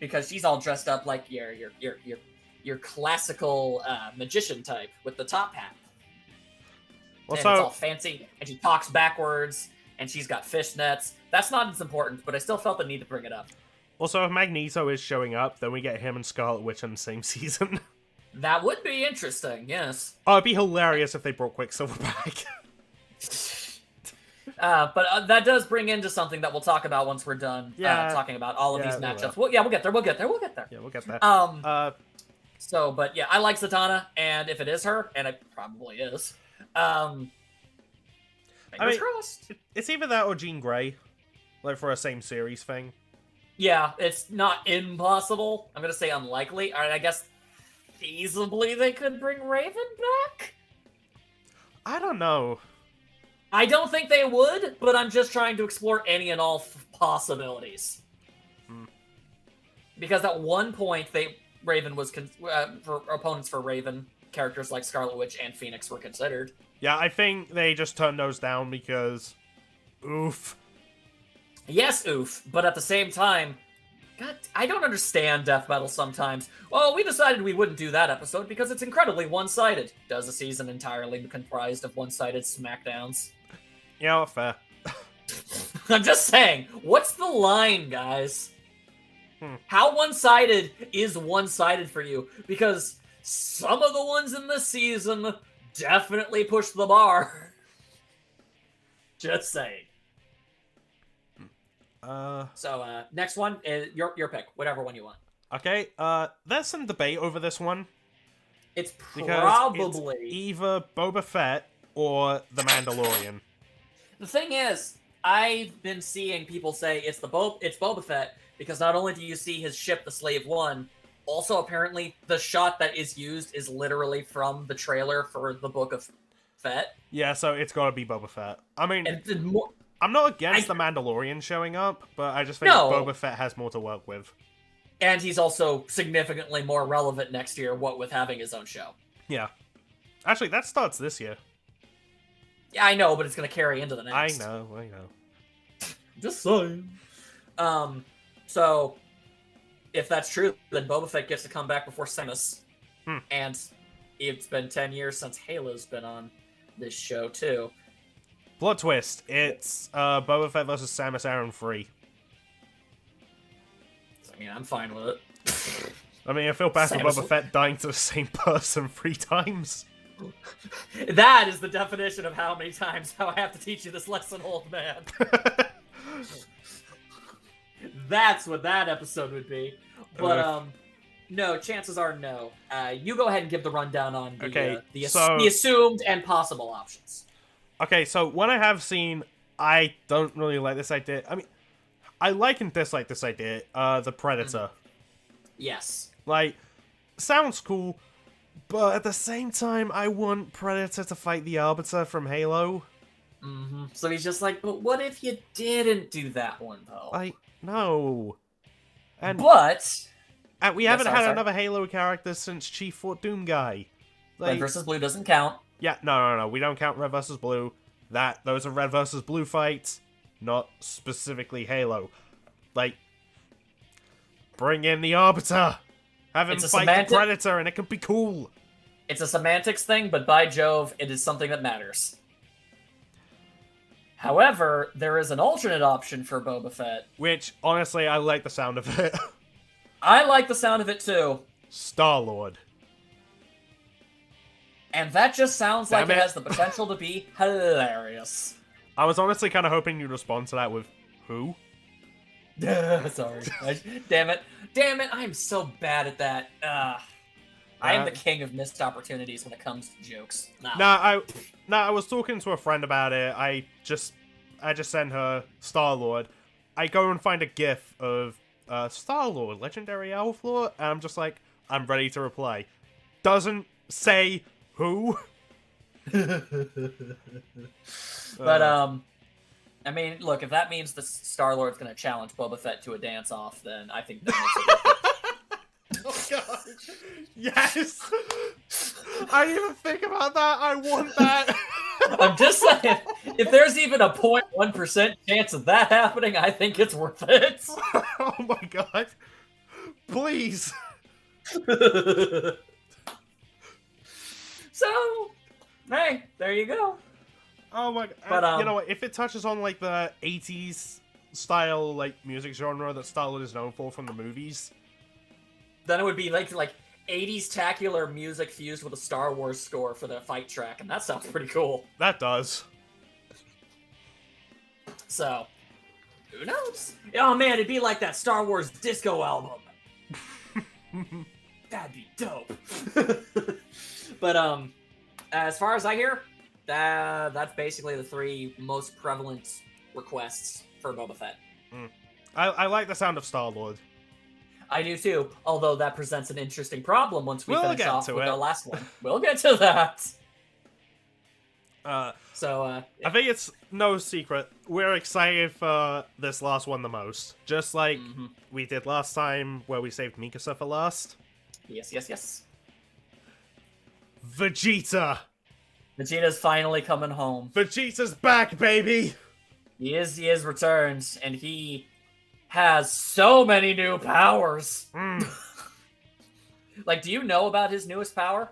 S2: Because she's all dressed up like your classical magician type with the top hat. And it's all fancy, and she talks backwards, and she's got fishnets. That's not as important, but I still felt the need to bring it up.
S1: Also, if Magneto is showing up, then we get him and Scarlet Witch in the same season.
S2: That would be interesting, yes.
S1: Oh, it'd be hilarious if they brought Quicksilver back.
S2: But that does bring into something that we'll talk about once we're done talking about all of these matchups. We'll get there. Yeah, we'll get there. So, but yeah, I like Zatanna, and if it is her, and it probably is, fingers crossed.
S1: It's either that or Jean Grey, like for a same series thing.
S2: Yeah, it's not impossible. I'm gonna say unlikely. All right, I guess feasibly they could bring Raven back. I
S1: don't know.
S2: I don't think they would, but I'm just trying to explore any and all possibilities. Because at one point, Raven was for opponents for Raven, characters like Scarlet Witch and Phoenix were considered.
S1: Yeah, I think they just turned those down because, oof.
S2: Yes, oof, but at the same time, God, I don't understand death metal sometimes. Well, we decided we wouldn't do that episode because it's incredibly one-sided. Does a season entirely comprised of one-sided smackdowns?
S1: Yeah, fair.
S2: I'm just saying, what's the line, guys? How one-sided is one-sided for you? Because some of the ones in this season definitely push the bar. Just saying. So, next one is your pick. Whatever one you want.
S1: Okay, there's some debate over this one.
S2: It's
S1: Because
S2: probably...
S1: it's either Boba Fett or The Mandalorian.
S2: The thing is, I've been seeing people say it's Boba Fett because not only do you see his ship, the Slave One, also apparently the shot that is used is literally from the trailer for the Book of Fett.
S1: Yeah, so it's gotta be Boba Fett. I mean,
S2: And
S1: I'm not against The Mandalorian showing up, but I just think
S2: No.
S1: Boba Fett has more to work with.
S2: And he's also significantly more relevant next year, what with having his own show.
S1: Yeah. Actually, that starts this year.
S2: Yeah, I know, but it's going to carry into the next.
S1: I know.
S2: Just saying. So, if that's true, then Boba Fett gets to come back before Samus. And it's been 10 years since Halo's been on this show, too.
S1: Plot twist. It's Boba Fett versus Samus Aran 3.
S2: I mean, I'm fine with it.
S1: I mean, I feel bad for
S2: Samus-
S1: Boba Fett dying to the same person 3 times.
S2: That is the definition of how many times I have to teach you this lesson, old man. That's what that episode would be. But, no, chances are no. You go ahead and give the rundown on the assumed and possible options.
S1: Okay, so what I have seen, I don't really like this idea. I mean, I like and dislike this idea. The Predator.
S2: Yes.
S1: Like, sounds cool, but at the same time, I want Predator to fight the Arbiter from Halo.
S2: So he's just like, but what if you didn't do that one, though?
S1: Like, no. And we haven't had another Halo character since Chief Fort Doom guy. Like,
S2: Red versus Blue doesn't count.
S1: Yeah, no. We don't count Red versus Blue. Those are Red versus Blue fights, not specifically Halo. Like, bring in the Arbiter. Have him fight the Predator, and it could be cool.
S2: It's a semantics thing, but by Jove, it is something that matters. However, there is an alternate option for Boba Fett.
S1: Which, honestly, I like the sound of it.
S2: I like the sound of it, too.
S1: Star-Lord.
S2: And that just sounds like it has the potential to be hilarious.
S1: I was honestly kind of hoping you'd respond to that with, who?
S2: Sorry. Damn it, I'm so bad at that. I am the king of missed opportunities when it comes to jokes.
S1: I was talking to a friend about it. I just sent her Star-Lord. I go and find a gif of Star-Lord, Legendary Elf Lord, and I'm just like, I'm ready to reply. Doesn't say who.
S2: But, I mean, look, if that means the Star-Lord's gonna challenge Boba Fett to a dance-off, then I think that makes it worth it.
S1: Oh god. Yes! I didn't even think about that. I want that.
S2: I'm just saying, if there's even a 0.1% chance of that happening, I think it's worth it.
S1: Oh my god. Please.
S2: So, hey, there you go.
S1: Oh my god.
S2: But,
S1: you know what? If it touches on, like, the 80s style, like, music genre that Star-Lord is known for from the movies,
S2: then it would be like 80s tacular music fused with a Star Wars score for the fight track, and that sounds pretty cool.
S1: that does.
S2: So, who knows? Oh man, it'd be like that Star Wars disco album. That'd be dope. But as far as I hear, that's basically the 3 most prevalent requests for Boba Fett.
S1: I like the sound of Star-Lord.
S2: I do too, although that presents an interesting problem once we finish off with
S1: it.
S2: our last one. We'll get to that.
S1: I
S2: Yeah.
S1: think it's no secret. We're excited for this last one the most. Just like we did last time where we saved Mikasa for last.
S2: Yes.
S1: Vegeta!
S2: Vegeta's finally coming home.
S1: Vegeta's back, baby!
S2: He is returned, and has so many new powers.
S1: Mm.
S2: Like, do you know about his newest power?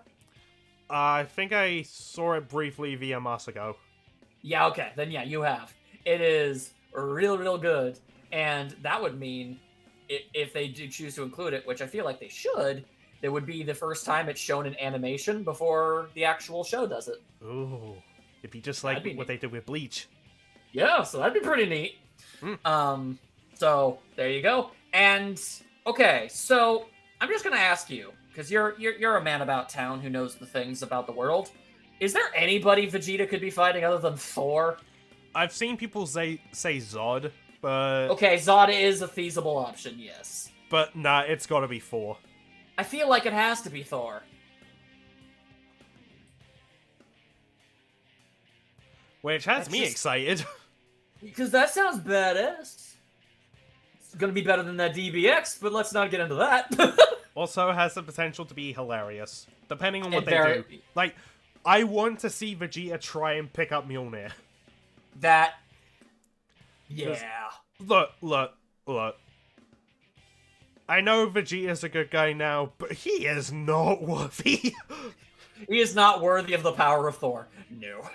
S1: I think I saw it briefly via Masako.
S2: Yeah, okay. Then yeah, you have. It is real, real good. And that would mean, if they do choose to include it, which I feel like they should, it would be the first time it's shown in animation before the actual show does it.
S1: Ooh. It'd be just like what they did with Bleach.
S2: Yeah, so that'd be pretty neat.
S1: Mm.
S2: So there you go. And okay, so I'm just gonna ask you, because you're a man about town who knows the things about the world. Is there anybody Vegeta could be fighting other than Thor?
S1: I've seen people say Zod, but...
S2: Okay, Zod is a feasible option, yes.
S1: But nah, it's gotta be Thor.
S2: I feel like it has to be Thor.
S1: Which has me excited.
S2: Because that sounds badass. It's gonna be better than that DBX, but let's not get into that.
S1: Also has the potential to be hilarious, depending on what they
S2: very-
S1: do. Like, I want to see Vegeta try and pick up Mjolnir.
S2: That... Yeah.
S1: Look. I know Vegeta's a good guy now, but he is not worthy.
S2: He is not worthy of the power of Thor. No.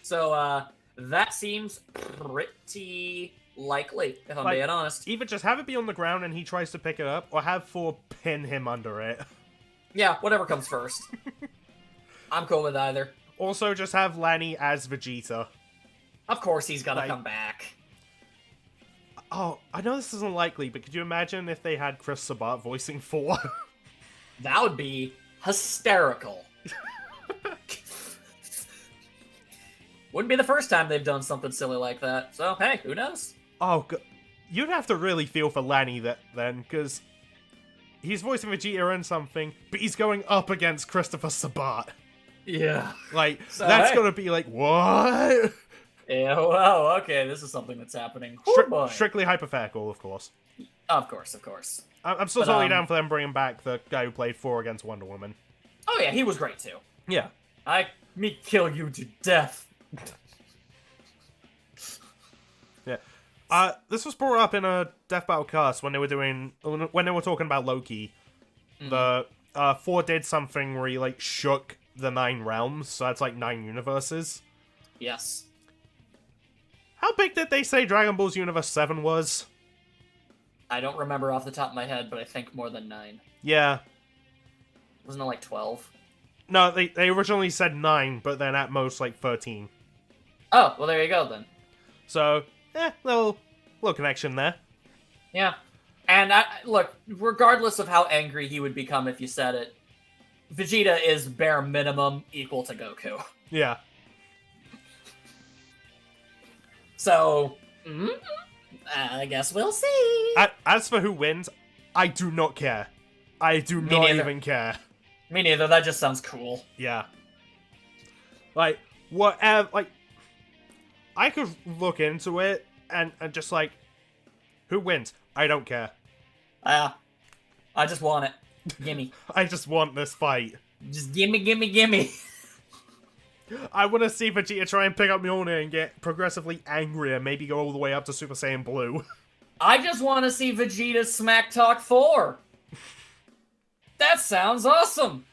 S2: So, that seems pretty likely, if I'm being honest.
S1: Either just have it be on the ground and he tries to pick it up, or have Thor pin him under it.
S2: Yeah, whatever comes first. I'm cool with either.
S1: Also, just have Lanny as Vegeta.
S2: Of course he's gonna
S1: Like-
S2: come back.
S1: Oh, I know this isn't likely, but could you imagine if they had Chris Sabat voicing Thor?
S2: That would be hysterical. Wouldn't be the first time they've done something silly like that. So, hey, who knows?
S1: Oh, you'd have to really feel for Lanny then, because he's voicing Vegeta in something, but he's going up against Christopher Sabat.
S2: Yeah.
S1: Like,
S2: So,
S1: that's
S2: hey.
S1: gonna be like, what?
S2: Yeah, well, okay, this is something that's happening. Oh, boy.
S1: Strictly hypothetical, of course.
S2: Of course.
S1: I'm still totally down for them bringing back the guy who played Thor against Wonder Woman.
S2: Oh yeah, he was great too.
S1: Yeah.
S2: Me kill you to death.
S1: Yeah. This was brought up in a Death Battle cast when they were talking about Loki. The Thor did something where he like shook the 9 realms, so that's like 9 universes.
S2: Yes.
S1: How big did they say Dragon Ball's Universe 7 was?
S2: I don't remember off the top of my head, but I think more than 9.
S1: Yeah.
S2: Wasn't it like 12?
S1: No, they originally said 9, but then at most like 13.
S2: Oh, well there you go then.
S1: So, little connection there.
S2: Yeah. And look, regardless of how angry he would become if you said it, Vegeta is bare minimum equal to Goku.
S1: Yeah.
S2: So, I guess we'll see.
S1: As for who wins, I do not care. I do not
S2: neither.
S1: even care.
S2: Me neither, that just sounds cool.
S1: Yeah. Like, whatever, like, I could look into it and just like, who wins? I don't care.
S2: I just want it. Gimme.
S1: I just want this fight.
S2: Just gimme.
S1: I want to see Vegeta try and pick up Mjolnir and get progressively angrier, maybe go all the way up to Super Saiyan Blue.
S2: I just want to see Vegeta smack talk Thor. That sounds awesome.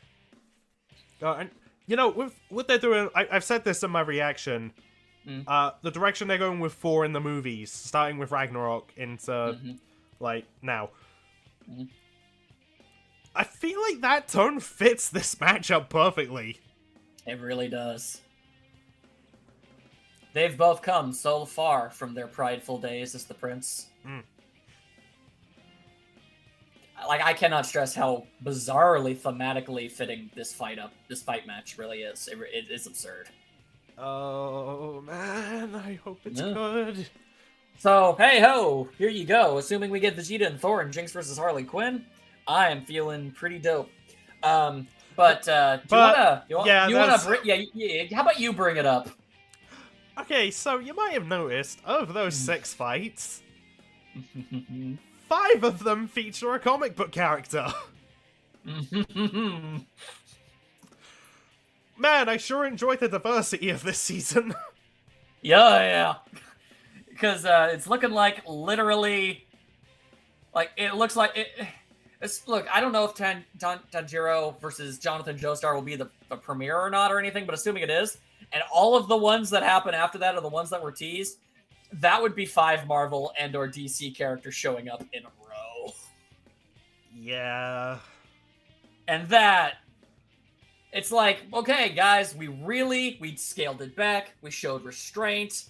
S1: And, you know, with what they're doing, I've said this in my reaction, the direction they're going with Thor in the movies, starting with Ragnarok into, like, now. I feel like that tone fits this matchup perfectly.
S2: It really does. They've both come so far from their prideful days as the prince. Like, I cannot stress how bizarrely thematically fitting this fight match really is. It is absurd.
S1: Oh, man, I hope it's
S2: Yeah.
S1: good.
S2: So, hey ho, here you go. Assuming we get Vegeta and Thor and Jinx versus Harley Quinn, I am feeling pretty dope. How about you bring it up?
S1: Okay, so you might have noticed, of those 6 fights, 5 of them feature a comic book character. Man, I sure enjoyed the diversity of this season.
S2: Yeah. because it's looking like literally, like it looks like look, I don't know if Tanjiro versus Jonathan Joestar will be the premiere or not or anything, but assuming it is, and all of the ones that happen after that are the ones that were teased, that would be 5 Marvel and/or DC characters showing up in a row.
S1: Yeah.
S2: And that, it's like, okay, guys, we scaled it back. We showed restraint.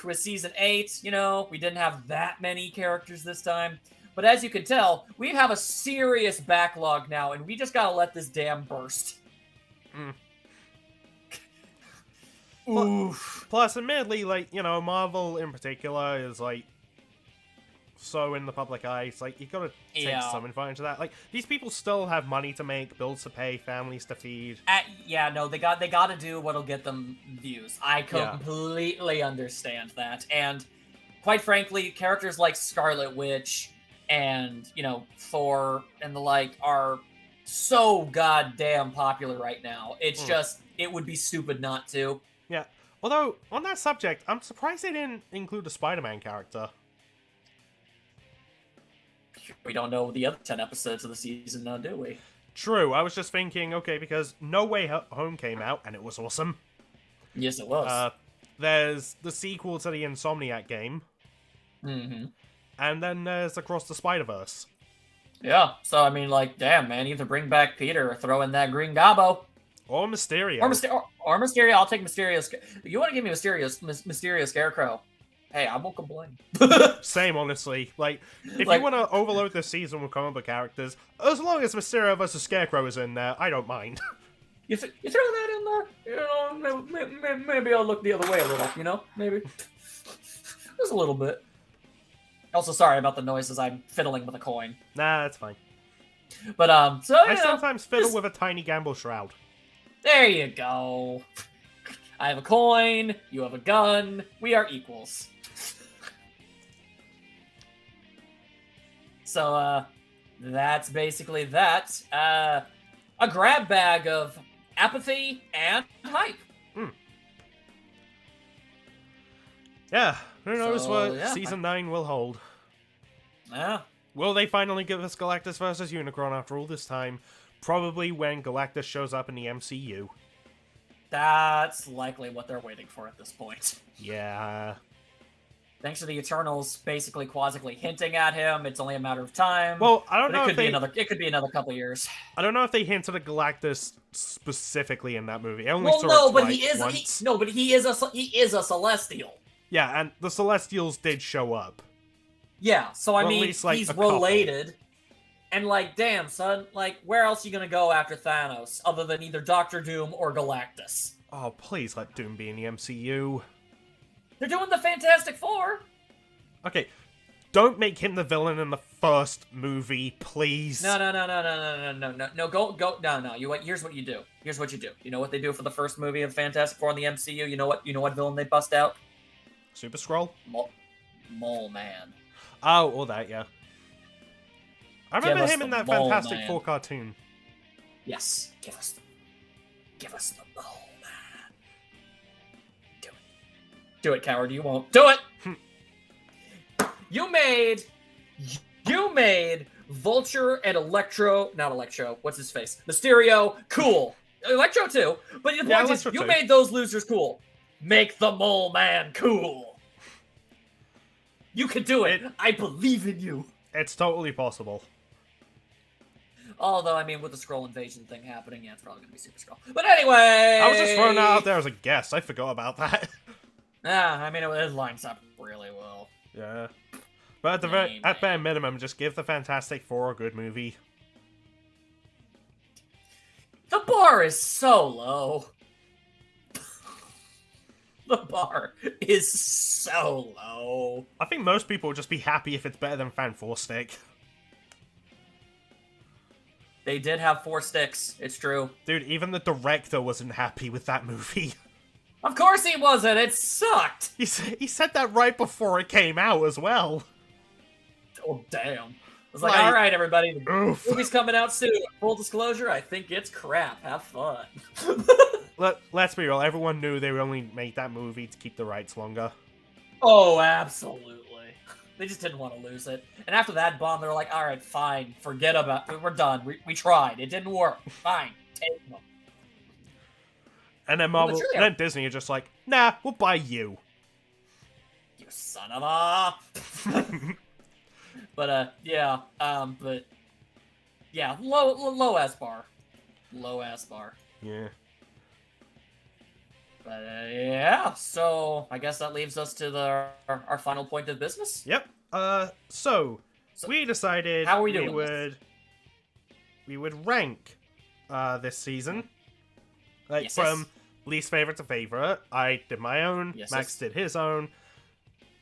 S2: With season 8, you know, we didn't have that many characters this time. But as you can tell, we have a serious backlog now, and we just gotta let this dam burst. Oof.
S1: Plus, admittedly, like, you know, Marvel in particular is, like, so in the public eye. It's like, you gotta take some advantage of that. Like, these people still have money to make, bills to pay, families to feed.
S2: Yeah, no, they gotta do what'll get them views. I completely understand that. And quite frankly, characters like Scarlet Witch and, you know, Thor and the like are so goddamn popular right now. It's just, it would be stupid not to.
S1: Yeah. Although, on that subject, I'm surprised they didn't include a Spider-Man character.
S2: We don't know the other 10 episodes of the season now, do we?
S1: True, I was just thinking, okay, because No Way Home came out, and it was awesome.
S2: Yes, it was.
S1: There's the sequel to the Insomniac game.
S2: Mm-hmm.
S1: And then there's Across the Spider-Verse.
S2: Yeah, so I mean, like, damn, man, either bring back Peter or throw in that Green Gobbo.
S1: Or Mysterio.
S2: Or Mysterio. I'll take Mysterio. You want to give me Mysterio Scarecrow? Hey, I won't complain.
S1: Same, honestly. Like, if you want to overload this season with comic book characters, as long as Mysterio vs. Scarecrow is in there, I don't mind.
S2: You throw that in there, you know, maybe I'll look the other way a little, you know? Maybe. Just a little bit. Also, sorry about the noises. I'm fiddling with a coin.
S1: Nah, that's fine.
S2: But, so,
S1: I sometimes fiddle with a tiny gamble shroud.
S2: There you go. I have a coin, you have a gun, we are equals. So, that's basically that. A grab bag of apathy and hype.
S1: Yeah, who knows what Season 9 will hold.
S2: Yeah.
S1: Will they finally give us Galactus versus Unicron after all this time? Probably when Galactus shows up in the MCU.
S2: That's likely what they're waiting for at this point.
S1: Yeah.
S2: Thanks to the Eternals basically quasically hinting at him, it's only a matter of time.
S1: Well, I don't know if
S2: it could be another couple years.
S1: I don't know if they hinted at Galactus specifically in that movie. I only
S2: well,
S1: saw
S2: no,
S1: it
S2: but
S1: once.
S2: he is a Celestial.
S1: Yeah, and the Celestials did show up.
S2: Yeah, so I mean,
S1: least, like,
S2: he's
S1: a couple.
S2: related. And, like, damn, son, like, where else are you gonna go after Thanos, other than either Doctor Doom or Galactus?
S1: Oh, please let Doom be in the MCU.
S2: They're doing the Fantastic Four!
S1: Okay, don't make him the villain in the first movie, please.
S2: No, here's what you do. Here's what you do. You know what they do for the first movie of Fantastic Four in the MCU? You know what villain they bust out?
S1: Super Skrull?
S2: Mole Man.
S1: Oh, all that, yeah. I remember him in that Fantastic
S2: Man.
S1: Four cartoon.
S2: Yes, give us the Mole Man. Do it, coward. You won't do it. You made Vulture and what's his face? Mysterio, cool. Electro too, but the point is, you made those losers cool. Make the Mole Man cool. You can do it. I believe in you.
S1: It's totally possible.
S2: Although, I mean, with the Skrull invasion thing happening, yeah, it's probably going to be Super Skrull. But anyway!
S1: I was just throwing that out there as a guess. I forgot about that.
S2: Yeah, I mean, it lines up really well.
S1: Yeah. But at bare minimum, just give the Fantastic Four a good movie.
S2: The bar is so low. The bar is so low.
S1: I think most people would just be happy if it's better than Fan 4 Stick.
S2: They did have 4 sticks, it's true.
S1: Dude, even the director wasn't happy with that movie.
S2: Of course he wasn't, it sucked!
S1: He said that right before it came out as well.
S2: Oh, damn. I was like, alright, everybody, the
S1: oof.
S2: movie's coming out soon. Full disclosure, I think it's crap. Have fun.
S1: Let's be real, everyone knew they only made that movie to keep the rights longer.
S2: Oh, absolutely. They just didn't want to lose it. And after that bomb, they were like, all right, fine, forget about it. We're done. We tried. It didn't work. Fine, take them.
S1: And then
S2: Well,
S1: Marvel,
S2: truly
S1: then Disney are just like, nah, we'll buy you.
S2: You son of a... But, yeah, low-ass bar. Low-ass bar.
S1: Yeah.
S2: But, yeah, so I guess that leaves us to our final point of business.
S1: Yep. So we decided
S2: how are we doing
S1: we would rank this season. Like
S2: Yes,
S1: from
S2: yes.
S1: least favorite to favorite. I did my own.
S2: Yes,
S1: Max
S2: yes.
S1: did his own.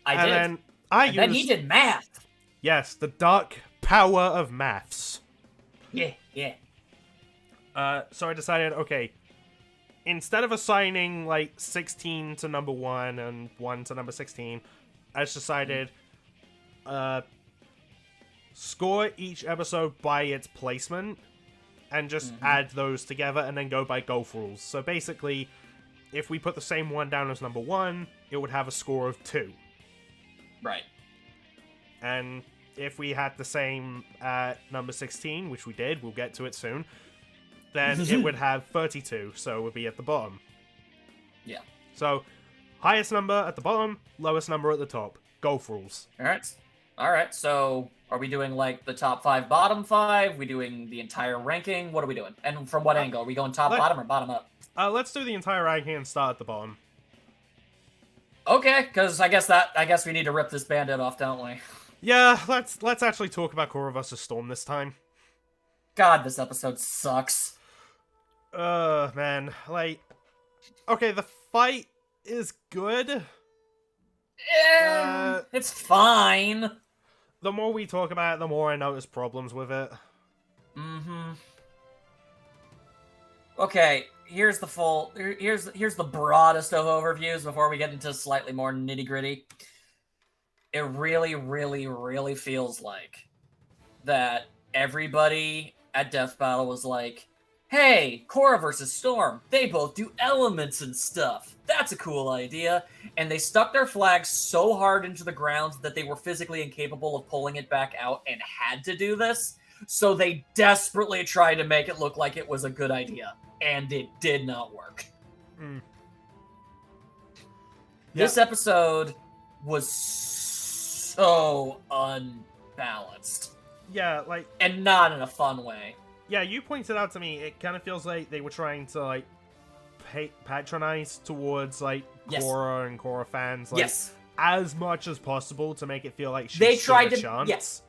S2: I did.
S1: Then I
S2: And then he did math.
S1: Yes, the dark power of maths.
S2: Yeah.
S1: So I decided, okay, instead of assigning like 16 to number 1 and 1 to number 16, I just decided score each episode by its placement and just add those together and then go by golf rules. So basically, if we put the same one down as number 1, it would have a score of 2.
S2: Right.
S1: And if we had the same at number 16, which we did, we'll get to it soon, then it would have 32, so it would be at the bottom.
S2: Yeah.
S1: So, highest number at the bottom, lowest number at the top. Golf rules.
S2: Alright, so are we doing like the top 5, bottom 5? We doing the entire ranking? What are we doing? And from what angle? Are we going top, bottom, or bottom up?
S1: Let's do the entire ranking and start at the bottom.
S2: Okay, because I guess we need to rip this bandit off, don't we?
S1: Yeah, let's actually talk about Korra vs. Storm this time.
S2: God, this episode sucks.
S1: Man, like, okay, the fight is good.
S2: It's fine.
S1: The more we talk about it, the more I notice problems with it.
S2: Okay, here's the broadest of overviews before we get into slightly more nitty-gritty. It really, really, really feels like that everybody at Death Battle was like, hey, Korra versus Storm, they both do elements and stuff. That's a cool idea. And they stuck their flags so hard into the ground that they were physically incapable of pulling it back out and had to do this. So they desperately tried to make it look like it was a good idea. And it did not work. This episode was so unbalanced.
S1: Yeah, like...
S2: And not in a fun way.
S1: Yeah, you pointed out to me, it kind of feels like they were trying to, like, patronize towards, like, Korra and Korra fans, like, as much as possible to make it feel like she stood a chance.
S2: Yes.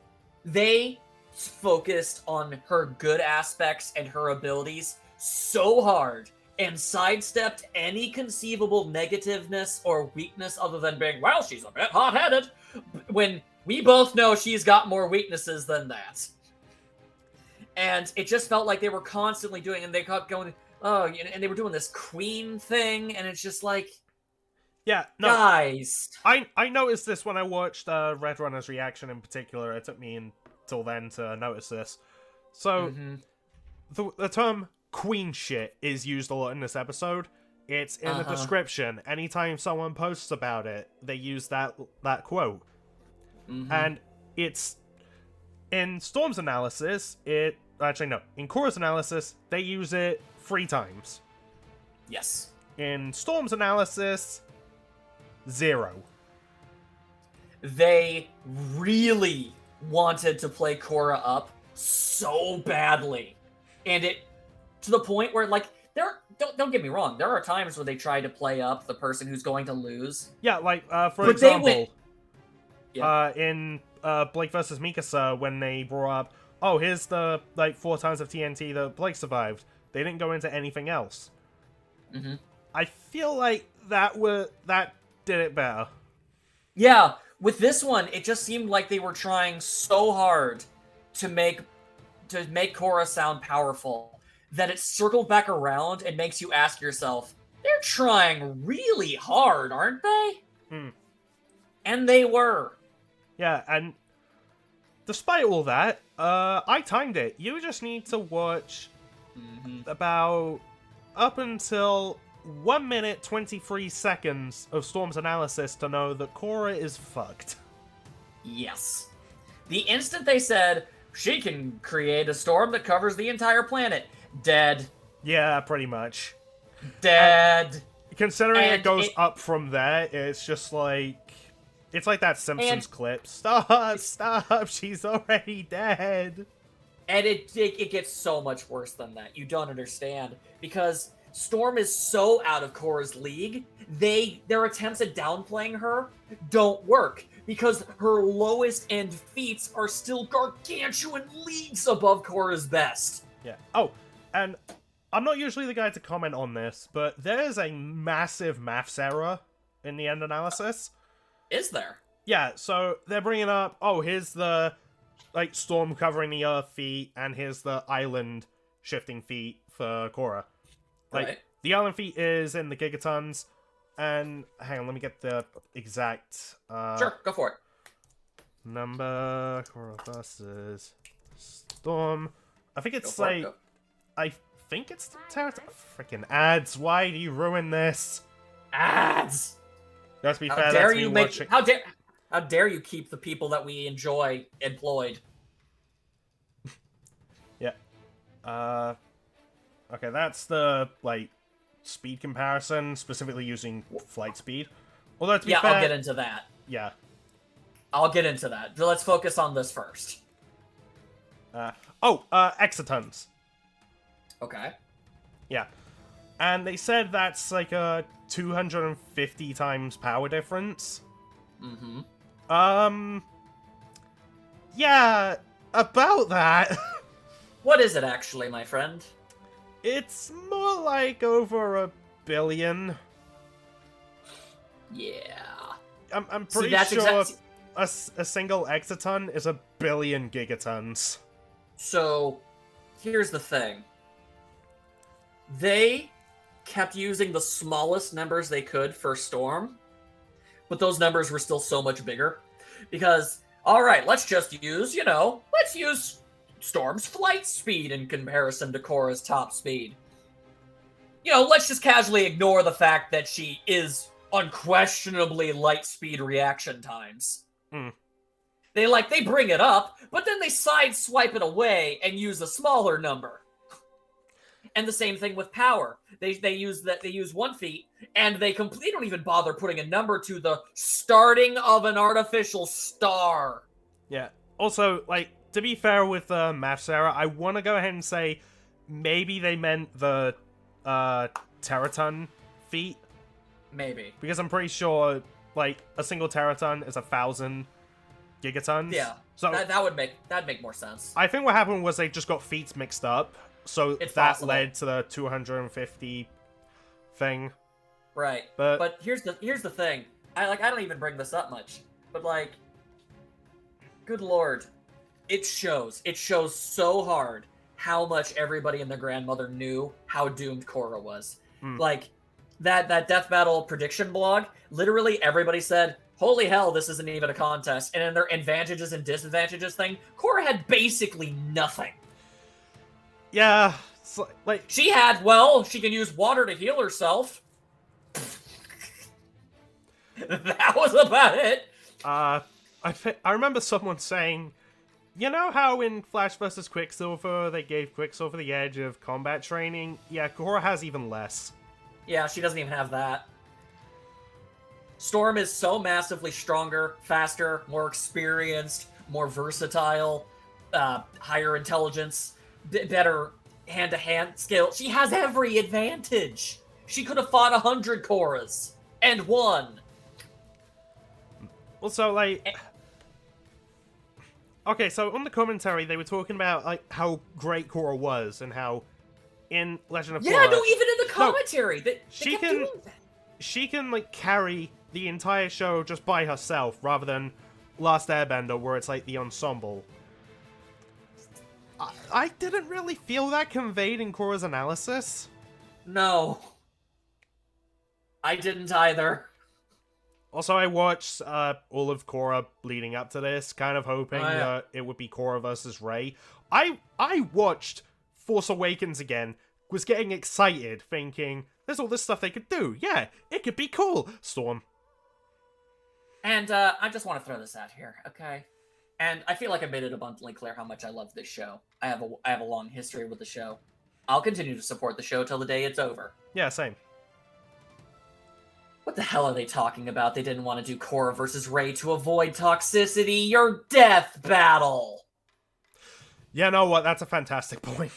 S2: They focused on her good aspects and her abilities so hard and sidestepped any conceivable negativeness or weakness other than being, well, she's a bit hot-headed, when we both know she's got more weaknesses than that. And it just felt like they were constantly doing, and they kept going, oh, and they were doing this queen thing, and it's just like,
S1: yeah, no,
S2: guys.
S1: I noticed this when I watched Red Runner's reaction in particular. It took me until then to notice this. So, the term queen shit is used a lot in this episode. It's in the description. Anytime someone posts about it, they use that quote. And it's, in Storm's analysis, actually, no. In Korra's analysis, they use it 3 times.
S2: Yes.
S1: In Storm's analysis, 0.
S2: They really wanted to play Korra up so badly. And it, to the point where, like, don't get me wrong, there are times where they try to play up the person who's going to lose.
S1: Yeah, like, for example, in Blake vs. Mikasa, when they brought up, oh, here's the, like, 4 times of TNT that Blake survived. They didn't go into anything else. I feel like that did it better.
S2: Yeah, with this one, it just seemed like they were trying so hard to make Korra sound powerful that it circled back around and makes you ask yourself, they're trying really hard, aren't they? And they were.
S1: Yeah, and despite all that, I timed it. You just need to watch about up until 1 minute 23 seconds of Storm's analysis to know that Korra is fucked.
S2: Yes. The instant they said, she can create a storm that covers the entire planet. Dead.
S1: Yeah, pretty much.
S2: Dead.
S1: Considering
S2: And
S1: it goes up from there, it's just like... It's like that Simpsons clip. Stop, she's already dead.
S2: And it gets so much worse than that. You don't understand. Because Storm is so out of Korra's league, their attempts at downplaying her don't work. Because her lowest end feats are still gargantuan leagues above Korra's best.
S1: Yeah. Oh, and I'm not usually the guy to comment on this, but there's a massive maths error in the end analysis.
S2: Is there?
S1: Yeah, so they're bringing up, oh, here's the, like, storm covering the earth feat, and here's the island shifting feat for Korra. Like,
S2: Right.
S1: The island feat is in the gigatons, and, hang on, let me get the exact,
S2: Sure, go for it.
S1: number, Korra versus Storm. I think it's,
S2: Go for it,
S1: like,
S2: go.
S1: I think it's the territory. Freaking ads, why do you ruin this?
S2: Ads!
S1: Let's be
S2: How
S1: fair,
S2: dare
S1: that's
S2: you
S1: me
S2: make?
S1: watching.
S2: How dare you keep the people that we enjoy employed?
S1: Yeah. Okay, that's the, like, speed comparison, specifically using flight speed. Although, to be fair...
S2: I'll get into that.
S1: Yeah.
S2: I'll get into that. But let's focus on this first.
S1: Exotons.
S2: Okay.
S1: Yeah. And they said that's, like, a 250 times power difference.
S2: Mm-hmm.
S1: Yeah, about that.
S2: What is it actually, my friend?
S1: It's more like over 1 billion.
S2: Yeah.
S1: I'm
S2: See,
S1: pretty
S2: that's
S1: sure a single exoton is 1 billion gigatons.
S2: So, here's the thing. They kept using the smallest numbers they could for Storm, but those numbers were still so much bigger. Because, alright, let's use Storm's flight speed in comparison to Korra's top speed. Let's just casually ignore the fact that she is unquestionably light speed reaction times.
S1: Hmm.
S2: They bring it up, but then they sideswipe it away and use a smaller number. And the same thing with power. They use one feat, and they don't even bother putting a number to the starting of an artificial star.
S1: Yeah. Also, like, to be fair with maths error, I want to go ahead and say maybe they meant the teraton feat.
S2: Maybe.
S1: Because I'm pretty sure, like, a single teraton is 1,000 gigatons.
S2: Yeah.
S1: So
S2: that'd make more sense.
S1: I think what happened was they just got feats mixed up. So
S2: It's
S1: that
S2: possible.
S1: led to the 250 thing.
S2: Right.
S1: But
S2: But here's the thing. I don't even bring this up much. But like, good lord, it shows so hard how much everybody and their grandmother knew how doomed Korra was. Like, that Death Battle prediction blog, literally everybody said, holy hell, this isn't even a contest. And in their advantages and disadvantages thing, Korra had basically nothing.
S1: yeah, it's like
S2: She can use water to heal herself. That was about it.
S1: I remember someone saying, you know how in Flash vs. Quicksilver they gave Quicksilver the edge of combat training? Yeah, Korra has even less.
S2: Yeah, she doesn't even have that. Storm is so massively stronger, faster, more experienced, more versatile, higher intelligence, better hand-to-hand skill. She has every advantage. She could have fought 100 Korras and won.
S1: Also, like... Okay, so on the commentary, they were talking about like how great Korra was and how in Legend of Korra...
S2: Yeah, no, even in the commentary, they
S1: she
S2: kept
S1: can-
S2: doing that.
S1: she can, like, carry the entire show just by herself, rather than Last Airbender, where it's, like, the ensemble. I didn't really feel that conveyed in Korra's analysis.
S2: No. I didn't either.
S1: Also, I watched all of Korra leading up to this, kind of hoping that it would be Korra versus Rey. I watched Force Awakens again, was getting excited, thinking, there's all this stuff they could do. Yeah, it could be cool. Storm.
S2: And I just want to throw this out here, okay? And I feel like I made it abundantly clear how much I love this show. I have a long history with the show. I'll continue to support the show till the day it's over.
S1: Yeah, same.
S2: What the hell are they talking about? They didn't want to do Korra versus Rey to avoid toxicity. Your death battle!
S1: Yeah, know what? That's a fantastic point.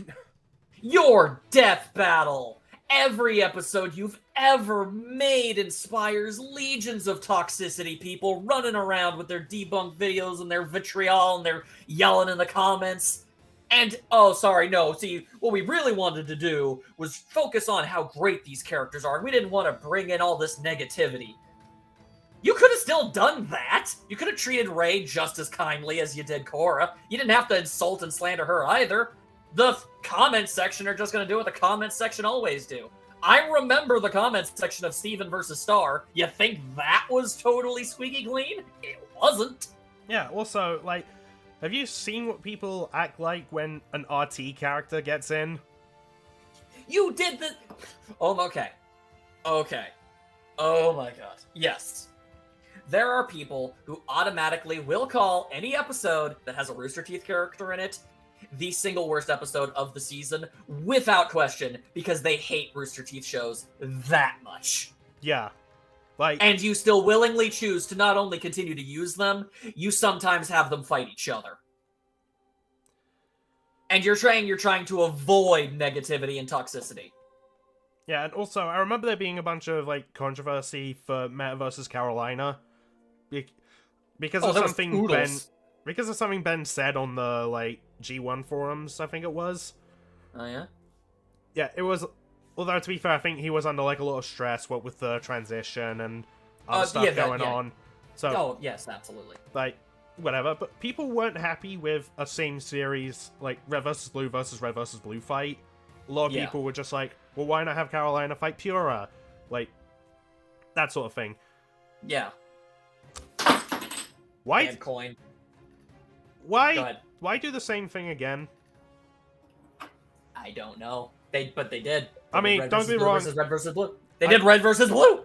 S2: Your death battle! Every episode you've ever made inspires legions of toxicity people running around with their debunked videos and their vitriol and their yelling in the comments. And, oh, sorry, no, see, what we really wanted to do was focus on how great these characters are, and we didn't want to bring in all this negativity. You could have still done that! You could have treated Rey just as kindly as you did Korra. You didn't have to insult and slander her either. The comment section are just going to do what the comment section always do. I remember the comment section of Steven versus Star. You think that was totally squeaky clean? It wasn't.
S1: Yeah, also, like, have you seen what people act like when an RT character gets in?
S2: You did the... Oh, okay. Okay. Oh my god. Yes. There are people who automatically will call any episode that has a Rooster Teeth character in it the single worst episode of the season, without question, because they hate Rooster Teeth shows that much.
S1: Yeah. Like,
S2: and you still willingly choose to not only continue to use them, you sometimes have them fight each other. And you're trying to avoid negativity and toxicity.
S1: yeah, and also, I remember there being a bunch of, like, controversy for Meta versus Carolina. Because of something Ben said on the, like, G1 forums, I think it was.
S2: Oh, yeah?
S1: Yeah, it was... Although, to be fair, I think he was under, like, a lot of stress, what with the transition and other stuff going on. So,
S2: oh, yes, absolutely.
S1: like, whatever. But people weren't happy with a same series, like, Red vs. Blue fight. A lot of people were just like, well, why not have Carolina fight Pura? Like, that sort of thing.
S2: Yeah.
S1: Why?
S2: And coin.
S1: Why do the same thing again?
S2: I don't know. But they did.
S1: I mean, don't be wrong.
S2: Red versus Blue. They did Red versus Blue.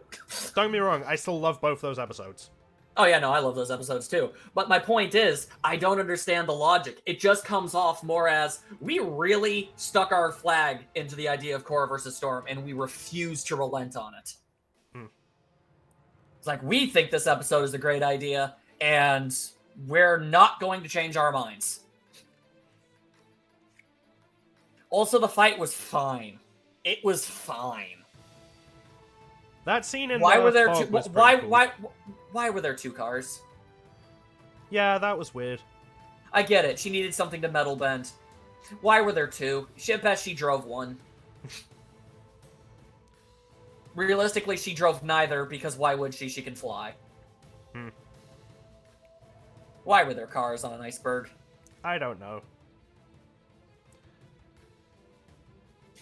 S1: Don't get me wrong. I still love both those episodes.
S2: Oh yeah, no, I love those episodes too. But my point is, I don't understand the logic. It just comes off more as we really stuck our flag into the idea of Korra versus Storm, and we refuse to relent on it. It's like, we think this episode is a great idea, and we're not going to change our minds. Also, the fight was fine. It was fine.
S1: That scene in
S2: why
S1: the
S2: were there
S1: fog
S2: two?
S1: was
S2: Why?
S1: cool.
S2: Why were there two cars?
S1: Yeah, that was weird.
S2: I get it. She needed something to metal bend. Why were there two? At best, she drove one. Realistically, she drove neither because why would she? She can fly. Why were there cars on an iceberg?
S1: I don't know.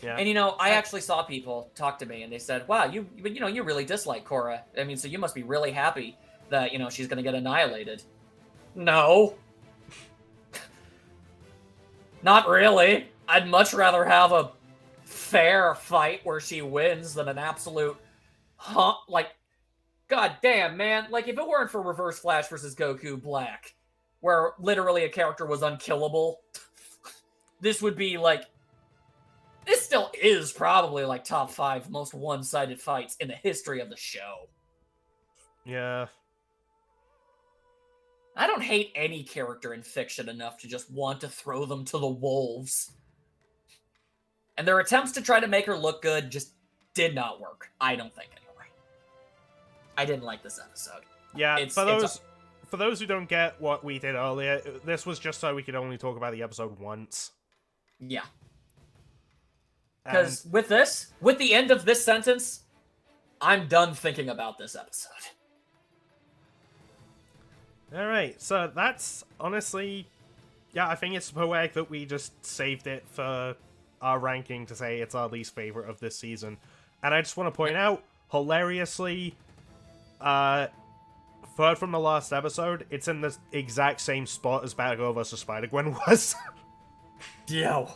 S1: Yeah.
S2: And I actually saw people talk to me, and they said, "Wow, you really dislike Korra. I mean, so you must be really happy that she's going to get annihilated." No, not really. I'd much rather have a fair fight where she wins than an absolute, god damn, man. Like, if it weren't for Reverse Flash versus Goku Black, where literally a character was unkillable, this would be like. This still is probably like top 5 most one-sided fights in the history of the show.
S1: Yeah.
S2: I don't hate any character in fiction enough to just want to throw them to the wolves. And their attempts to try to make her look good just did not work. I don't think, anyway. I didn't like this episode.
S1: Yeah, for those who don't get what we did earlier, this was just so we could only talk about the episode once.
S2: Yeah. Because with the end of this sentence, I'm done thinking about this episode.
S1: Alright, so that's honestly... Yeah, I think it's poetic that we just saved it for our ranking to say it's our least favorite of this season. And I just want to point out, hilariously, third from the last episode, it's in the exact same spot as Batgirl vs. Spider-Gwen was.
S2: Yeah.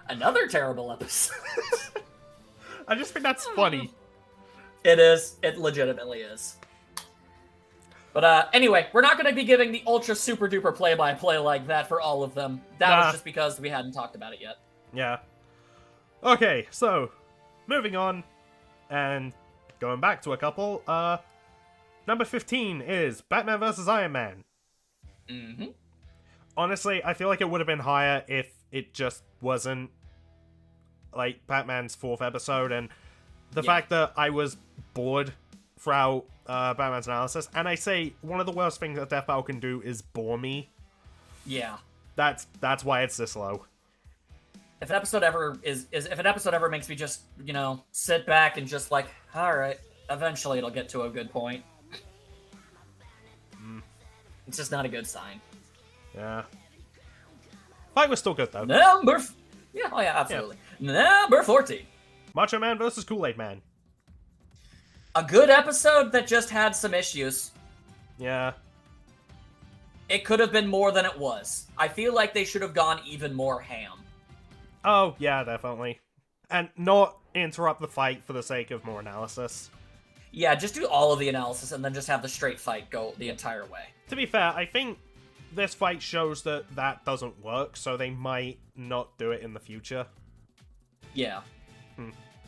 S2: Another terrible episode.
S1: I just think that's funny.
S2: It is. It legitimately is. But anyway, we're not going to be giving the ultra super duper play-by-play like that for all of them. That was just because we hadn't talked about it yet.
S1: Yeah. Okay, so moving on and going back to a couple. Number 15 is Batman vs. Iron Man.
S2: Mm-hmm.
S1: Honestly, I feel like it would have been higher if it just wasn't like Batman's 4th episode, and the fact that I was bored throughout Batman's analysis, and I say one of the worst things that Death Battle can do is bore me.
S2: Yeah.
S1: That's why it's this low.
S2: If an episode ever makes me just, sit back and just like, all right, eventually it'll get to a good point. It's just not a good sign.
S1: Yeah. Fight was still good though.
S2: Absolutely. Yeah. Number 14.
S1: Macho Man versus Kool-Aid Man.
S2: A good episode that just had some issues.
S1: Yeah.
S2: It could have been more than it was. I feel like they should have gone even more ham.
S1: Oh, yeah, definitely. And not interrupt the fight for the sake of more analysis.
S2: Yeah, just do all of the analysis and then just have the straight fight go the entire way.
S1: To be fair, I think this fight shows that that doesn't work, so they might not do it in the future.
S2: Yeah.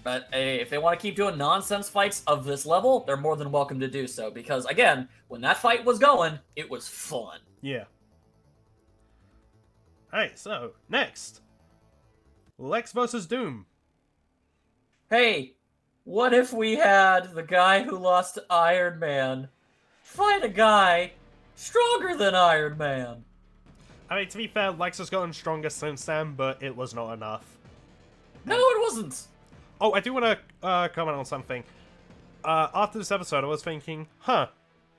S2: But hey, if they want to keep doing nonsense fights of this level, they're more than welcome to do so. Because, again, when that fight was going, it was fun.
S1: Yeah. Alright, so, next. Lex versus Doom.
S2: Hey, what if we had the guy who lost to Iron Man fight a guy stronger than Iron Man?
S1: I mean, to be fair, Lex has gotten stronger since then, but it was not enough.
S2: No, it wasn't.
S1: Oh, I do want to comment on something. After this episode, I was thinking,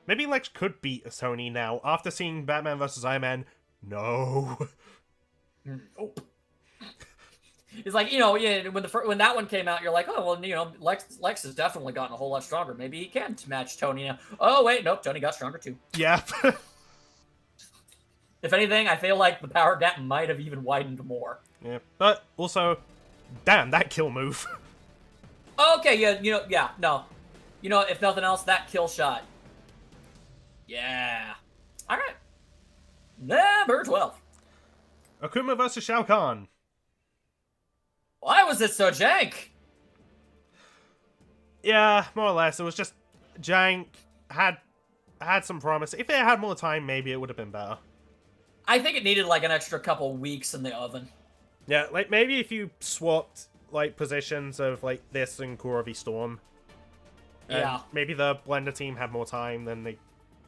S1: maybe Lex could beat Tony now. After seeing Batman vs. Iron Man, no.
S2: Nope. It's like, when that one came out, you're like, oh, well, Lex has definitely gotten a whole lot stronger. Maybe he can match Tony now. Oh, wait, nope, Tony got stronger too.
S1: Yeah.
S2: If anything, I feel like the power gap might have even widened more.
S1: Yeah, but also, damn, that kill move.
S2: Okay, no. If nothing else, that kill shot. Yeah. All right. Number 12.
S1: Akuma versus Shao Kahn.
S2: Why was it so jank?
S1: Yeah, more or less. It was just jank. Had some promise. If it had more time, maybe it would have been better.
S2: I think it needed like an extra couple weeks in the oven.
S1: Yeah, like maybe if you swapped like positions of like this and Korra v Storm.
S2: Yeah.
S1: Maybe the Blender team had more time, then they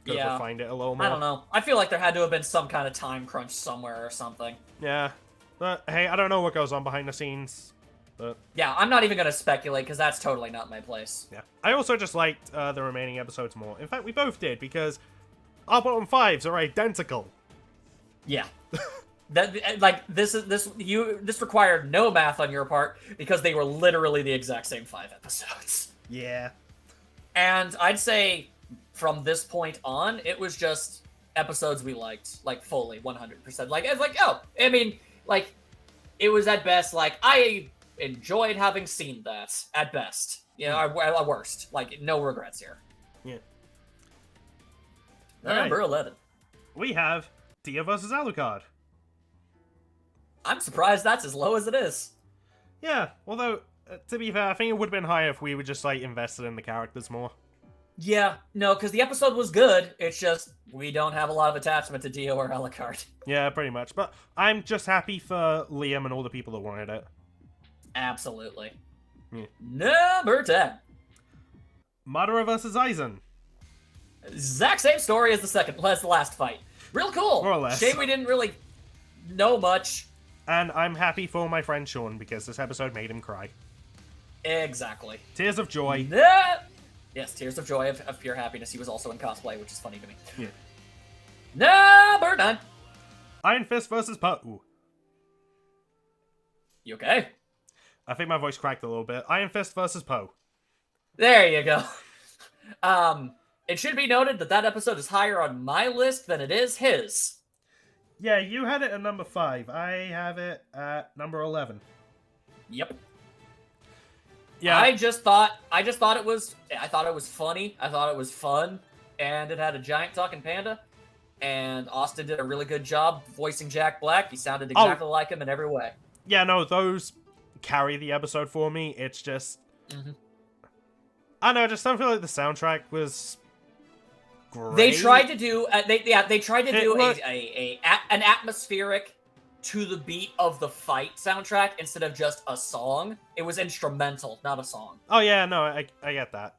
S1: could have refined it a little more.
S2: I don't know. I feel like there had to have been some kind of time crunch somewhere or something.
S1: Yeah. But hey, I don't know what goes on behind the scenes. But
S2: yeah, I'm not even going to speculate because that's totally not my place.
S1: Yeah. I also just liked the remaining episodes more. In fact, we both did because our bottom fives are identical.
S2: Yeah. This required no math on your part because they were literally the exact same 5 episodes.
S1: Yeah.
S2: And I'd say from this point on, it was just episodes we liked, like fully 100%. It was at best like I enjoyed having seen that at best. At worst, like no regrets here.
S1: Yeah.
S2: Number 11.
S1: We have Tia versus Alucard.
S2: I'm surprised that's as low as it is.
S1: Yeah, although, to be fair, I think it would have been higher if we were just, like, invested in the characters more.
S2: Yeah, no, because the episode was good, it's just, we don't have a lot of attachment to Dio or Alucard.
S1: Yeah, pretty much, but I'm just happy for Liam and all the people that wanted it.
S2: Absolutely.
S1: Yeah.
S2: Number 10.
S1: Madara versus Aizen.
S2: Exact same story as the last fight. Real cool.
S1: More or less.
S2: Shame we didn't really know much.
S1: And I'm happy for my friend Sean because this episode made him cry.
S2: Exactly.
S1: Tears of joy.
S2: Yes, tears of joy of pure happiness. He was also in cosplay, which is funny to me.
S1: Yeah.
S2: Number 9.
S1: Iron Fist versus Poe.
S2: You okay?
S1: I think my voice cracked a little bit. Iron Fist versus Poe.
S2: There you go. It should be noted that episode is higher on my list than it is his.
S1: Yeah, you had it at number 5. I have it at number 11.
S2: Yep.
S1: Yeah.
S2: I thought it was funny. I thought it was fun, and it had a giant talking panda. And Austin did a really good job voicing Jack Black. He sounded exactly like him in every way.
S1: Yeah, no, those carry the episode for me. It's just, I don't know, I just don't feel like the soundtrack was great.
S2: They tried to do, an atmospheric to the beat of the fight soundtrack instead of just a song. It was instrumental, not a song.
S1: Oh yeah, no, I get that.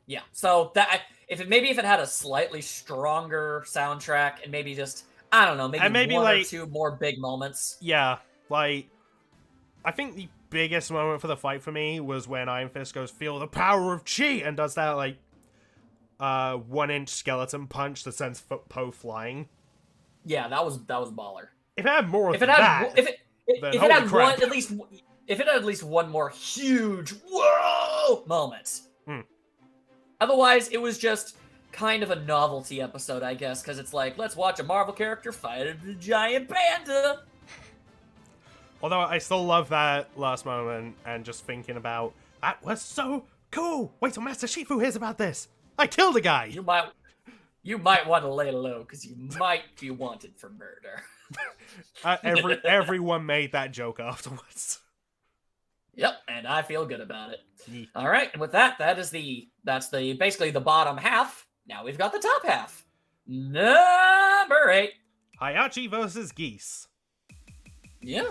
S2: Yeah, so that if it had a slightly stronger soundtrack and maybe just, I don't know, maybe one or two more big moments.
S1: Yeah, like, I think the biggest moment for the fight for me was when Iron Fist goes, "Feel the power of chi," and does that, like, 1-inch skeleton punch that sends Poe flying.
S2: Yeah, that was baller.
S1: If it had more
S2: if it had at least one more huge whoa moment. Otherwise, it was just kind of a novelty episode, I guess, because it's like, let's watch a Marvel character fight a giant panda.
S1: Although I still love that last moment and just thinking about, that was so cool. Wait till Master Shifu hears about this. I killed a guy.
S2: You might want to lay low because you might be wanted for murder.
S1: Everyone made that joke afterwards.
S2: Yep, and I feel good about it. Yeah. All right, and with that's basically the bottom half. Now we've got the top half. Number 8.
S1: Hayachi versus Geese.
S2: Yeah.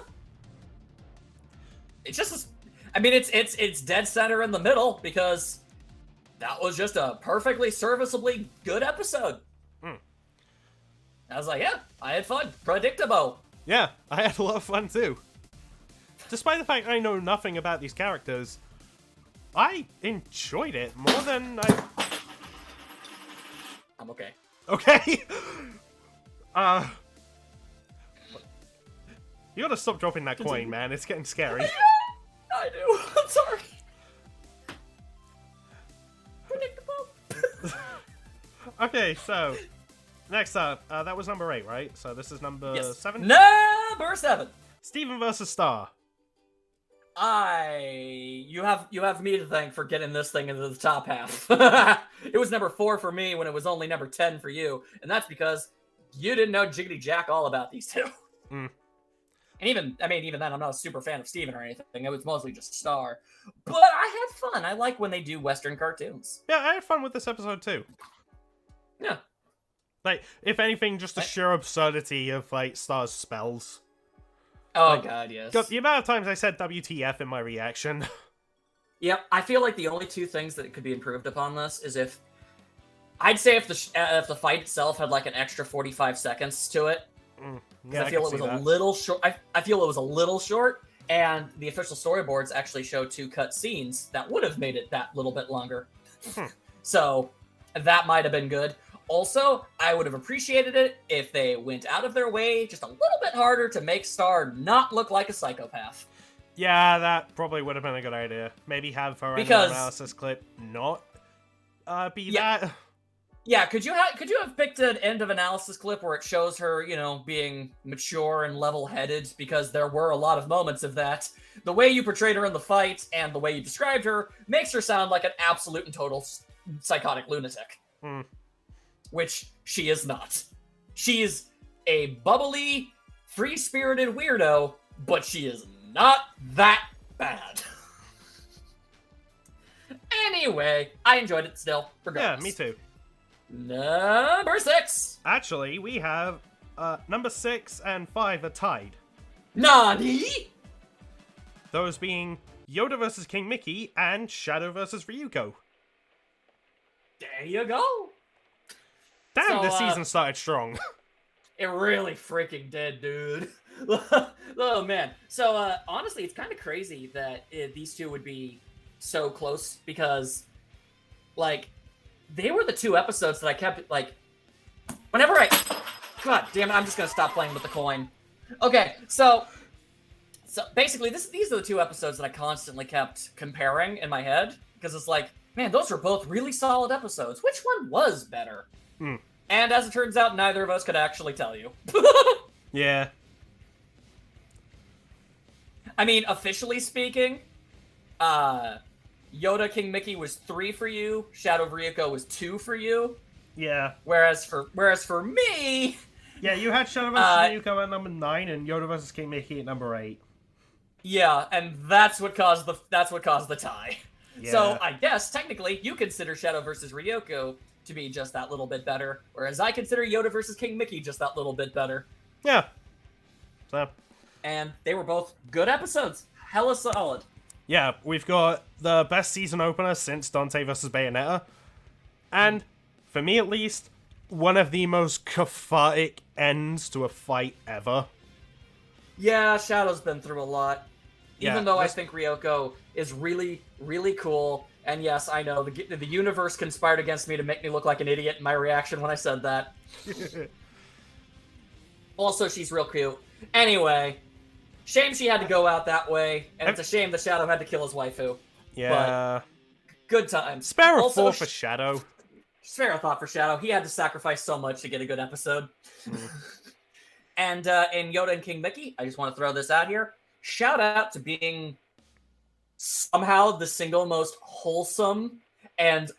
S2: It's just, it's dead center in the middle because that was just a perfectly serviceably good episode. I was like, yeah, I had fun. Predictable.
S1: Yeah, I had a lot of fun too. Despite the fact I know nothing about these characters, I enjoyed it more than
S2: I'm okay.
S1: Okay. You gotta stop dropping that coin, man. It's getting scary.
S2: I do. I'm sorry. Predictable.
S1: Okay, so next up, that was number 8, right? So this is number 7?
S2: Number 7.
S1: Steven versus Star.
S2: You have me to thank for getting this thing into the top half. It was number 4 for me when it was only number 10 for you, and that's because you didn't know jiggity jack all about these two. And even then, I'm not a super fan of Steven or anything. It was mostly just Star. But I had fun. I like when they do Western cartoons.
S1: Yeah, I had fun with this episode too.
S2: Yeah.
S1: Like, if anything, just the sheer absurdity of, like, Star's spells.
S2: Oh, God, yes.
S1: The amount of times I said WTF in my reaction.
S2: Yep, I feel like the only two things that could be improved upon this is if the fight itself had, like, an extra 45 seconds to it.
S1: Yeah,
S2: I feel it was a little short. I feel it was a little short, and the official storyboards actually show 2 cut scenes that would have made it that little bit longer. So that might have been good. Also, I would have appreciated it if they went out of their way just a little bit harder to make Star not look like a psychopath.
S1: Yeah, that probably would have been a good idea. Maybe have her analysis clip not be that.
S2: Yeah, could you have picked an end of analysis clip where it shows her, being mature and level-headed, because there were a lot of moments of that. The way you portrayed her in the fight and the way you described her makes her sound like an absolute and total psychotic lunatic. Which she is not. She is a bubbly, free-spirited weirdo, but she is not that bad. Anyway, I enjoyed it still, regardless.
S1: Yeah, me too.
S2: Number 6.
S1: Actually, we have number 6 and 5 are tied.
S2: Nani?
S1: Those being Yoda versus King Mickey and Shadow versus Ryuko.
S2: There you go.
S1: Damn, this season started strong.
S2: It really freaking did, dude. Oh, man. So, honestly, it's kind of crazy that these two would be so close because, like, they were the 2 episodes that I kept, like, whenever God damn it, I'm just gonna stop playing with the coin. Okay, so basically, these are the 2 episodes that I constantly kept comparing in my head, because it's like, man, those were both really solid episodes. Which one was better? And as it turns out, neither of us could actually tell you.
S1: Yeah.
S2: I mean, officially speaking, Yoda King Mickey was 3 for you. Shadow of Ryuko was 2 for you.
S1: Yeah.
S2: Whereas for me,
S1: Yeah, you had Shadow vs. Ryuko at number 9 and Yoda vs. King Mickey at number 8.
S2: yeah, and that's what caused the tie.
S1: Yeah.
S2: So I guess technically you consider Shadow versus Ryoko to be just that little bit better, whereas I consider Yoda versus King Mickey just that little bit better.
S1: Yeah. So.
S2: And they were both good episodes. Hella solid.
S1: Yeah, we've got the best season opener since Dante vs. Bayonetta. And, for me at least, one of the most cathartic ends to a fight ever.
S2: Yeah, Shadow's been through a lot.
S1: Yeah,
S2: Even though I think Ryoko is really, really cool. And yes, I know, the universe conspired against me to make me look like an idiot in my reaction when I said that. Also, she's real cute. Anyway, shame she had to go out that way, and it's a shame the Shadow had to kill his waifu.
S1: Yeah.
S2: But good times.
S1: Spare a
S2: Also,
S1: 4 for Shadow.
S2: Spare a thought for Shadow. He had to sacrifice so much to get a good episode. And in Yoda and King Mickey, I just want to throw this out here. Shout out to being somehow the single most wholesome and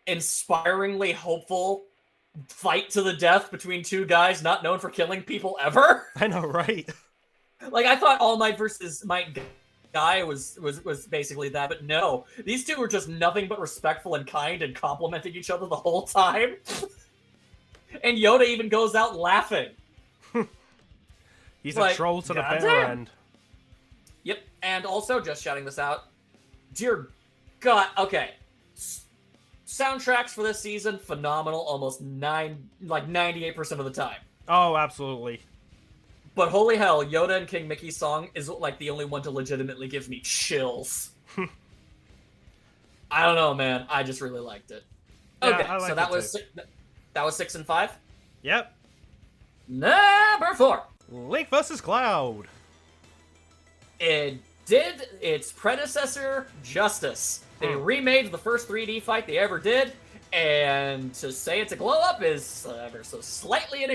S2: inspiringly hopeful fight to the death between two guys not known for killing people ever.
S1: I know, right?
S2: Like, I thought All Might versus Might Guy was basically that, but no. These two were just nothing but respectful and kind and complimenting each other the whole time. And Yoda even goes out laughing.
S1: He's
S2: like,
S1: a troll to the bitter
S2: goddamn.
S1: end.
S2: Yep, and also, just shouting this out, dear God, okay. Soundtracks for this season, phenomenal, almost 98% of the time.
S1: Oh, absolutely.
S2: But holy hell, Yoda and King Mickey's song is like the only one to legitimately give me chills. I don't know, man. I just really liked it.
S1: Yeah,
S2: Okay,
S1: I like
S2: so that was 6 and 5.
S1: Yep.
S2: Number 4.
S1: Link vs. Cloud.
S2: It did its predecessor justice. They remade the first 3D fight they ever did, and to say it's a glow up is ever so slightly an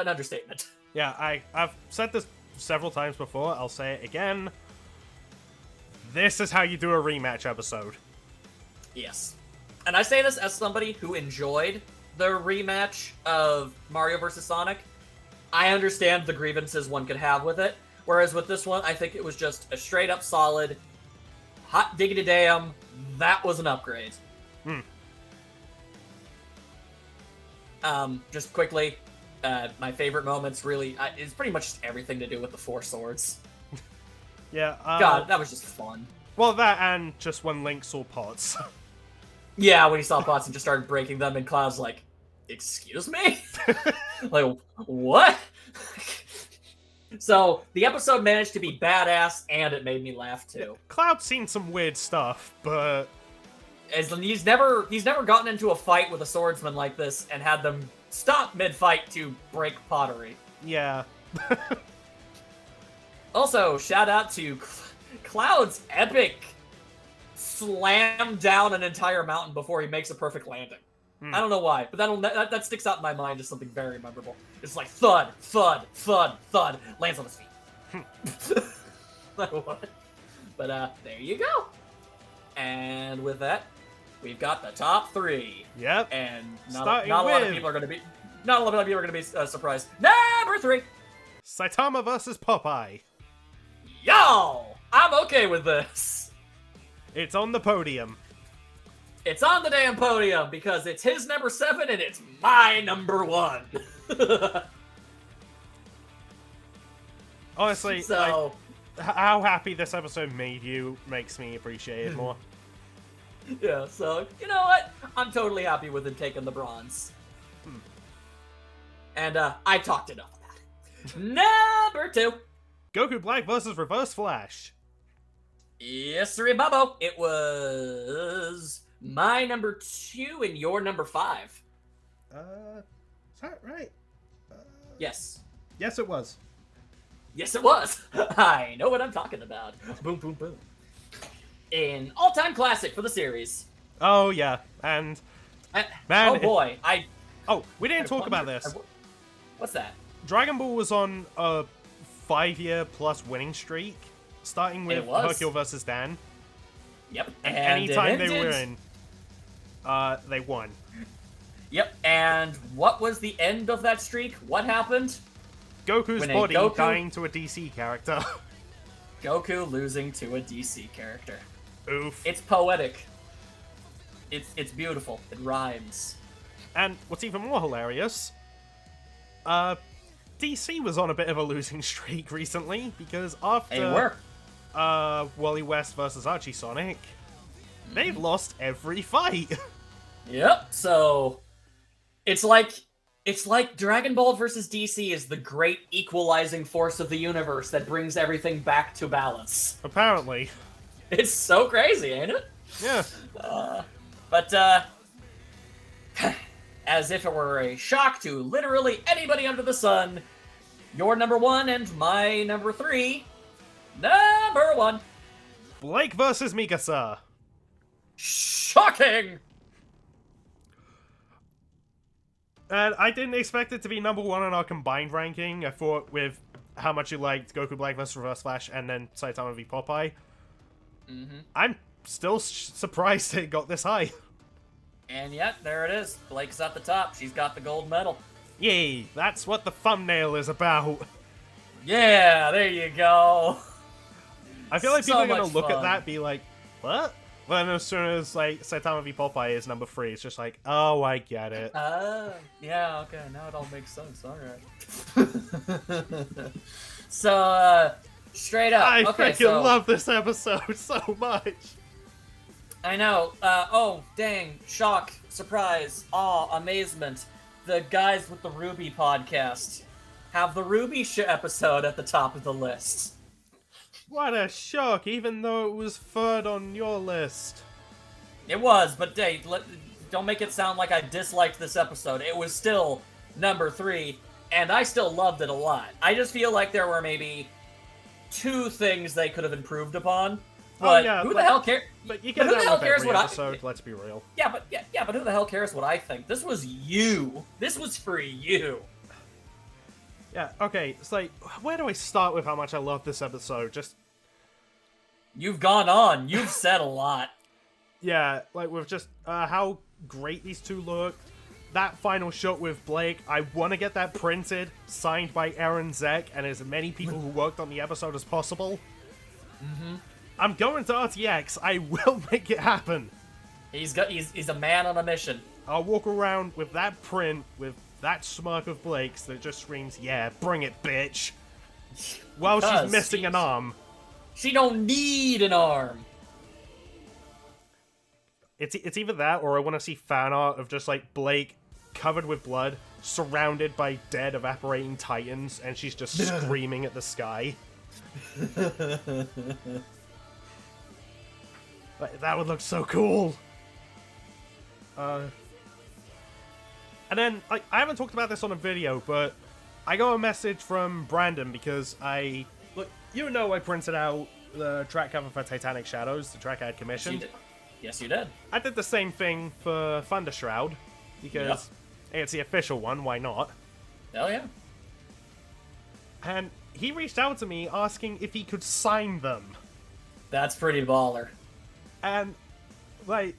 S2: understatement.
S1: Yeah, I've said this several times before. I'll say it again. This is how you do a rematch episode.
S2: Yes. And I say this as somebody who enjoyed the rematch of Mario vs. Sonic. I understand the grievances one could have with it. Whereas with this one, I think it was just a straight up solid, hot diggity damn, that was an upgrade. Just quickly, my favorite moments really is pretty much just everything to do with the 4 swords.
S1: Yeah.
S2: God, that was just fun.
S1: Well, that and just when Link saw pots.
S2: Yeah, when he saw pots and just started breaking them, and Cloud's like, excuse me? Like, what? So, the episode managed to be badass, and it made me laugh, too.
S1: Cloud's seen some weird stuff, but...
S2: He's never gotten into a fight with a swordsman like this and had them stop mid-fight to break pottery.
S1: Yeah.
S2: Also, shout out to Cloud's epic slam down an entire mountain before he makes a perfect landing. I don't know why, but that sticks out in my mind as something very memorable. It's like thud, thud, thud, thud, lands on his feet. Like, what? But there you go. And with that, we've got the top 3.
S1: Yep.
S2: And not
S1: Starting
S2: a lot of
S1: with-
S2: people are going to be surprised. Number 3.
S1: Saitama vs. Popeye.
S2: Yo, I'm okay with this.
S1: It's on the podium.
S2: It's on the damn podium because it's his number 7 and it's my number 1.
S1: Honestly,
S2: So,
S1: how happy this episode made you makes me appreciate it more.
S2: yeah, so, you know what? I'm totally happy with him taking the bronze. And I talked enough about it. Number 2.
S1: Goku Black vs. Reverse Flash.
S2: Yes, sir, Bubbo. It was my number 2 and your number 5.
S1: Is that right?
S2: Yes.
S1: Yes, it was.
S2: Yes, it was. I know what I'm talking about. Boom, boom, boom. An all-time classic for the series.
S1: Oh, yeah. And, man...
S2: oh, boy.
S1: Oh, we didn't talk about this.
S2: What's that?
S1: Dragon Ball was on a 5-year plus winning streak, starting with
S2: It was.
S1: Hercule vs. Dan.
S2: Yep.
S1: And
S2: And
S1: anytime
S2: it
S1: they
S2: ended.
S1: win, they won.
S2: Yep. And what was the end of that streak? What happened?
S1: Goku's
S2: When a
S1: body
S2: Goku-
S1: dying to a DC character.
S2: Goku losing to a DC character.
S1: Oof.
S2: It's poetic. It's beautiful. It rhymes.
S1: And what's even more hilarious, DC was on a bit of a losing streak recently, because after
S2: They were.
S1: Wally West versus Archie Sonic, they've lost every fight.
S2: Yep. So it's like Dragon Ball versus DC is the great equalizing force of the universe that brings everything back to balance.
S1: Apparently.
S2: It's so crazy, ain't it?
S1: Yeah.
S2: But as if it were a shock to literally anybody under the sun, your number 1 and my number 3. Number 1.
S1: Blake versus Mikasa.
S2: Shocking!
S1: And I didn't expect it to be number 1 on our combined ranking. I thought with how much you liked Goku Black vs. Reverse Flash and then Saitama v Popeye. I'm still surprised it got this high.
S2: And yet, there it is. Blake's at the top. She's got the gold medal.
S1: Yay, that's what the thumbnail is about.
S2: Yeah, there you go.
S1: I feel like
S2: So
S1: people are gonna
S2: much
S1: look at
S2: fun.
S1: that be like, what? But then as soon as like Saitama v Popeye is number 3, it's just like, oh, I get it.
S2: Yeah, okay, now it all makes sense. Alright. So, straight up.
S1: I
S2: okay,
S1: freaking
S2: so,
S1: love this episode so much.
S2: I know. Oh, dang. Shock. Surprise. Awe. Amazement. The guys with the Ruby podcast have the Ruby episode at the top of the list.
S1: What a shock, even though it was third on your list.
S2: It was, but hey, don't make it sound like I disliked this episode. It was still number 3, and I still loved it a lot. I just feel like there were maybe 2 things they could have improved upon. But who the hell cares?
S1: But you
S2: But
S1: get
S2: who the hell
S1: that with
S2: cares
S1: every
S2: what
S1: episode, let's be real.
S2: Yeah, but who the hell cares what I think? This was you. This was for you.
S1: Yeah, okay, it's like, where do I start with how much I love this episode? Just,
S2: You've gone on. You've said a lot.
S1: yeah, like with just how great these two look. That final shot with Blake, I want to get that printed, signed by Aaron Zek and as many people who worked on the episode as possible. I'm going to RTX. I will make it happen.
S2: He's a man on a mission.
S1: I'll walk around with that print, with that smirk of Blake's that just screams, yeah, bring it, bitch. While she's
S2: Because
S1: missing an arm.
S2: She don't need an arm.
S1: It's either that or I want to see fan art of just like Blake covered with blood, surrounded by dead evaporating titans, and she's just screaming at the sky. Like, that would look so cool. And then, like, I haven't talked about this on a video, but I got a message from Brandon because look, you know I printed out the track cover for Titanic Shadows, the track I had commissioned.
S2: Yes, you did.
S1: I did the same thing for Thunder Shroud, because it's the official one, why not?
S2: Hell yeah.
S1: And he reached out to me asking if he could sign them.
S2: That's pretty baller.
S1: And, like,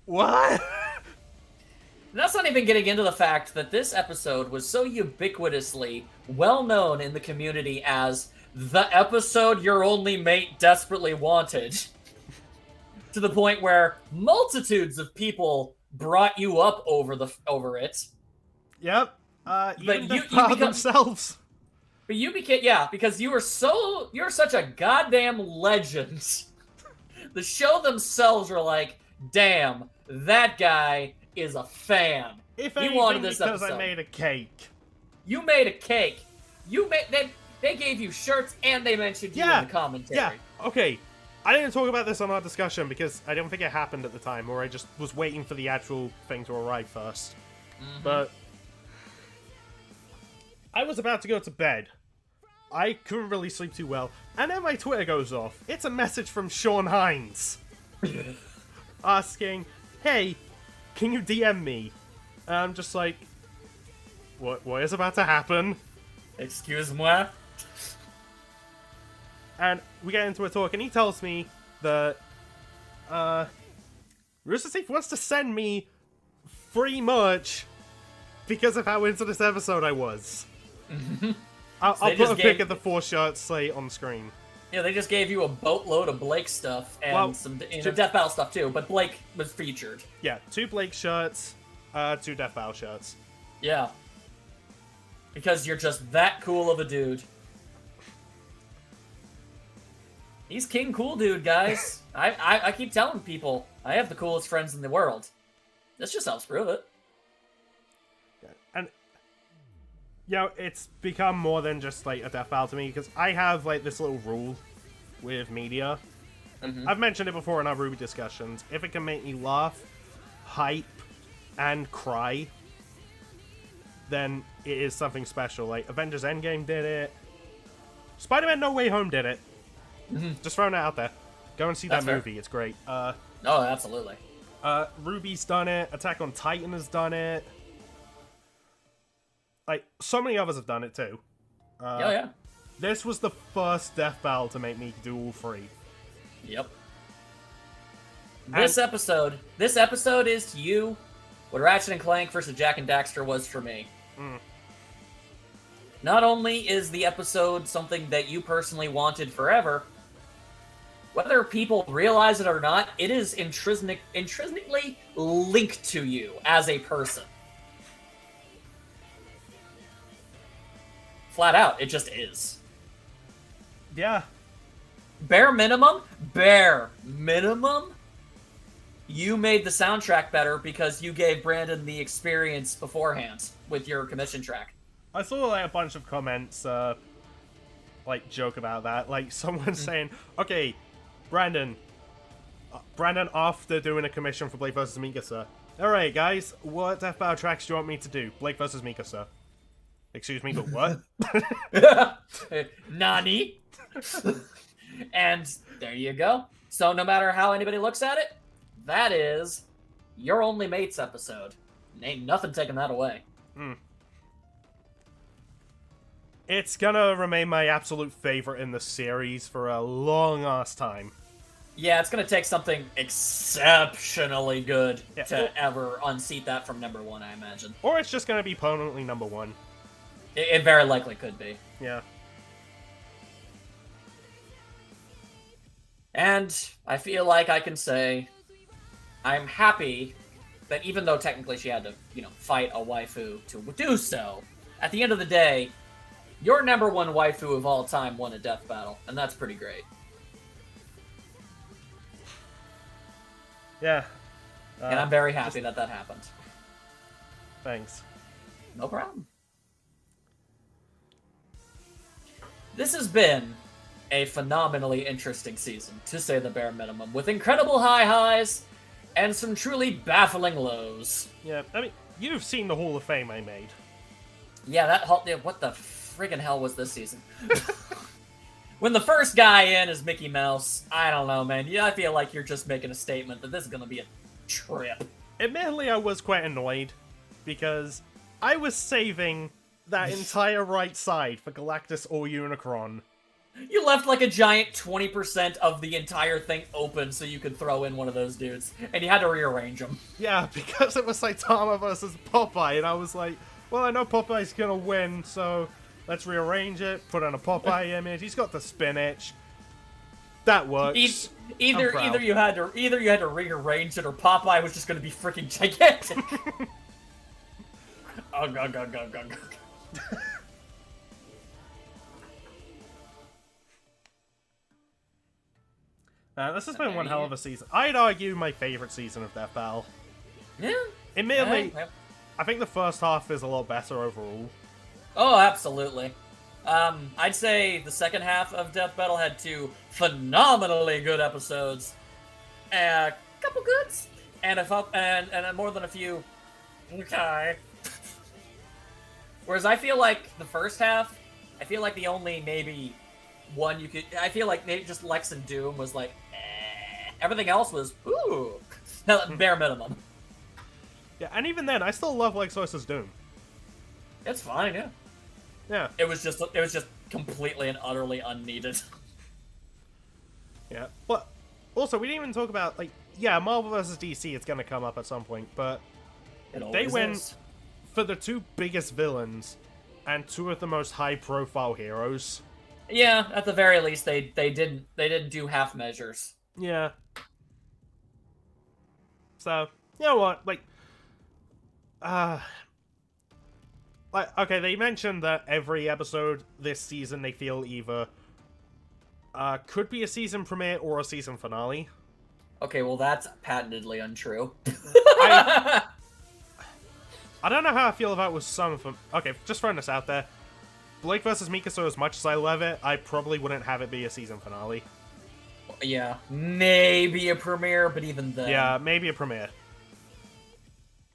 S1: what?
S2: That's not even getting into the fact that this episode was so ubiquitously well known in the community as the episode your only mate desperately wanted. To the point where multitudes of people brought you up over it.
S1: Yep. Even the
S2: become-
S1: themselves.
S2: But you became, because you're such a goddamn legend. The show themselves were like, damn, that guy is a fan.
S1: If
S2: He
S1: anything,
S2: wanted this
S1: because
S2: episode.
S1: I made a cake.
S2: You made a cake. They gave you shirts and they mentioned you in the commentary.
S1: Yeah, okay. I didn't talk about this on our discussion because I don't think it happened at the time, or I just was waiting for the actual thing to arrive first. But I was about to go to bed. I couldn't really sleep too well. And then my Twitter goes off. It's a message from Sean Hines. Asking, hey, can you DM me? And I'm just like, what is about to happen?
S2: Excuse-moi?
S1: And we get into a talk, and he tells me that Rooster Teeth wants to send me free merch because of how into this episode I was. I'll put a pic of the 4 shirts slate on screen.
S2: Yeah, they just gave you a boatload of Blake stuff and some Death Battle stuff too, but Blake was featured.
S1: Yeah, 2 Blake shirts, 2 Death Battle shirts.
S2: Yeah. Because you're just that cool of a dude. He's King Cool Dude, guys. I keep telling people, I have the coolest friends in the world. This just helps prove it.
S1: And, you know, it's become more than just, like, a Death Battle to me, because I have, like, this little rule with media. I've mentioned it before in our Ruby discussions. If it can make me laugh, hype, and cry, then it is something special. Like, Avengers Endgame did it. Spider-Man No Way Home did it. Just throwing it out there. Go and see that movie. It's great.
S2: Oh, absolutely.
S1: Ruby's done it. Attack on Titan has done it. Like, so many others have done it too.
S2: Oh, yeah.
S1: This was the first Death Battle to make me do all 3.
S2: Yep. This episode is to you what Ratchet and Clank versus Jack and Daxter was for me. Not only is the episode something that you personally wanted forever, whether people realize it or not, it is intrinsically linked to you as a person. Flat out, it just is.
S1: Yeah.
S2: Bare minimum, you made the soundtrack better because you gave Brandon the experience beforehand with your commission track.
S1: I saw like a bunch of comments, like joke about that. Like someone saying, "Okay, Brandon, after doing a commission for Blake vs. Mikasa, all right, guys, what Death Battle tracks do you want me to do? Blake vs. Mikasa." Excuse me, but what?
S2: Nani? And there you go. So no matter how anybody looks at it, that is your Only Mates episode. Ain't nothing taking that away.
S1: It's gonna remain my absolute favorite in the series for a long-ass time.
S2: Yeah, it's gonna take something exceptionally good to ever unseat that from number 1, I imagine.
S1: Or it's just gonna be permanently number 1.
S2: It very likely could be.
S1: Yeah.
S2: And I feel like I can say I'm happy that even though technically she had to, fight a waifu to do so, at the end of the day, your number 1 waifu of all time won a death battle, and that's pretty great.
S1: Yeah.
S2: And I'm very happy that happened.
S1: Thanks.
S2: No problem. This has been a phenomenally interesting season, to say the bare minimum, with incredible high highs and some truly baffling lows.
S1: Yeah, I mean, you've seen the Hall of Fame I made.
S2: Yeah, what the friggin' hell was this season? When the first guy in is Mickey Mouse, I don't know, man. Yeah, I feel like you're just making a statement that this is gonna be a trip.
S1: Admittedly, I was quite annoyed, because I was saving that entire right side for Galactus or Unicron.
S2: You left like a giant 20% of the entire thing open so you could throw in one of those dudes, and you had to rearrange them.
S1: Yeah, because it was Saitama versus Popeye, and I was like, well, I know Popeye's gonna win, so let's rearrange it, put on a Popeye image. He's got the spinach. That works.
S2: Either you had to rearrange it, or Popeye was just gonna be freaking gigantic.
S1: This has been one hell of a season. I'd argue my favorite season of Death Battle.
S2: Yeah.
S1: Admittedly, I think the first half is a lot better overall.
S2: Oh, absolutely. I'd say the second half of Death Battle had 2 phenomenally good episodes, a couple goods, and more than a few. Okay. Whereas I feel like the first half, I feel like the only maybe one you could, I feel like maybe just Lex and Doom was like, eh. Everything else was, ooh, bare minimum.
S1: Yeah, and even then, I still love Lex vs. Doom.
S2: It's fine, yeah.
S1: Yeah.
S2: It was just completely and utterly unneeded.
S1: Yeah, but Also, we didn't even talk about, like, yeah, Marvel vs. DC is going to come up at some point, but they went for the two biggest villains and two of the most high-profile heroes.
S2: Yeah, at the very least, they didn't do half measures.
S1: Yeah. So, you know what, like, okay, they mentioned that every episode this season they feel either could be a season premiere or a season finale.
S2: Okay, well that's patently untrue.
S1: I don't know how I feel about with some of them. Okay, just throwing this out there. Blake vs. Mikasa, as much as I love it, I probably wouldn't have it be a season finale.
S2: Yeah, maybe a premiere, but even then.
S1: Yeah, maybe a premiere.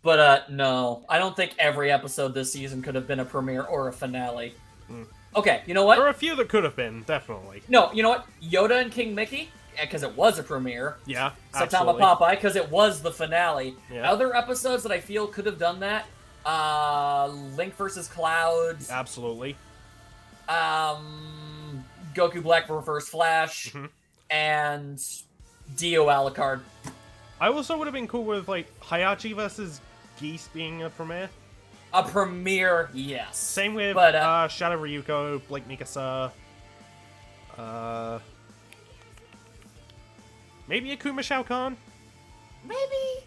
S2: But, no. I don't think every episode this season could have been a premiere or a finale. Okay, you know what?
S1: There are a few that could have been, definitely.
S2: No, you know what? Yoda and King Mickey, because it was a premiere.
S1: Yeah,
S2: Saitama
S1: absolutely.
S2: Popeye, because it was the finale.
S1: Yeah.
S2: Other episodes that I feel could have done that, Link vs. Cloud.
S1: Absolutely.
S2: Goku Black Reverse Flash. And Dio Alucard.
S1: I also would have been cool with, like, Hayachi versus Geese being a premiere.
S2: A premiere, yes.
S1: Same with
S2: but,
S1: Shadow Ryuko, Blake Mikasa, maybe Akuma Shao Kahn?
S2: Maybe.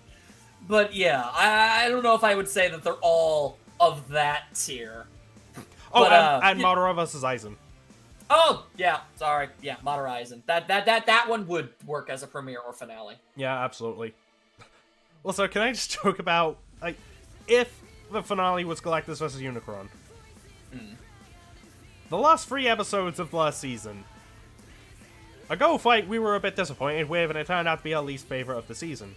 S2: But yeah, I don't know if I would say that they're all of that tier.
S1: Oh,
S2: but,
S1: and Madara versus Aizen.
S2: Oh, yeah, sorry. Yeah, Madara Aizen. That one would work as a premiere or finale.
S1: Yeah, absolutely. Also, can I just joke about, like, if the finale was Galactus versus Unicron? The last 3 episodes of last season, a Go fight we were a bit disappointed with, and it turned out to be our least favorite of the season.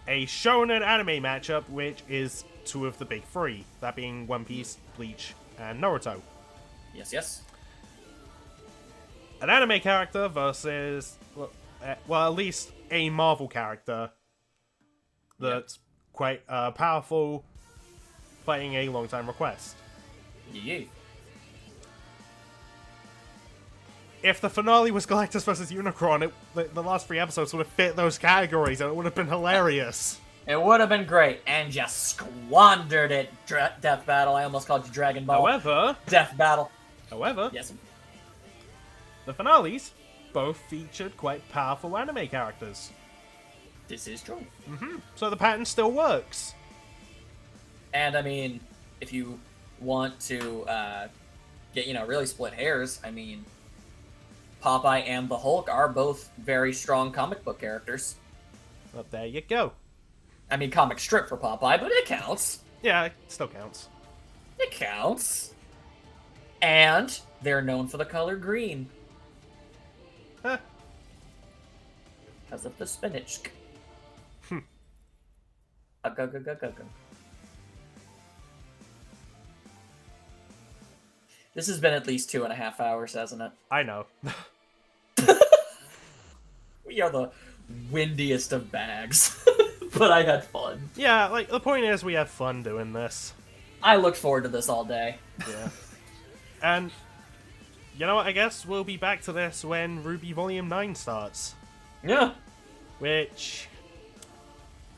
S1: A shonen anime matchup, which is 2 of the big 3, that being One Piece, Bleach, and Naruto.
S2: Yes, yes.
S1: An anime character versus, well, at least a Marvel character that's quite powerful, fighting a long-time request.
S2: Yeah.
S1: If the finale was Galactus versus Unicron, the last 3 episodes would have fit those categories, and it would have been hilarious.
S2: It would have been great, and just squandered it, Death Battle. I almost called you Dragon Ball.
S1: However,
S2: Death Battle.
S1: Yes, the finales both featured quite powerful anime characters.
S2: This is true.
S1: So the pattern still works.
S2: And I mean, if you want to get, really split hairs, I mean, Popeye and the Hulk are both very strong comic book characters.
S1: Well, there you go.
S2: I mean, comic strip for Popeye, but it counts.
S1: Yeah, it still counts.
S2: It counts. And they're known for the color green.
S1: Huh.
S2: Because of the spinach. This has been at least 2.5 hours, hasn't it?
S1: I know.
S2: We are the windiest of bags. But I had fun.
S1: Yeah, like, the point is we have fun doing this.
S2: I looked forward to this all day.
S1: Yeah. And, you know what, I guess we'll be back to this when Ruby Volume 9 starts.
S2: Yeah.
S1: Which,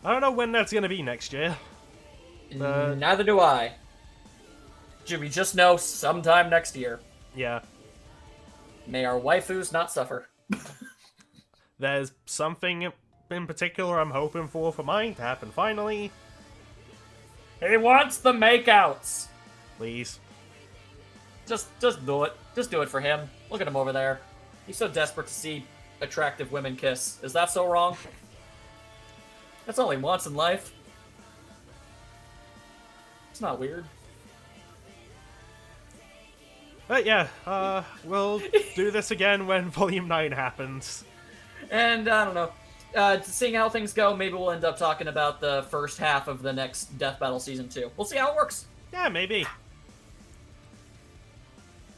S1: I don't know when that's going to be next year. But
S2: neither do I. We just know sometime next year.
S1: yeah.
S2: May our waifus not suffer.
S1: There's something in particular I'm hoping for mine to happen finally.
S2: He wants the makeouts.
S1: Please.
S2: Just do it. Just do it for him. Look at him over there. He's so desperate to see attractive women kiss. Is that so wrong? That's all he wants in life. It's not weird.
S1: But yeah, we'll do this again when Volume 9 happens.
S2: And, I don't know. Seeing how things go, maybe we'll end up talking about the first half of the next Death Battle Season 2. We'll see how it works.
S1: Yeah, maybe.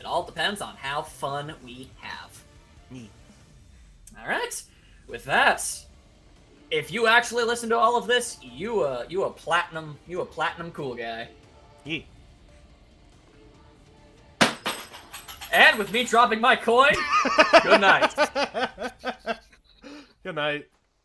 S2: It all depends on how fun we have. Alright. With that, if you actually listen to all of this, you a platinum cool guy.
S1: Yeah.
S2: And with me dropping my coin, good night.
S1: Good night.